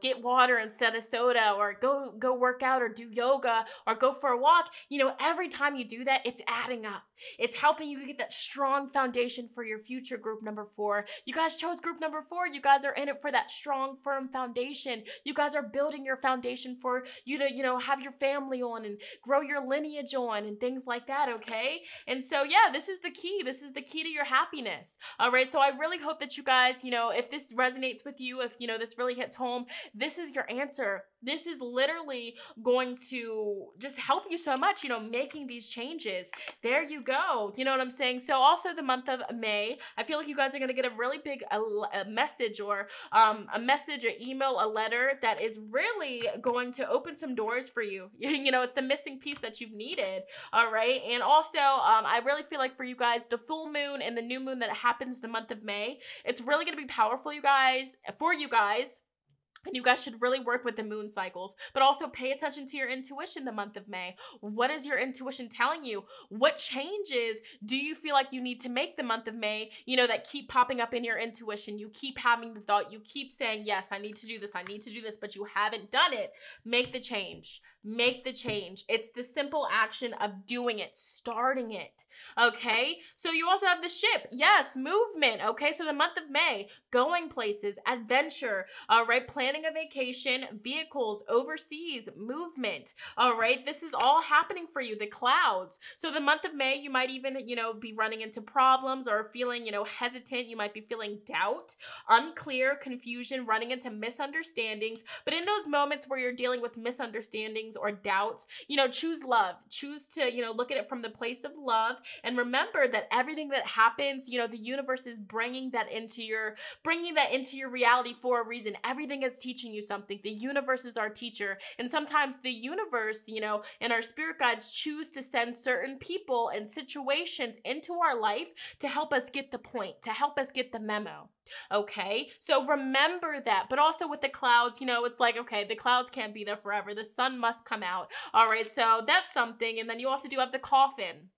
get water instead of soda, or go work out or do yoga or go for a walk, every time you do that, it's adding up. It's helping you get that strong foundation for your future. Group number 4. You guys chose group number 4. You guys are in it for that strong, firm foundation. You guys are building your foundation for you to, have your family on and grow your lineage on and things like that, okay? And so, yeah, this is the key. This is the key to your happiness. All right, so I really hope that you guys, if this resonates with you, if, this really hits home, this is your answer. This is literally going to just help you so much, making these changes. There you go. You know what I'm saying? So also the month of May, I feel like you guys are going to get a really big a message or a message, an email, a letter that is really going to open some doors for you. It's the missing piece that you've needed. All right. And also, I really feel like for you guys, the full moon and the new moon that happens the month of May, it's really going to be powerful, for you guys. And you guys should really work with the moon cycles, but also pay attention to your intuition the month of May. What is your intuition telling you? What changes do you feel like you need to make the month of May, that keep popping up in your intuition? You keep having the thought, you keep saying, yes, I need to do this, but you haven't done it. Make the change. Make the change. It's the simple action of doing it, starting it. Okay, so you also have the ship. Yes, movement. Okay, so the month of May, going places, adventure, all right, planning a vacation, vehicles, overseas, movement. All right, this is all happening for you, the clouds. So the month of May, you might even, be running into problems or feeling, hesitant. You might be feeling doubt, unclear, confusion, running into misunderstandings. But in those moments where you're dealing with misunderstandings or doubts, choose love. Choose to, look at it from the place of love. And remember that everything that happens, the universe is bringing that into your reality for a reason. Everything is teaching you something. The universe is our teacher. And sometimes the universe, and our spirit guides choose to send certain people and situations into our life to help us get the point, to help us get the memo. Okay, so remember that. But also with the clouds, it's like, okay, the clouds can't be there forever. The sun must come out. All right, so that's something. And then you also do have the coffin.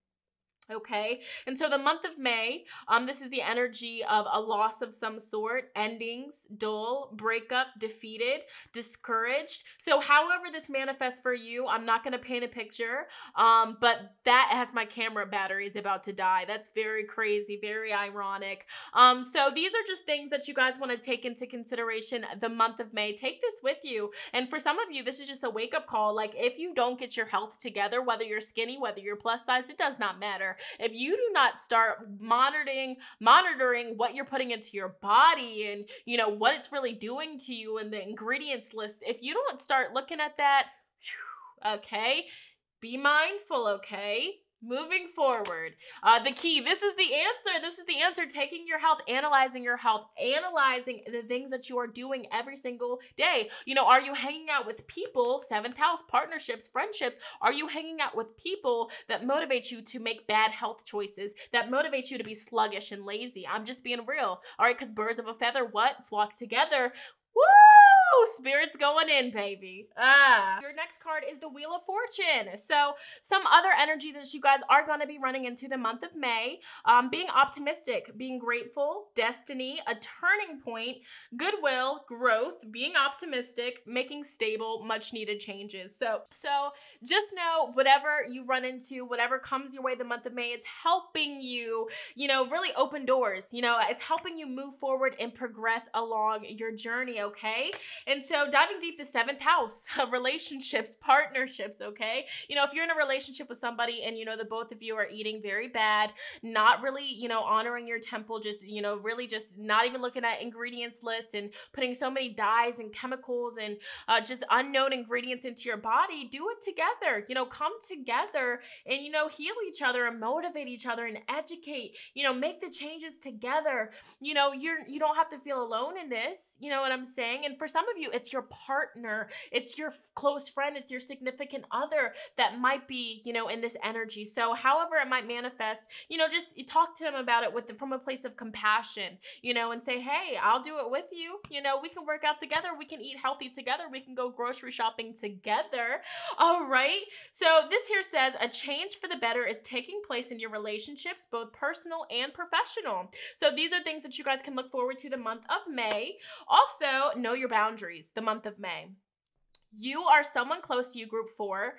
Okay, and so the month of May, this is the energy of a loss of some sort, endings, dull, breakup, defeated, discouraged. So however this manifests for you, I'm not going to paint a picture, but that as my camera battery is about to die. That's very crazy, very ironic. So these are just things that you guys want to take into consideration the month of May. Take this with you. And for some of you, this is just a wake-up call. Like, if you don't get your health together, whether you're skinny, whether you're plus size, it does not matter. If you do not start monitoring what you're putting into your body and, what it's really doing to you and the ingredients list, if you don't start looking at that, okay, be mindful, okay? Moving forward, the key, this is the answer, taking your health, analyzing the things that you are doing every single day. Are you hanging out with people, 7th house, partnerships, friendships? Are you hanging out with people that motivate you to make bad health choices, that motivate you to be sluggish and lazy? I'm just being real, all right, because birds of a feather, flock together. Woo! Spirit's going in, baby. Your next card is the Wheel of Fortune. So some other energy that you guys are going to be running into the month of May, being optimistic, being grateful, destiny, a turning point, goodwill, growth, being optimistic, making stable, much needed changes. So just know whatever you run into, whatever comes your way the month of May, it's helping you, really open doors. It's helping you move forward and progress along your journey, okay? And so diving deep, the 7th house of relationships, partnerships, okay? If you're in a relationship with somebody and the both of you are eating very bad, not really, honoring your temple, just, really just not even looking at ingredients lists and putting so many dyes and chemicals and just unknown ingredients into your body, do it together. Come together and, heal each other and motivate each other and educate, make the changes together. You don't have to feel alone in this, you know what I'm saying? And for some of of you, it's your partner, it's your close friend, it's your significant other that might be, in this energy. So however it might manifest, just talk to them about it from a place of compassion, and say, hey, I'll do it with you. We can work out together. We can eat healthy together. We can go grocery shopping together. All right. So this here says a change for the better is taking place in your relationships, both personal and professional. So these are things that you guys can look forward to the month of May. Also, know your boundaries the month of May. You are someone close to you, group 4,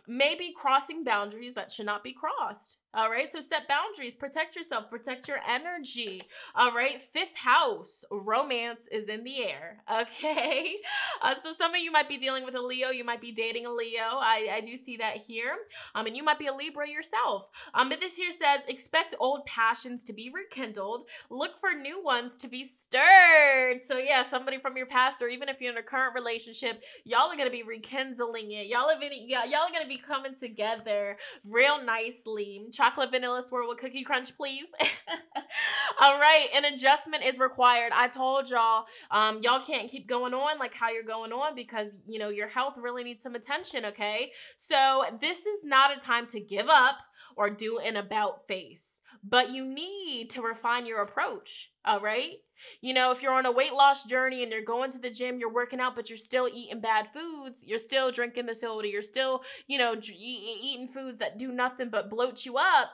maybe crossing boundaries that should not be crossed. All right, so set boundaries, protect yourself, protect your energy. All right, 5th house, romance is in the air. Okay, so some of you might be dealing with a Leo, you might be dating a Leo. I do see that here. And you might be a Libra yourself. But this here says expect old passions to be rekindled, look for new ones to be stirred. So yeah, somebody from your past, or even if you're in a current relationship, y'all are gonna be rekindling it. Y'all are gonna be coming together real nicely. Chocolate vanilla swirl with cookie crunch, please. All right, an adjustment is required. I told y'all, y'all can't keep going on like how you're going on because, your health really needs some attention, okay? So this is not a time to give up or do an about face, but you need to refine your approach, all right? If you're on a weight loss journey and you're going to the gym, you're working out, but you're still eating bad foods, you're still drinking the soda, you're still, eating foods that do nothing but bloat you up,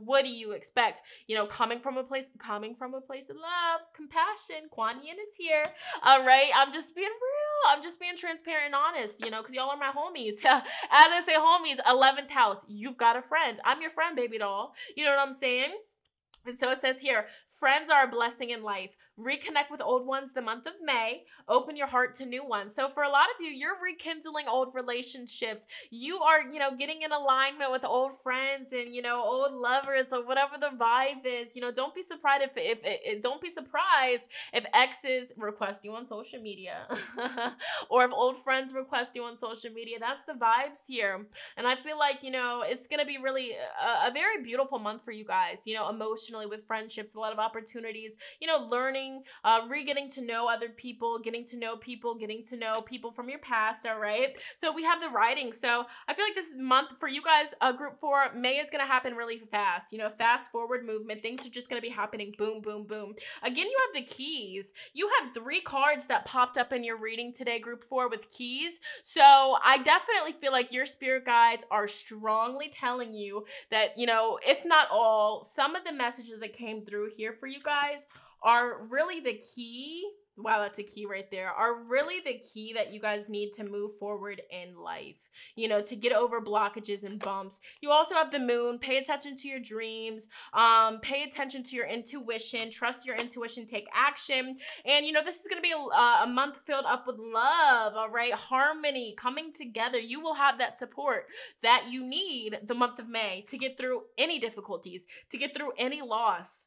what do you expect? Coming from a place of love, compassion, Kuan Yin is here. All right. I'm just being real. I'm just being transparent and honest, because y'all are my homies. As I say homies, 11th house, you've got a friend. I'm your friend, baby doll. You know what I'm saying? And so it says here, friends are a blessing in life. Reconnect with old ones the month of May. Open your heart to new ones. So for a lot of you, you're rekindling old relationships. You are, getting in alignment with old friends and, old lovers or whatever the vibe is. Don't be surprised if exes request you on social media or if old friends request you on social media. That's the vibes here. And I feel like, it's going to be really a very beautiful month for you guys, emotionally with friendships, a lot of opportunities, learning, getting to know other people, getting to know people from your past. All right. So we have the writing. So I feel like this month for you guys, group 4, May is going to happen really fast, fast forward movement. Things are just going to be happening. Boom, boom, boom. Again, you have the keys. You have 3 cards that popped up in your reading today, group 4, with keys. So I definitely feel like your spirit guides are strongly telling you that, if not all, some of the messages that came through here for you guys are really the key. Wow, that's a key right there. Are really the key that you guys need to move forward in life, to get over blockages and bumps. You also have the moon. Pay attention to your dreams. Pay attention to your intuition. Trust your intuition. Take action. And, this is going to be a month filled up with love, all right? Harmony, coming together. You will have that support that you need the month of May to get through any difficulties, to get through any loss,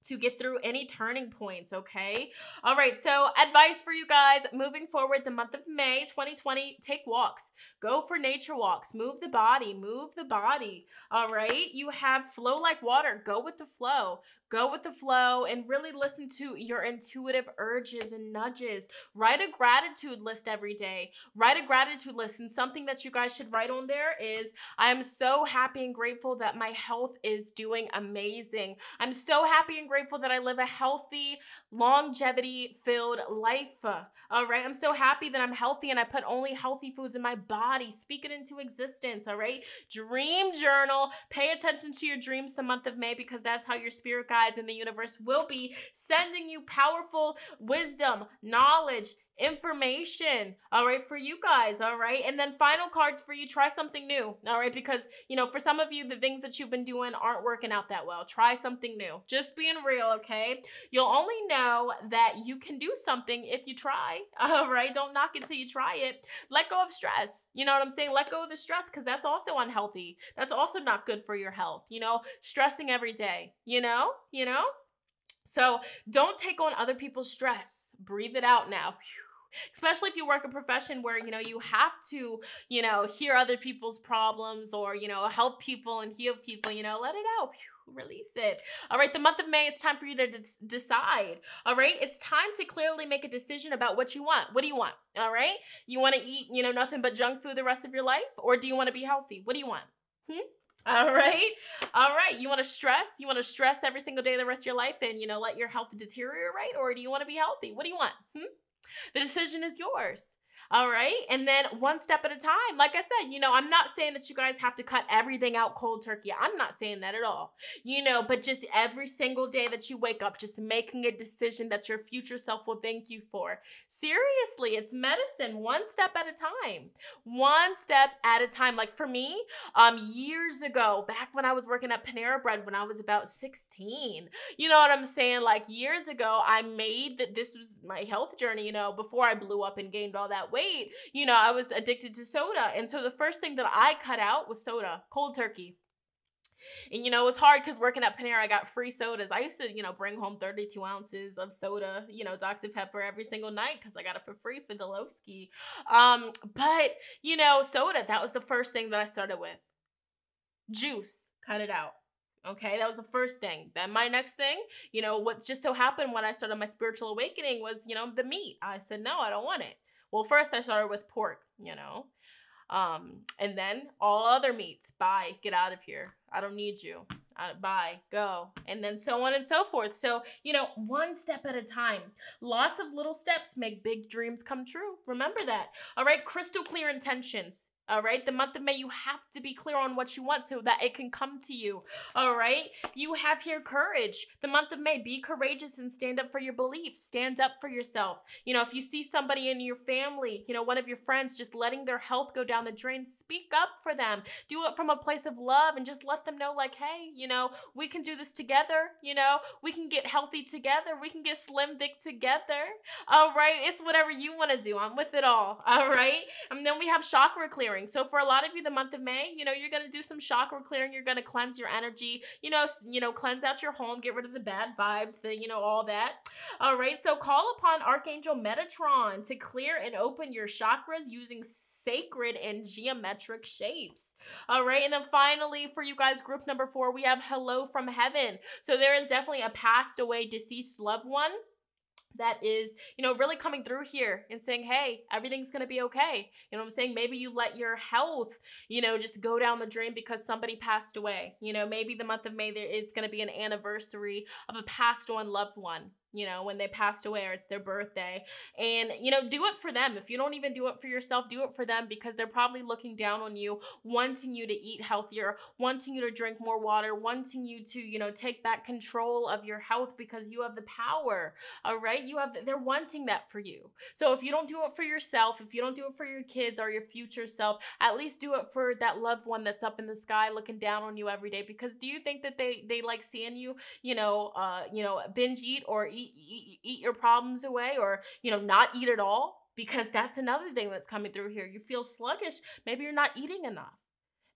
to get through any turning points, okay? All right, so advice for you guys moving forward the month of May 2020, take walks. Go for nature walks. Move the body. All right? You have flow like water. Go with the flow. Go with the flow and really listen to your intuitive urges and nudges. Write a gratitude list every day. Write a gratitude list. And something that you guys should write on there is, I am so happy and grateful that my health is doing amazing. I'm so happy and grateful that I live a healthy, longevity-filled life. All right? I'm so happy that I'm healthy and I put only healthy foods in my body. Speak it into existence, all right? Dream journal. Pay attention to your dreams the month of May because that's how your spirit guides in the universe will be sending you powerful wisdom, knowledge, information, all right, for you guys, all right? And then final cards for you, try something new, all right? Because, for some of you, the things that you've been doing aren't working out that well. Try something new. Just being real, okay? You'll only know that you can do something if you try, all right? Don't knock it till you try it. Let go of stress. You know what I'm saying? Let go of the stress because that's also unhealthy. That's also not good for your health, stressing every day, So don't take on other people's stress. Breathe it out now. Especially if you work a profession where, you have to, hear other people's problems or, help people and heal people, let it out. Release it. All right, the month of May, it's time for you to decide. All right, it's time to clearly make a decision about what you want. What do you want? All right, you want to eat, nothing but junk food the rest of your life, or do you want to be healthy? What do you want? All right. You want to stress? You want to stress every single day the rest of your life and, let your health deteriorate? Or do you want to be healthy? What do you want? The decision is yours. All right. And then one step at a time. Like I said, I'm not saying that you guys have to cut everything out cold turkey. I'm not saying that at all. But just every single day that you wake up, just making a decision that your future self will thank you for. Seriously, it's medicine, one step at a time. One step at a time. Like for me, years ago, back when I was working at Panera Bread when I was about 16, you know what I'm saying? Like years ago, I made that this was my health journey, before I blew up and gained all that weight, I was addicted to soda. And so the first thing that I cut out was soda, cold turkey. And, it was hard because working at Panera, I got free sodas. I used to, bring home 32 ounces of soda, Dr. Pepper every single night because I got it for free for the Lowski. But, soda, that was the first thing that I started with. Juice, cut it out. Okay, that was the first thing. Then my next thing, what just so happened when I started my spiritual awakening was, the meat. I said, no, I don't want it. Well, first I started with pork, and then all other meats. Bye, get out of here. I don't need you. Bye, go. And then so on and so forth. So, one step at a time. Lots of little steps make big dreams come true. Remember that. All right, crystal clear intentions. All right, the month of May, you have to be clear on what you want so that it can come to you. All right, you have here courage. The month of May, be courageous and stand up for your beliefs. Stand up for yourself. If you see somebody in your family, one of your friends just letting their health go down the drain, speak up for them. Do it from a place of love and just let them know like, hey, we can do this together. We can get healthy together. We can get slim thick together. All right, it's whatever you want to do. I'm with it all. All right, and then we have chakra clearing. So for a lot of you, the month of May, you're going to do some chakra clearing. You're going to cleanse your energy, cleanse out your home, get rid of the bad vibes, all that. All right. So call upon Archangel Metatron to clear and open your chakras using sacred and geometric shapes. All right. And then finally, for you guys, group number 4, we have Hello from Heaven. So there is definitely a passed away, deceased loved one that is, really coming through here and saying, hey, everything's going to be okay. You know what I'm saying? Maybe you let your health, just go down the drain because somebody passed away. Maybe the month of May, there is going to be an anniversary of a passed on loved one. When they passed away or it's their birthday. And, do it for them. If you don't even do it for yourself, do it for them because they're probably looking down on you, wanting you to eat healthier, wanting you to drink more water, wanting you to, take back control of your health because you have the power. All right. They're wanting that for you. So if you don't do it for yourself, if you don't do it for your kids or your future self, at least do it for that loved one that's up in the sky looking down on you every day. Because do you think that they like seeing you, binge eat or eat your problems away or, not eat at all? Because that's another thing that's coming through here. You feel sluggish. Maybe you're not eating enough.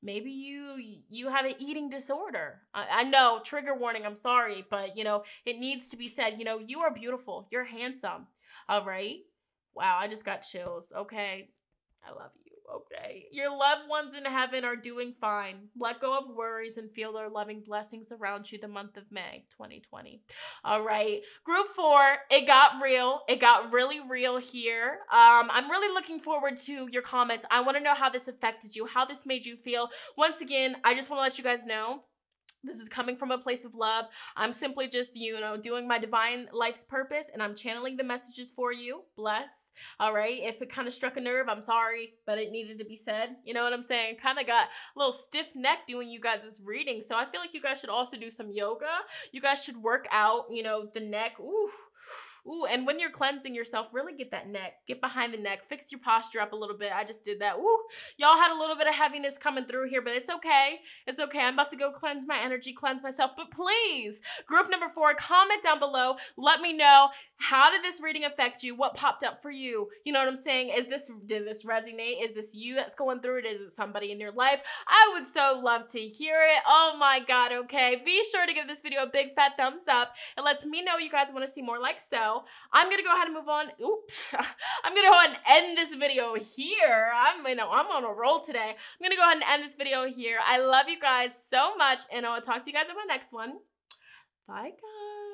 Maybe you have an eating disorder. I know, trigger warning, I'm sorry, but, it needs to be said. You are beautiful. You're handsome. All right? Wow, I just got chills. Okay. I love you. Okay. Your loved ones in heaven are doing fine. Let go of worries and feel their loving blessings around you the month of May 2020. All right. Group 4, it got real. It got really real here. I'm really looking forward to your comments. I want to know how this affected you, how this made you feel. Once again, I just want to let you guys know this is coming from a place of love. I'm simply just, doing my divine life's purpose and I'm channeling the messages for you. Bless. All right. If it kind of struck a nerve, I'm sorry, but it needed to be said. You know what I'm saying? Kind of got a little stiff neck doing you guys' reading. So I feel like you guys should also do some yoga. You guys should work out, the neck. Ooh, and when you're cleansing yourself, really get that neck, get behind the neck, fix your posture up a little bit. I just did that. Ooh, y'all had a little bit of heaviness coming through here, but it's okay. It's okay. I'm about to go cleanse my energy, cleanse myself. But please, group number 4, comment down below. Let me know How did this reading affect you? What popped up for you? You know what I'm saying? Did this resonate? Is this you that's going through it? Is it somebody in your life? I would so love to hear it. Oh my God, okay. Be sure to give this video a big fat thumbs up. It lets me know you guys want to see more like so. I'm going to go ahead and move on. Oops. I'm going to go ahead and end this video here. I'm on a roll today. I'm going to go ahead and end this video here. I love you guys so much, and I'll talk to you guys in my next one. Bye, guys.